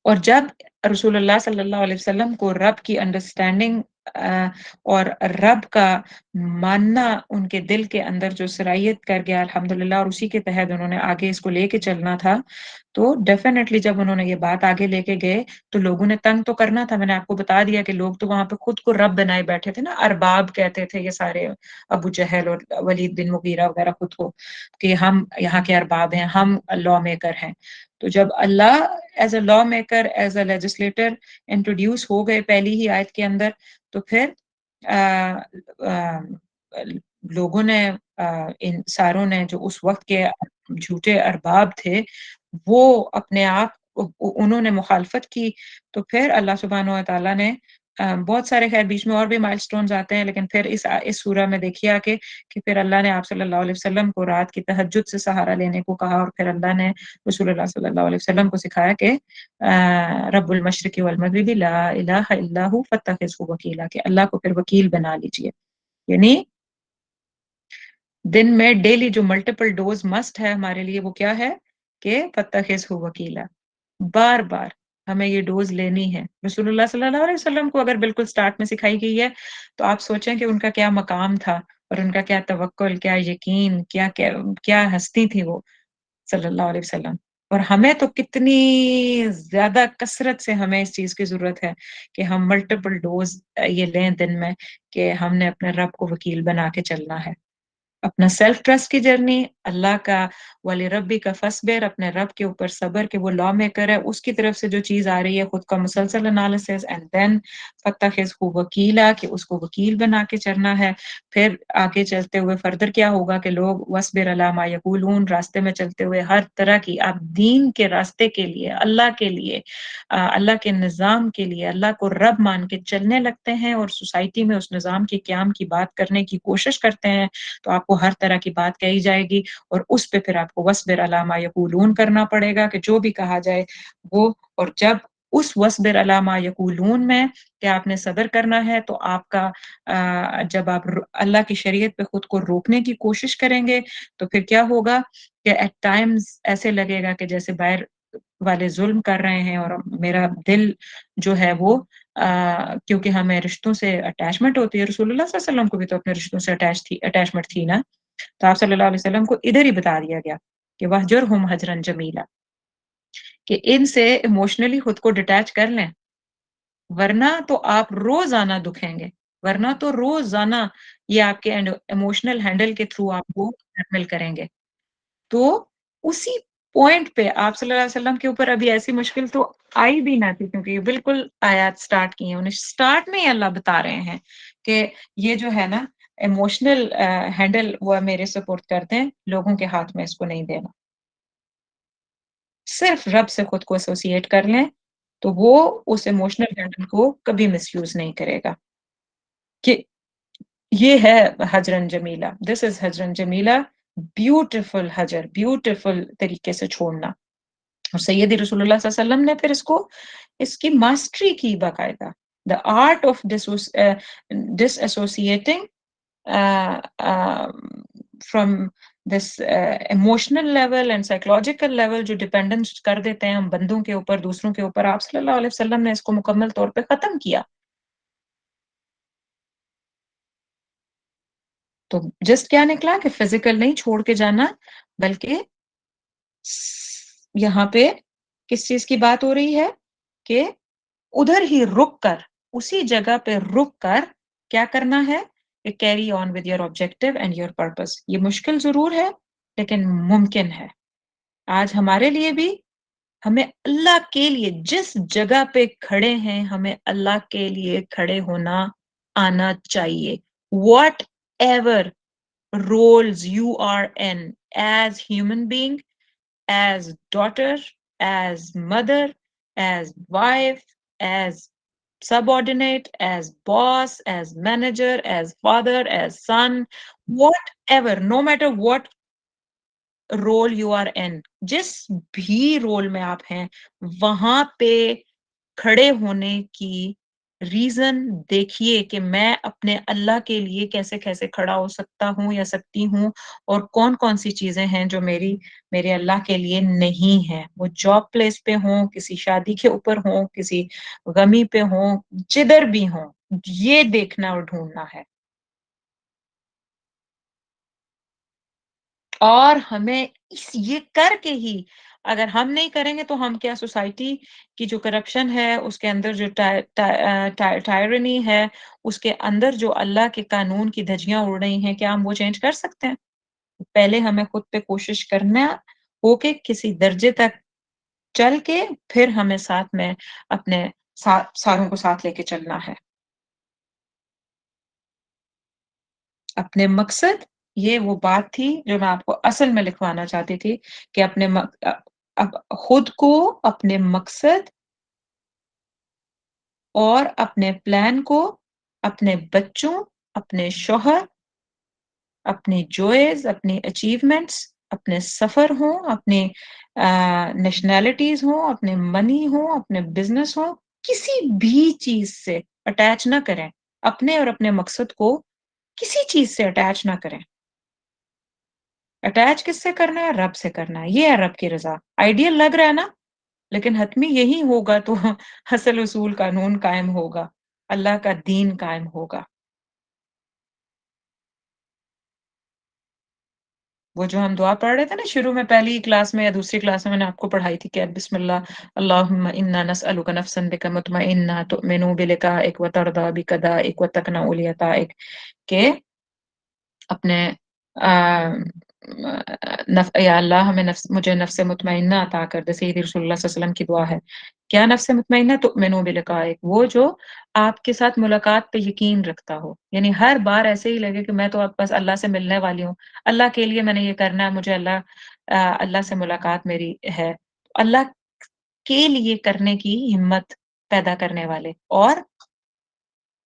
اور جب رسول اللہ صلی اللہ علیہ وسلم کو رب کی انڈرسٹینڈنگ اور رب کا ماننا ان کے دل کے اندر جو صلاحیت کر گیا الحمدللہ، اور اسی کے تحت انہوں نے آگے اس کو لے کے چلنا تھا، تو ڈیفینیٹلی جب انہوں نے یہ بات آگے لے کے گئے تو لوگوں نے تنگ تو کرنا تھا. میں نے آپ کو بتا دیا کہ لوگ تو وہاں پہ خود کو رب بنائے بیٹھے تھے نا، ارباب کہتے تھے یہ سارے، ابو جہل اور ولید بن مغیرہ وغیرہ خود کو، کہ ہم یہاں کے ارباب ہیں، ہم لا میکر ہیں. تو جب Allah as a law maker, as a legislator introduce ہو گئے پہلی ہی آیت کے اندر، تو پھر لوگوں نے، ان ساروں نے جو اس وقت کے جھوٹے ارباب تھے، وہ اپنے آپ انہوں نے مخالفت کی. تو پھر اللہ سبحانہ و تعالیٰ نے بہت سارے، خیر بیچ میں اور بھی مائل سٹونز آتے ہیں، لیکن پھر اس سورہ میں دیکھیے کہ پھر اللہ نے آپ صلی اللہ علیہ وسلم کو رات کی تہجد سے سہارا لینے کو کہا، اور پھر اللہ نے رسول اللہ صلی اللہ علیہ وسلم کو سکھایا کہ رب المشرق والمغرب لا الہ الا ہو فاتخذہ وکیلا، کہ اللہ کو پھر وکیل بنا لیجئے. یعنی دن میں ڈیلی جو ملٹیپل ڈوز مسٹ ہے ہمارے لیے، وہ کیا ہے کہ فاتخذہ وکیلا، بار بار ہمیں یہ ڈوز لینی ہے. رسول اللہ صلی اللہ علیہ وسلم کو اگر بالکل سٹارٹ میں سکھائی گئی ہے، تو آپ سوچیں کہ ان کا کیا مقام تھا، اور ان کا کیا توکل، کیا یقین، کیا ہستی تھی وہ صلی اللہ علیہ وسلم. اور ہمیں تو کتنی زیادہ کثرت سے ہمیں اس چیز کی ضرورت ہے کہ ہم ملٹیپل ڈوز یہ لیں دن میں، کہ ہم نے اپنے رب کو وکیل بنا کے چلنا ہے. اپنا سیلف ٹرسٹ کی جرنی، اللہ کا ولی ربی کا فصبر، اپنے رب کے اوپر صبر کہ وہ لا میکر ہے، اس کی طرف سے جو چیز آ رہی ہے خود کا مسلسل انالیسس، اینڈ دین فتخذہ وکیلا، کہ اس کو وکیل بنا کے چلنا ہے. پھر آگے چلتے ہوئے فردر کیا ہوگا کہ لوگ وصبر علی ما یقولون، راستے میں چلتے ہوئے ہر طرح کی، آپ دین کے راستے کے لیے، اللہ کے لیے، اللہ کے نظام کے لیے اللہ کو رب مان کے چلنے لگتے ہیں، اور سوسائٹی میں اس نظام کے قیام کی بات کرنے کی کوشش کرتے ہیں، تو آپ کو ہر طرح کی بات کہی جائے گی، اور اس پہ پھر آپ کو وصبر علی ما یقولون کرنا پڑے گا، کہ جو بھی کہا جائے وہ. اور جب اس وصبر علی ما یقولون میں کہ آپ نے صبر کرنا ہے، تو آپ کا جب آپ اللہ کی شریعت پہ خود کو روکنے کی کوشش کریں گے، تو پھر کیا ہوگا کہ ایٹ ٹائمز ایسے لگے گا کہ جیسے باہر والے ظلم کر رہے ہیں، اور میرا دل جو ہے وہ کیونکہ ہمیں رشتوں سے اٹیچمنٹ ہوتی ہے، رسول اللہ صلی اللہ علیہ وسلم کو بھی تو اپنے رشتوں سے اٹیچمنٹ تھی نا. تو آپ صلی اللہ علیہ وسلم کو ادھر ہی بتا دیا گیا کہ وَاهْجُرْهُمْ هَجْرًا جَمِيلًا، کہ ان سے ایموشنلی خود کو ڈیٹیچ کر لیں، ورنہ تو آپ روزانہ دکھیں گے، ورنہ تو روزانہ یہ آپ کے ایموشنل ہینڈل کے تھرو آپ کو بلیک میل کریں گے. تو اسی پوائنٹ پہ آپ صلی اللہ علیہ وسلم کے اوپر ابھی ایسی مشکل تو آئی بھی نہ تھی، کیونکہ یہ بالکل آیات سٹارٹ کی ہیں، انہیں سٹارٹ میں ہی اللہ بتا رہے ہیں کہ یہ جو ہے نا ایموشنل ہینڈل وہ میرے سپورٹ کرتے ہیں، لوگوں کے ہاتھ میں اس کو نہیں دینا. صرف رب سے خود کو ایسوسیٹ کر لیں، تو وہ اس ایموشنل ہینڈل کو کبھی مس یوز نہیں کرے گا. کہ یہ ہے حجرن جمیلہ، دس از حجرن جمیلہ، بیوٹیفل حجر، بیوٹیفل طریقے سے چھوڑنا. اور سیدی رسول اللہ صلی اللہ علیہ وسلم نے پھر اس کی ماسٹری کی باقاعدہ، the art of disassociating from this emotional level and psychological level جو ڈیپینڈنس کر دیتے ہیں ہم بندوں کے اوپر، دوسروں کے اوپر، آپ صلی اللہ علیہ وسلم نے اس کو مکمل طور پہ ختم کیا. تو جسٹ کیا نکلا کہ فزیکل نہیں چھوڑ کے جانا، بلکہ یہاں پہ کس چیز کی بات ہو رہی ہے کہ ادھر ہی رک کر، اسی جگہ پہ رک کر کیا کرنا ہے کہ carry on with your objective and your purpose. یہ مشکل ضرور ہے لیکن ممکن ہے. آج ہمارے لیے بھی، ہمیں اللہ کے لیے جس جگہ پہ کھڑے ہیں، ہمیں اللہ کے لیے کھڑے ہونا آنا چاہیے. What ever roles you are in as human being, as daughter, as mother, as wife, as subordinate, as boss, as manager, as father, as son, whatever, no matter what role you are in, جس بھی role میں آپ ہیں، وہاں پہ کھڑے ہونے کی रीज़न देखिए कि मैं अपने अल्लाह के लिए कैसे-कैसे खड़ा हो सकता हूँ या सकती हूँ और कौन-कौन सी चीज़ें हैं जो मेरे अल्लाह के लिए नहीं हैं। वो जॉब प्लेस पे हों, किसी शादी के ऊपर हों, किसी गमी पे हों, जिधर भी हों, ये देखना और ढूँढना है। और हमें इस ये करके ही अगर हम नहीं करेंगे तो हम क्या सोसाइटी की जो करप्शन है, उसके अंदर जो टायरनी है, उसके अंदर जो अल्लाह के कानून की धज्जियाँ उड़ रही हैं, क्या हम वो चेंज कर सकते हैं? पहले हमें खुद पे कोशिश करना होके किसी दर्जे तक चल के फिर हमें साथ में अपने सारों को साथ लेके चलना है। अपने मकसद, ये वो बात थी जो मैं आपको असल में लिखवाना चाहती थी कि अब खुद को, अपने मकसद और अपने प्लान को, अपने बच्चों, अपने शौहर, अपनी जॉयज़, अपनी अचीवमेंट्स, अपने सफ़र हों, अपनी नेशनैलिटीज़ हों, अपने मनी हो, अपने बिज़नेस हो, किसी भी चीज़ से अटैच ना करें। अपने और अपने मकसद को किसी चीज़ से अटैच ना करें। अटैच किससे करना है? रब से करना है। ये है रब की रज़ा। आइडियल लग रहा है ना? लेकिन हतमी यही होगा तो असल उसूल कानून कायम होगा। अल्लाह का दीन कायम होगा। वो जो हम दुआ पढ़ रहे थे ना शुरू में पहली क्लास में या दूसरी क्लास में मैंने आपको पढ़ाई थी कि बिस्मिल्लाह अल्लाहुम्मा इन्ना नस्अलुका नफ्सन बिका मुतमइन्ना तु'मिनु बिलिकाइक व तर्दा बिक़दाइक व तकनउ लियताइक के अपने या अल्लाह हमें मुझे नफ्स मुतमइन्ना अता कर दे सय्यिदी रसूलुल्लाह सल्लल्लाहु अलैहि वसल्लम की दुआ है। क्या नफ्स मुतमइन्ना तु'मिनु बिलिकाइक वो जो आपके साथ मुलाकात पे यकीन रखता हो। यानी हर बार ऐसे ही लगे कि मैं तो अब बस अल्लाह से मिलने वाली हूँ। अल्लाह के लिए मैंने ये करना है मुझे अल्लाह से मुलाकात मेरी है। अल्लाह के लिए करने की हिम्मत पैदा करने वाले और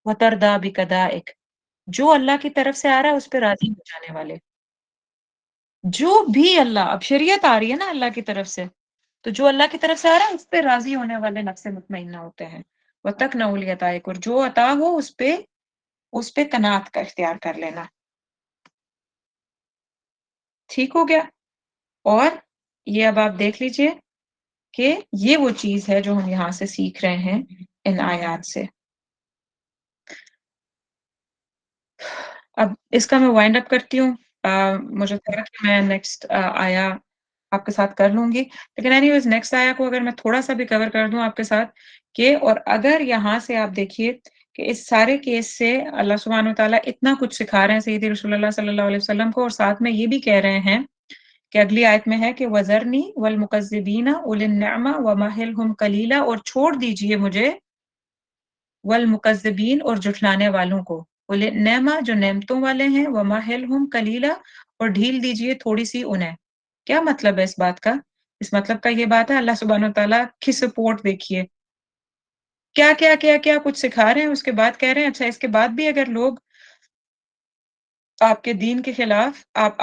वतरदा बिक़दाइक जो अल्लाह की तरफ से आ रहा है उस पे राज़ी हो जाने वाले। जो भी अल्लाह अब शरीयत आ रही है ना अल्लाह की तरफ से, तो जो अल्लाह की तरफ से आ रहा है उस पे राज़ी होने वाले नफ्स मुतमइन्ना होते हैं। वतक़नउल यताइक और जो अता हो उस पे कनात का इख्तियार कर लेना। ठीक हो गया? और ये अब आप देख लीजिए कि ये वो चीज़ है जो हम यहाँ से सीख रहे हैं इन आयात से। अब इसका मैं वाइंड अप करती हूँ। मुझे लगा कि मैं नेक्स्ट आया आपके साथ कर लूँगी। लेकिन एनीवेज़ नेक्स्ट आया को अगर मैं थोड़ा-सा भी कवर कर दूँ आपके साथ कि और अगर यहाँ से आप देखिए कि इस सारे केस से अल्लाह सुब्हानहू व तआला इतना कुछ सिखा रहे हैं सय्यिदी रसूलुल्लाह सल्लल्लाहु अलैहि वसल्लम को और साथ में ये भी कह रहे हैं कि अगली आयत में है कि वज़रनी वल मुकज़्ज़िबीना उलिन निअमा व महिलहुम कलीला और छोड़ दीजिए मुझे वल मुकज़्ज़िबीन और झुठलाने वालों को। बोले नेमा जो नेमतों वाले हैं व माहिलहुम कलीला और ढील दीजिए थोड़ी-सी उन्हें। क्या मतलब है इस बात का? इस मतलब का ये बात है अल्लाह सुब्हानहू व तआला की सपोर्ट देखिए। क्या-क्या, क्या-क्या कुछ सिखा रहे हैं उसके बाद कह रहे हैं अच्छा इसके बाद भी अगर लोग आपके दीन के खिलाफ आप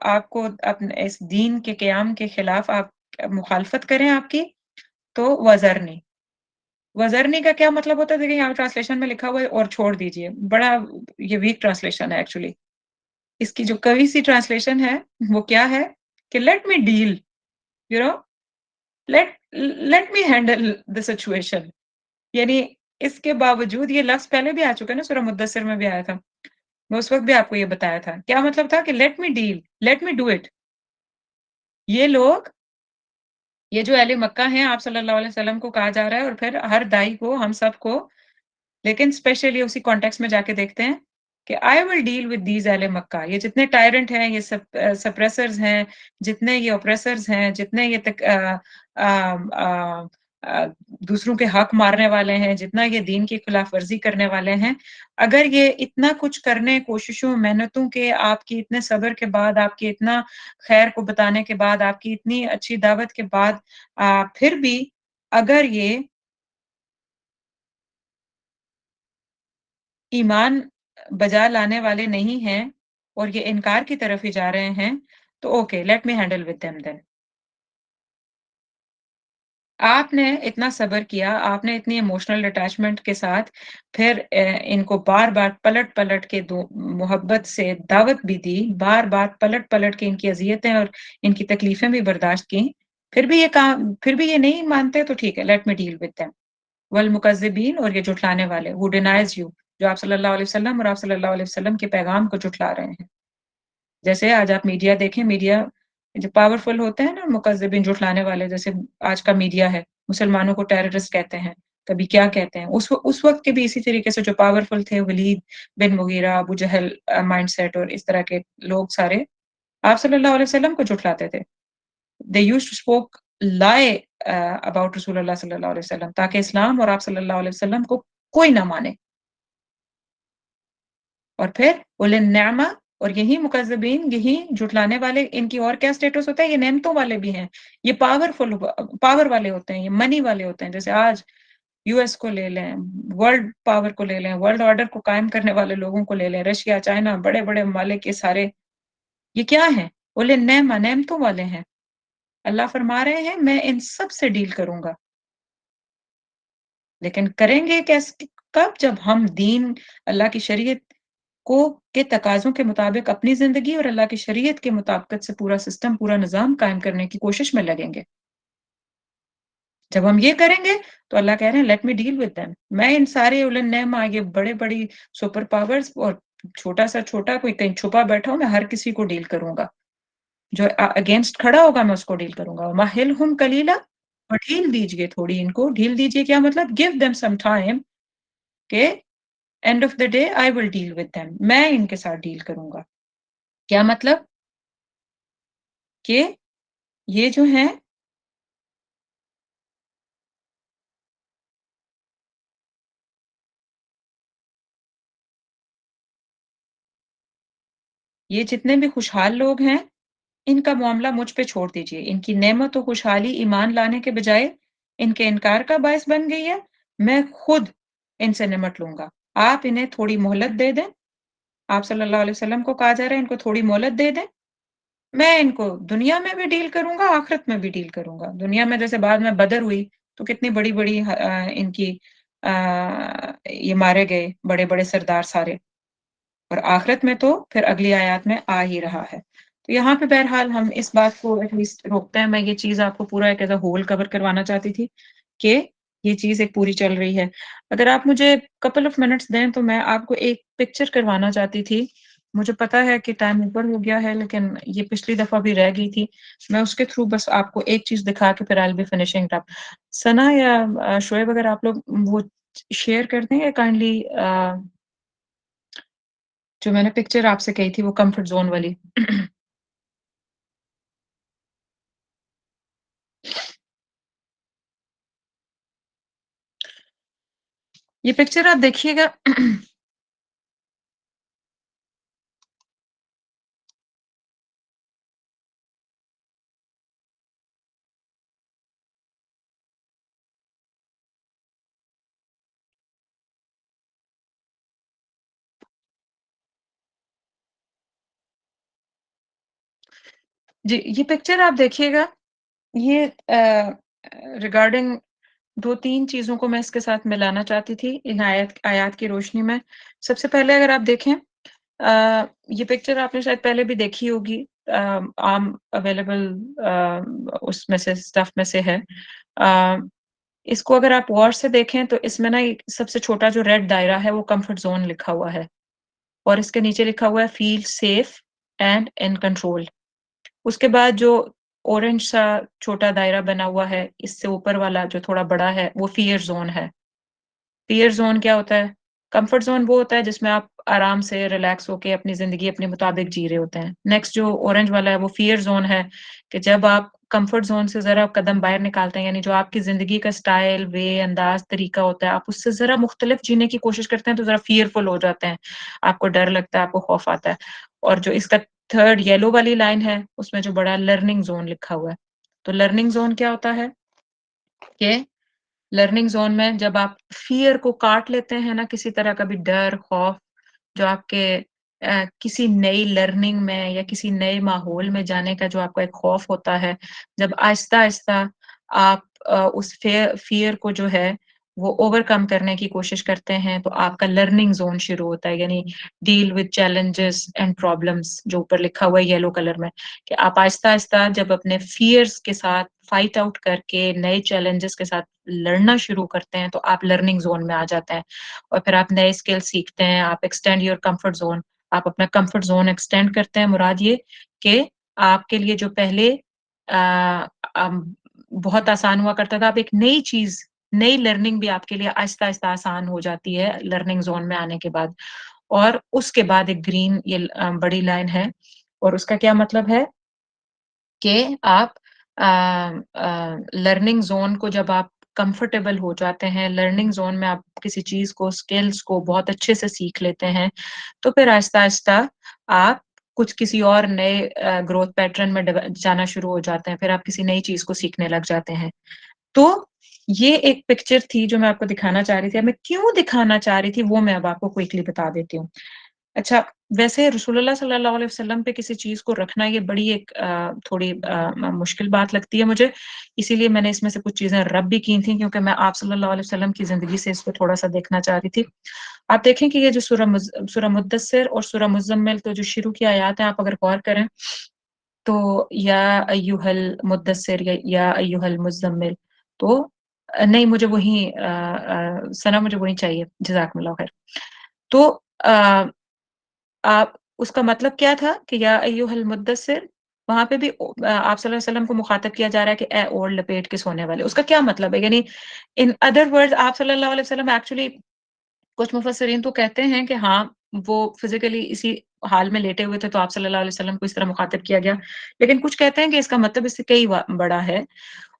आपको अपने इस दीन के क़याम के खिलाफ आप मुखालफत करें आपकी, तो वज़रनी। वज़रनी का क्या मतलब होता है? देखिए यहाँ ट्रांसलेशन में लिखा हुआ है और छोड़ दीजिए। बड़ा ये वीक ट्रांसलेशन है एक्चुअली। इसकी जो कवी सी ट्रांसलेशन है, वो क्या है कि let me deal, you know let let me handle the situation. यानी इसके बावजूद ये लफ्ज़ पहले भी आ चुका है ना सूरह मुद्दस्सिर में भी आया था। मैं उस वक़्त भी आपको ये बताया था। क्या मतलब था कि let me deal, let me do it. ये लोग ये जो अहले मक्का हैं आप सल्लल्लाहु अलैहि वसल्लम को कहा जा रहा है और फिर हर दाई को, हम सबको लेकिन स्पेशली उसी कॉन्टेक्स्ट में जाके देखते हैं कि I will deal with these अहले मक्का ये जितने टायरेंट हैं, ये सप्रेसर्स हैं, जितने ये ऑप्रेसर्स हैं, जितने ये दूसरों के हक मारने वाले हैं, जितना ये दीन की खिलाफ वर्जी करने वाले हैं, अगर ये इतना कुछ करने कोशिशों, मेहनतों के, आपकी इतने सब्र के बाद, आपकी इतना खैर को बताने के बाद, आपकी इतनी अच्छी दावत के बाद फिर भी अगर ये ईमान बजा लाने वाले नहीं हैं और ये इनकार की तरफ ही जा रहे हैं, तो okay let me handle with them then. आपने इतना सब्र किया, आपने इतनी इमोशनल अटैचमेंट के साथ फिर इनको बार-बार पलट-पलट के दो मोहब्बत से दावत भी दी, बार-बार पलट-पलट के इनकी अज़ियतें और इनकी तकलीफ़ें भी बर्दाश्त की। फिर भी ये नहीं मानते तो ठीक है, late me deal with them. वल मुकज़्ज़िबीन और ये झुठलाने वाले, हू डिनाइज़ यू, जो आप सल्लल्लाहु अलैहि वसल्लम और आप सल्लल्लाहु अलैहि वसल्लम के पैगाम को झुठला रहे हैं। जैसे आज आप मीडिया देखें, मीडिया जो पावरफुल होते हैं ना मुकज़्ज़िबीन झुठलाने वाले, जैसे आज का मीडिया है, मुसलमानों को टेररिस्ट कहते हैं, कभी क्या कहते हैं। उस वक़्त के भी इसी तरीके से जो पावरफुल थे वलीद बिन मुगीरा, अबू जहल माइंडसेट और इस तरह के लोग सारे, आप सल्लल्लाहु अलैहि वसल्लम को झुठलाते थे। They used to spoke lie about रसूलुल्लाह सल्लल्लाहु अलैहि वसल्लम, ताकि इस्लाम और आप सल्लल्लाहु अलैहि वसल्लम को कोई ना माने। और फिर उलिन निअमा और यही मुकज़्ज़िबीन, यही झुठलाने वाले, इनकी और क्या स्टेटस होता है, ये नेमतों वाले भी हैं। ये पावर वाले होते हैं, ये मनी वाले होते हैं। जैसे आज यूएस को ले लें, वर्ल्ड पावर को ले लें, वर्ल्ड ऑर्डर को कायम करने वाले लोगों को ले लें, रशिया, चाइना, बड़े-बड़े ममालिक ये सारे, ये क्या हैं? उलिन नेमा, नेमतों वाले हैं। अल्लाह फरमा रहे हैं, मैं इन सब से डील करूँगा। लेकिन करेंगे कब? जब हम दीन, अल्लाह की शरीयत को के तकाज़ों के मुताबिक अपनी ज़िंदगी और अल्लाह की शरीयत के मुताबिकत से पूरा सिस्टम, पूरा निज़ाम कायम करने की कोशिश में लगेंगे। जब हम ये करेंगे, तो अल्लाह कह रहे हैं, late me deal with them. मैं इन सारे उलन नैमा, ये बड़ी-बड़ी सुपर पावर्स और छोटा सा छोटा कोई कहीं छुपा बैठा हो, मैं हर किसी को डील करूँगा। जो अगेंस्ट खड़ा होगा, मैं उसको डील करूँगा। वमहिलहुम कलीला, और ढील दीजिए थोड़ी इनको। ढील दीजिए क्या मतलब? गिव देम सम टाइम, के end of the day I will deal with them. मैं इनके साथ डील करूँगा। क्या मतलब? कि ये जो हैं, ये जितने भी खुशहाल लोग हैं, इनका मामला मुझ पे छोड़ दीजिए। इनकी नेमत और खुशहाली ईमान लाने के बजाय इनके इनकार का बायस बन गई है। मैं खुद इनसे निमट लूँगा। आप इन्हें थोड़ी मोहलत दे दें। आप सल्लल्लाहु अलैहि वसल्लम को कहा जा रहा है, इनको थोड़ी मोहलत दे दें। मैं इनको दुनिया में भी डील करूँगा, आखिरत में भी डील करूँगा। दुनिया में जैसे बाद में बदर हुई, तो कितनी बड़ी-बड़ी इनकी ये मारे गए बड़े-बड़े सरदार सारे। और आखिरत में तो फिर अगली आयत में आ ही रहा है। तो यहाँ पे बहरहाल हम इस बात को एटलीस्ट रोकते हैं। मैं ये चीज़ आपको पूरा एक एज़ अ होल कवर करवाना चाहती थी कि ये चीज़ एक पूरी चल रही है। अगर आप मुझे कपल ऑफ मिनट्स दें तो मैं आपको एक पिक्चर करवाना चाहती थी। मुझे पता है कि टाइम ऊपर हो गया है, लेकिन ये पिछली दफ़ा भी रह गई थी। मैं उसके थ्रू बस आपको एक चीज़ दिखा के फिर I will be finishing it up. Sana या शोएब, अगर आप लोग वो शेयर कर दें काइंडली, जो मैंने पिक्चर आपसे कही थी वो कम्फर्ट ज़ोन वाली। ये पिक्चर आप देखिएगा। जी, ये पिक्चर आप देखिएगा। ये रिगार्डिंग 2-3 चीज़ों को मैं इसके साथ मिलाना चाहती थी इन आयत की रोशनी में। सबसे पहले अगर आप देखें, ये पिक्चर आपने शायद पहले भी देखी होगी, आम अवेलेबल उसमें से स्टफ में से है। अ, इसको अगर आप गौर से देखें तो इसमें ना एक सबसे छोटा जो रेड दायरा है वो कम्फर्ट ज़ोन लिखा हुआ है, और इसके नीचे लिखा हुआ है feel safe and in control. उसके बाद जो ऑरेंज सा छोटा दायरा बना हुआ है, इससे ऊपर वाला जो थोड़ा बड़ा है, वो फ़ियर ज़ोन है। फ़ियर ज़ोन क्या होता है? कम्फ़र्ट ज़ोन वो होता है जिसमें आप आराम से रिलैक्स होके अपनी ज़िंदगी अपने मुताबिक जी रहे होते हैं। नेक्स्ट जो ऑरेंज वाला है वो फ़ियर ज़ोन है, कि जब आप कम्फ़र्ट ज़ोन से ज़रा कदम बाहर निकालते हैं, यानी जो आपकी ज़िंदगी का स्टाइल, वे, अंदाज़, तरीका होता है, आप उससे ज़रा मुख्तलिफ जीने की कोशिश करते हैं तो ज़रा फ़ियरफुल हो जाते हैं। आपको डर लगता है, आपको खौफ आता है। और जो इसका थर्ड येलो वाली लाइन है, उसमें जो बड़ा लर्निंग ज़ोन लिखा हुआ है। तो लर्निंग ज़ोन क्या होता है कि लर्निंग ज़ोन में जब आप फ़ियर को काट लेते हैं ना, किसी तरह का भी डर, खौफ जो आपके किसी नई लर्निंग में या किसी नए माहौल में जाने का जो आपका एक खौफ होता है, जब आहिस्ता-आहिस्ता आप उस फ़ियर को जो है वो ओवरकम करने की कोशिश करते हैं, तो आपका लर्निंग ज़ोन शुरू होता है, यानी deal with challenges and problems जो ऊपर लिखा हुआ है येलो कलर में, कि आप आहिस्ता-आहिस्ता जब अपने फ़ियर्स के साथ फाइट आउट करके नए चैलेंजेस के साथ लड़ना शुरू करते हैं, तो आप लर्निंग ज़ोन में आ जाते हैं और फिर आप नए स्किल सीखते हैं, आप एक्सटेंड योर कम्फर्ट ज़ोन, आप अपना कम्फर्ट ज़ोन एक्सटेंड करते हैं, मुराद ये कि आपके लिए जो पहले अ, अम, बहुत आसान हुआ करता था, अब एक नई चीज़, नई लर्निंग भी आपके लिए आहिस्ता-आहिस्ता आसान हो जाती है लर्निंग ज़ोन में आने के बाद। और उसके बाद एक ग्रीन बड़ी लाइन है और उसका क्या मतलब है कि आप लर्निंग ज़ोन को जब आप कंफर्टेबल हो जाते हैं, लर्निंग ज़ोन में आप किसी चीज़ को, स्किल्स को बहुत अच्छे से सीख लेते हैं, तो फिर आहिस्ता-आहिस्ता आप कुछ किसी और नए ग्रोथ पैटर्न में जाना शुरू हो जाते हैं, फिर आप किसी नई चीज़ को सीखने लग जाते हैं। तो ये एक पिक्चर थी जो मैं आपको दिखाना चाह रही थी। अब मैं क्यों दिखाना चाह रही थी वो मैं अब आपको क्विकली बता देती हूँ। अच्छा, वैसे रसूलुल्लाह सल्लल्लाहु अलैहि वसल्लम पे किसी चीज़ को रखना ये बड़ी एक थोड़ी मुश्किल बात लगती है मुझे, इसीलिए मैंने इसमें से कुछ चीज़ें रब भी की थी क्योंकि मैं आप सल्लल्लाहु अलैहि वसल्लम की ज़िंदगी से इसको थोड़ा-सा देखना चाह रही थी। आप देखें कि ये जो सूरह मुद्दस्सिर और सूरह मुज़्ज़म्मिल तो जो शुरू की आयत है आप अगर गौर करें, तो या अय्युहल मुद्दस्सिर या अय्युहल मुज़्ज़म्मिल तो नहीं मुझे वही सना मुझे वही चाहिए, जज़ाकमुल्लाह खैर। तो अ आप उसका मतलब क्या था कि या अय्युहल मुद्दस्सिर वहाँ पे भी आप सल्लल्लाहु अलैहि वसल्लम को मुखातब किया जा रहा है कि ए ओढ़ लपेट के सोने वाले। उसका क्या मतलब है? यानी इन अदर वर्ड्स आप सल्लल्लाहु अलैहि वसल्लम एक्चुअली कुछ मुफस्सिरीन तो कहते हैं कि हाँ, वो फिज़िकली इसी हाल में लेटे हुए थे तो आप सल्लल्लाहु अलैहि वसल्लम को इस तरह मुखातब किया गया। लेकिन कुछ कहते हैं कि इसका मतलब इससे कई बड़ा है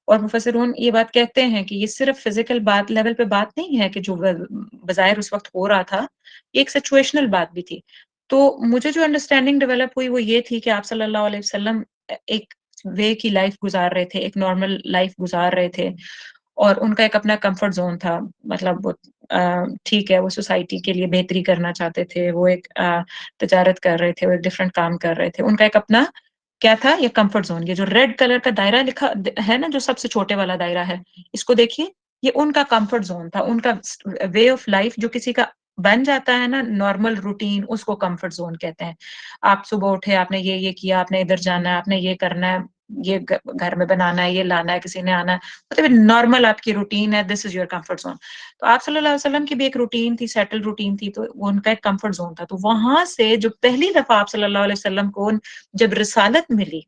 और मुफस्सिरून ये बात कहते हैं कि ये सिर्फ़ फ़िज़िकल बात लेवल पे बात नहीं है कि जो बज़ाहिर उस वक़्त हो रहा था, ये एक सिचुएशनल बात भी थी। तो मुझे जो अंडरस्टैंडिंग डेवलप हुई वो ये थी कि आप सल्लल्लाहु अलैहि वसल्लम एक वे की लाइफ़ गुज़ार रहे थे, एक नॉर्मल लाइफ़ गुज़ार रहे थे और उनका एक अपना कम्फ़र्ट ज़ोन था। मतलब वो ठीक है, वो सोसाइटी के लिए बेहतरी करना चाहते थे, वो एक तिजारत कर रहे थे, वो एक डिफरेंट काम कर रहे थे। उनका एक अपना क्या था? ये कम्फ़र्ट ज़ोन। ये जो रेड कलर का दायरा लिखा है ना, जो सबसे छोटे वाला दायरा है, इसको देखिए, ये उनका कम्फ़र्ट ज़ोन था, उनका वे ऑफ लाइफ़ जो किसी का बन जाता है ना नॉर्मल रूटीन, उसको कम्फ़र्ट ज़ोन कहते हैं। आप सुबह उठे, आपने ये किया, आपने इधर जाना है, आपने ये करना है, ये घर में बनाना है, ये लाना है, किसी ने आना है, मतलब नॉर्मल आपकी रूटीन है, this is your comfort zone. तो आप सल्लल्लाहु अलैहि वसल्लम की भी एक रूटीन थी, सेटल रूटीन थी, तो वो उनका एक कम्फ़र्ट ज़ोन था। तो वहाँ से जो पहली दफ़ा आप सल्लल्लाहु अलैहि वसल्लम को जब रिसालत मिली,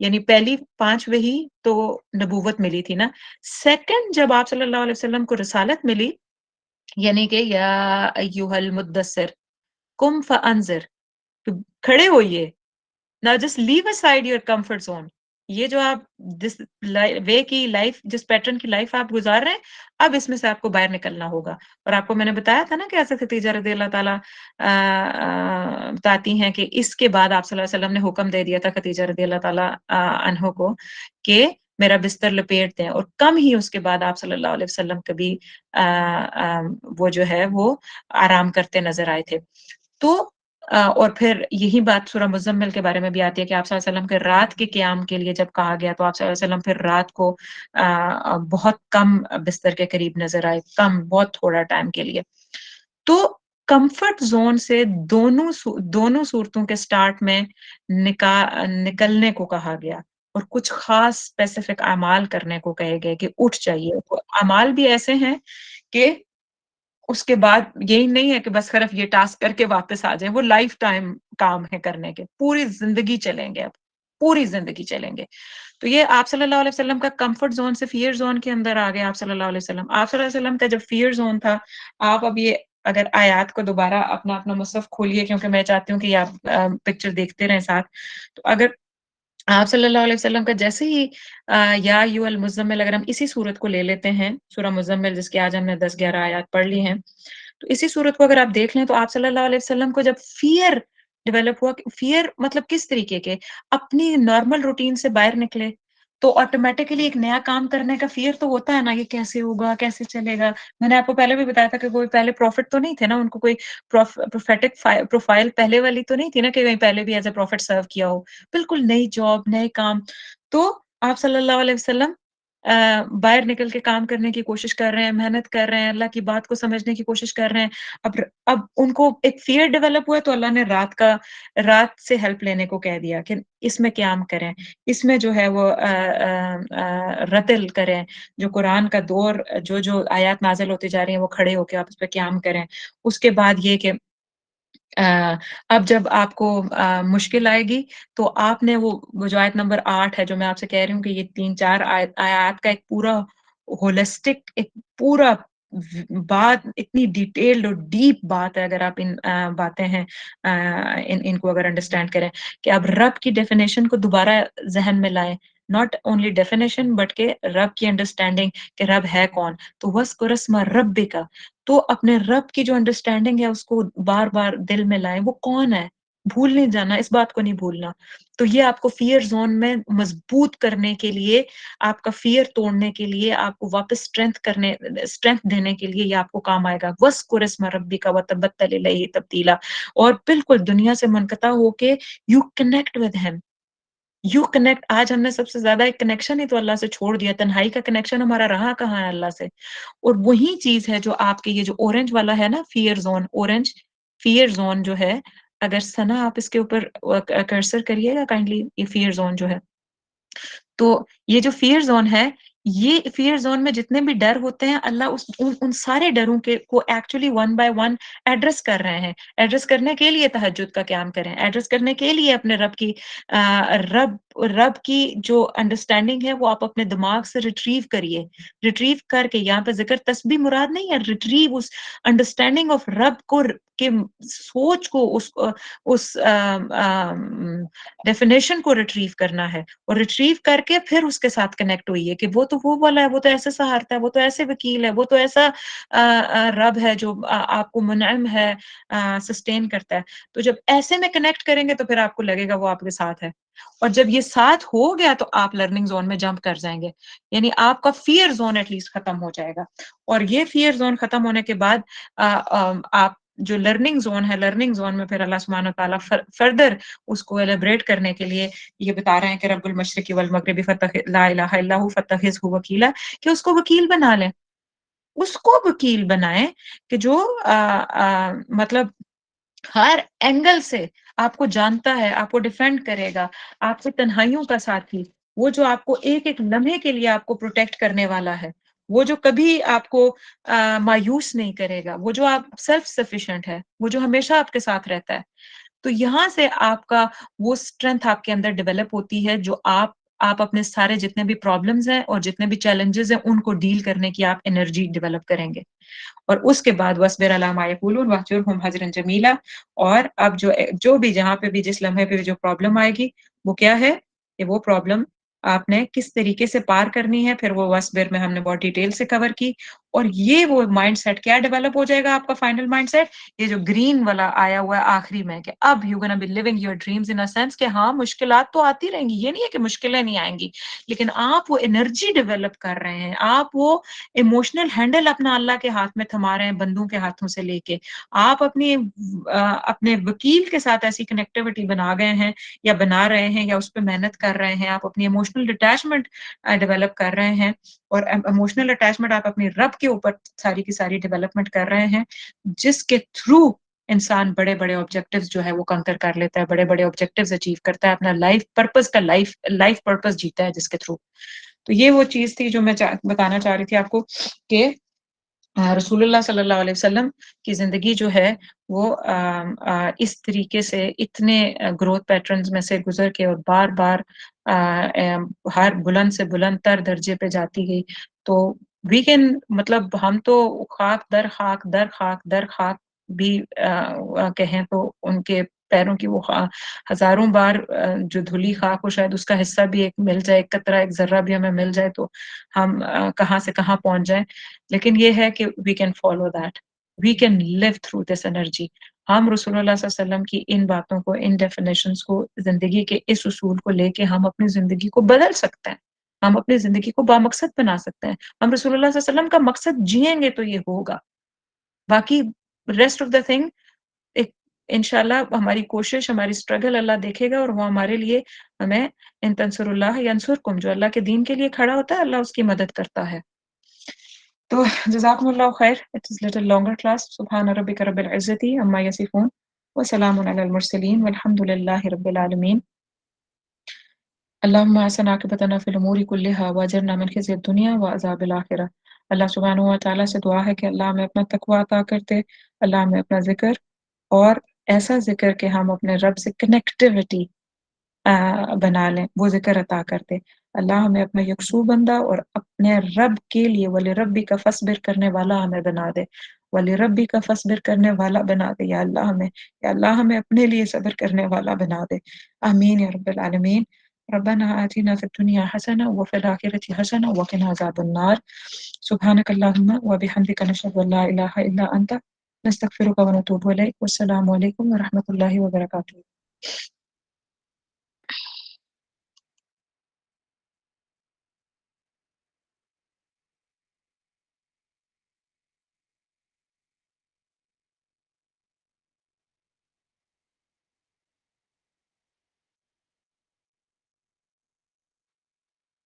यानी पहली 5 वही तो नबूवत मिली थी ना। सेकंड जब आप सल्लल्लाहु अलैहि वसल्लम को रिसालत मिली, यानी कि या अय्युहल मुद्दस्सिर कुम फ़अंज़िर, तो खड़े होइए। Now just leave aside your comfort zone. ये जो आप जिस वे की लाइफ, जिस पैटर्न की लाइफ आप गुज़ार रहे हैं, अब इसमें से आपको बाहर निकलना होगा। और आपको मैंने बताया था ना कि हज़रत खदीजा रज़ियल्लाहु ताला बताती हैं कि इसके बाद आप सल्लल्लाहु अलैहि वसल्लम ने हुक्म दे दिया था खदीजा रज़ियल्लाहु ताला अन्हो को कि मेरा बिस्तर लपेट दें और कम ही उसके बाद आप सल्लल्लाहु अलैहि वसल्लम कभी वो जो है वो आराम करते नज़र आए थे। तो और फिर यही बात सूरह मुज़म्मिल के बारे में भी आती है कि आप सल्लल्लाहु अलैहि वसल्लम के रात के क़याम के लिए जब कहा गया तो आप सल्लल्लाहु अलैहि वसल्लम फिर रात को बहुत कम बिस्तर के करीब नज़र आए, कम बहुत थोड़ा टाइम के लिए। तो कम्फ़र्ट ज़ोन से दोनों सूरतों के स्टार्ट में निकलने को कहा गया और कुछ ख़ास स्पेसिफ़िक अमाल करने को कहे गए कि उठ जाइए। तो अमाल भी ऐसे हैं कि उसके बाद यही नहीं है कि बस सिर्फ ये टास्क करके वापस आ जाएँ, वो लाइफ टाइम काम है करने के, पूरी ज़िंदगी चलेंगे अब, पूरी ज़िंदगी चलेंगे। तो ये आप सल्लल्लाहु अलैहि वसल्लम का कम्फर्ट ज़ोन से फ़ियर ज़ोन के अंदर आ गए आप सल्लल्लाहु अलैहि वसल्लम। आप सल्लल्लाहु अलैहि वसल्लम का जब फ़ियर ज़ोन था, आप अब ये अगर आयत को दोबारा अपना मुसहफ़ खोलिए क्योंकि मैं चाहती हूँ कि आप पिक्चर देखते रहें साथ। तो अगर आप सल्लल्लाहु अलैहि वसल्लम का जैसे ही या अय्युहल मुज़्ज़म्मिल अगर हम इसी सूरत को ले लेते हैं, सूरह मुज़्ज़म्मिल जिसकी आज हमने 10-11 आयत पढ़ ली हैं। तो इसी सूरत को अगर आप देख लें तो आप सल्लल्लाहु अलैहि वसल्लम को जब फ़ियर डेवलप हुआ कि फ़ियर मतलब किस तरीके के, अपनी नॉर्मल रूटीन से बाहर निकले, तो ऑटोमैटिकली एक नया काम करने का फ़ियर तो होता है ना, ये कैसे होगा, कैसे चलेगा? मैंने आपको पहले भी बताया था कि कोई पहले प्रॉफ़िट तो नहीं थे ना, उनको कोई प्रोफेटिक प्रोफ़ाइल पहले वाली तो नहीं थी ना कि कहीं पहले भी एज़ अ प्रॉफ़िट सर्व किया हो। बिल्कुल नई जॉब, नए काम। तो आप सल्लल्लाहु अलैहि वसल्लम باہر نکل کے کام کرنے کی کوشش کر رہے ہیں، محنت کر رہے ہیں، اللہ کی بات کو سمجھنے کی کوشش کر رہے ہیں۔ اب ان کو ایک فیئر ڈیولپ ہوا ہے، تو اللہ نے رات سے ہیلپ لینے کو کہہ دیا کہ اس میں قیام کریں، اس میں جو ہے وہ رتل کریں، جو قرآن کا دور جو آیات نازل ہوتی جا رہی ہیں وہ کھڑے ہو کے آپ اس پہ قیام کریں۔ اس کے بعد یہ کہ اب جب آپ کو مشکل آئے گی تو آپ نے وہ جو آیت نمبر 8 ہے، جو میں آپ سے کہہ رہی ہوں کہ یہ 3-4 آیات کا ایک پورا ہولسٹک، ایک پورا بات، اتنی ڈیٹیلڈ اور ڈیپ بات ہے، اگر آپ ان باتیں ہیں ان کو اگر انڈرسٹینڈ کریں، کہ آپ رب کی ڈیفینیشن کو دوبارہ ذہن میں لائیں، ناٹ اونلی ڈیفینیشن بٹ کہ رب کی انڈرسٹینڈنگ کہ رب ہے کون۔ تو وَاذْكُرِ اسْمَ رَبِّكَ، تو اپنے رب کی جو انڈرسٹینڈنگ ہے اس کو بار بار دل میں لائیں، وہ کون ہے، بھول نہیں جانا، اس بات کو نہیں بھولنا۔ تو یہ آپ کو فیئر زون میں مضبوط کرنے کے لیے، آپ کا فیئر توڑنے کے لیے، آپ کو واپس اسٹرینتھ دینے کے لیے یہ آپ کو کام آئے گا۔ وَاذْكُرِ اسْمَ رَبِّكَ وَتَبَتَّلْ إِلَيْهِ تَبْتِيلًا، اور بالکل دنیا سے منقطع ہو کے you connect with him, you connect. آج ہم نے سب سے زیادہ ایک کنیکشن ہی تو اللہ سے چھوڑ دیا، تنہائی کا کنیکشن ہمارا رہا کہاں ہے اللہ سے۔ اور وہی چیز ہے جو آپ کے یہ جو اورنج والا ہے نا، fair zone, orange fair zone جو ہے، اگر سنا آپ اس کے اوپر کرسر کریے گا کائنڈلی، یہ فیئر زون جو ہے، تو یہ جو فیئر زون ہے، یہ فیئر زون میں جتنے بھی ڈر ہوتے ہیں، اللہ ان سارے ڈروں کو actually one by one address کر رہے ہیں۔ ایڈریس کرنے کے لیے تہجد کا قیام کریں، ایڈریس کرنے کے لیے اپنے رب کی رب کی جو انڈرسٹینڈنگ ہے وہ آپ اپنے دماغ سے ریٹریو کریے۔ ریٹریو کر کے، یہاں پہ ذکر تسبیح مراد نہیں ہے، ریٹریو اس انڈرسٹینڈنگ آف رب کو، کہ سوچ کو، اس ڈیفینیشن کو ریٹریو کرنا ہے، اور ریٹریو کر کے پھر اس کے ساتھ کنیکٹ ہوئی ہے کہ وہ تو وہ والا ہے، وہ تو ایسے سہارتا ہے، وہ تو ایسے وکیل ہے، وہ تو ایسا رب ہے جو آپ کو منعم ہے، سسٹین کرتا ہے۔ تو جب ایسے میں کنیکٹ کریں گے تو پھر آپ کو لگے گا وہ آپ کے ساتھ ہے، اور جب یہ ساتھ ہو گیا تو آپ لرننگ زون میں جمپ کر جائیں گے، یعنی آپ کا فیئر زون ایٹ لیسٹ ختم ہو جائے گا۔ اور یہ فیئر زون ختم ہونے کے بعد آپ جو لرننگ زون ہے، لرننگ زون میں پھر اللہ سبحانہ تعالیٰ فردر اس کو ایلیبریٹ کرنے کے لیے یہ بتا رہے ہیں کہ رب المشرق والمغرب لا الہ الا هو فاتخذہ وکیلا، کہ اس کو وکیل بنا لیں، اس کو وکیل بنائیں کہ جو مطلب ہر اینگل سے آپ کو جانتا ہے، آپ کو ڈیفینڈ کرے گا، آپ سے تنہائیوں کا ساتھی، وہ جو آپ کو ایک ایک لمحے کے لیے آپ کو پروٹیکٹ کرنے والا ہے، وہ جو کبھی آپ کو مایوس نہیں کرے گا، وہ جو آپ سیلف سفیشینٹ ہے، وہ جو ہمیشہ آپ کے ساتھ رہتا ہے۔ تو یہاں سے آپ کا وہ اسٹرینتھ آپ کے اندر ڈیولپ ہوتی ہے، جو آپ اپنے سارے جتنے بھی پرابلمز ہیں اور جتنے بھی چیلنجز ہیں ان کو ڈیل کرنے کی آپ انرجی ڈیولپ کریں گے۔ اور اس کے بعد وَاصْبِرْ عَلَىٰ مَا يَقُولُونَ وَاهْجُرْهُمْ هَجْرًا جَمِيلًا، اور اب جو بھی جہاں پہ بھی جس لمحے پہ بھی جو پرابلم آئے گی، وہ کیا ہے کہ وہ پرابلم آپ نے کس طریقے سے پار کرنی ہے، پھر وہ وَاصْبِرْ میں ہم نے بہت ڈیٹیل سے کور کی۔ اور یہ وہ مائنڈ سیٹ کیا ڈیولپ ہو جائے گا آپ کا فائنل مائنڈ سیٹ، یہ جو گرین والا آیا ہوا ہے آخری میں، کہ اب you gonna be living your dreams in a sense, کہ ہاں مشکلات تو آتی رہیں گی، یہ نہیں ہے کہ مشکلیں نہیں آئیں گی، لیکن آپ وہ انرجی ڈیولپ کر رہے ہیں، آپ وہ ایموشنل ہینڈل اپنا اللہ کے ہاتھ میں تھما رہے ہیں، بندوں کے ہاتھوں سے لے کے آپ اپنے وکیل کے ساتھ ایسی کنیکٹیوٹی بنا گئے ہیں، یا بنا رہے ہیں، یا اس پہ محنت کر رہے ہیں، آپ اپنی ایموشنل اٹیچمنٹ ڈیولپ کر رہے ہیں، اور ایموشنل اٹیچمنٹ آپ اپنی رب کے اوپر ساری کی ساری ڈیولپمنٹ کر رہے ہیں، جس کے تھرو انسان بڑے بڑے آبجیکٹیوز جو ہے وہ کنکر کر لیتا ہے، بڑے بڑے آبجیکٹیوز اچیو کرتا ہے، اپنا لائف پرپز جیتا ہے جس کے تھرو۔ تو یہ وہ چیز تھی جو میں بتانا چاہ رہی تھی آپ کو، کہ رسول اللہ صلی اللہ علیہ وسلم کی زندگی جو ہے وہ اس طریقے سے اتنے گروتھ پیٹرنز میں سے گزر کے اور بار بار ہر بلند سے بلند تر درجے پہ جاتی گئی۔ تو وی کین، مطلب ہم تو خاک در خاک در خاک در خاک بھی کہیں تو ان کے پیروں کی وہ ہزاروں بار جو دھلی خاک ہو، شاید اس کا حصہ بھی ایک مل جائے، ایک قطرہ، ایک ذرہ بھی ہمیں مل جائے تو ہم کہاں سے کہاں پہنچ جائیں۔ لیکن یہ ہے کہ we can follow that, we can live through this energy. ہم رسول اللہ صلی اللہ علیہ وسلم کی ان باتوں کو، ان ڈیفینیشنز کو، زندگی کے اس اصول کو لے کے ہم اپنی زندگی کو بدل سکتے ہیں، ہم اپنی زندگی کو بامقصد بنا سکتے ہیں۔ ہم رسول اللہ صلی اللہ علیہ وسلم کا مقصد جئیں گے تو یہ ہوگا، باقی ریسٹ آف دا تھنگ ایک इंशाल्लाह हमारी कोशिश, हमारी स्ट्रगल अल्लाह देखेगा और वो हमारे लिए हमें इन तंसुरुल्लाह यंसुरकुम जो अल्लाह के दीन के लिए खड़ा होता है, अल्लाह उसकी मदद करता है। तो जज़ाकुमुल्लाहु खैर, it is little longer class. सुब्हान रब्बिका रब्बिल इज़्ज़ति अम्मा यसिफून व सलामुन अलल मुरसलीन वल्हम्दुलिल्लाहि रब्बिल आलमीन। अल्लाहुम्मा अहसिन आक़िबतना फ़िल उमूरि कुल्लिहा वअजिरना मिन ख़िज़्यिद दुनिया व अज़ाबिल आख़िरह। अल्लाह सुब्हानहु व तआला से दुआ है कि अल्लाह हमें अपना तक़वा अता कर दे, अल्लाह हमें अपना ज़िक्र और ऐसा ज़िक्र कि हम अपने रब से कनेक्टिविटी बना लें, वो ज़िक्र अता कर दे। अल्लाह हमें अपना यकसू बंदा और अपने रब के लिए वलिरब्बिका फ़स्बिर करने वाला हमें बना दे। वलिरब्बिका फ़स्बिर करने वाला बना दे या अल्लाह हमें अपने लिए सब्र करने वाला बना दे। आमीन या रब्बल आलमीन। रब्बना आतिना फ़िद दुनिया हसना व फ़िल आखिरति हसना व क़िना अज़ाबन्नार। सुब्हानकल्लाहुम्मा व बिहम्दिका नशहदु अन ला इलाहा इल्ला अंता नस्तगफिरुका व नतूबु इलैक। वस्सलामु अलैकुम व रहमतुल्लाहि व बरकातुहू।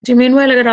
जी, मीनवाइल अगर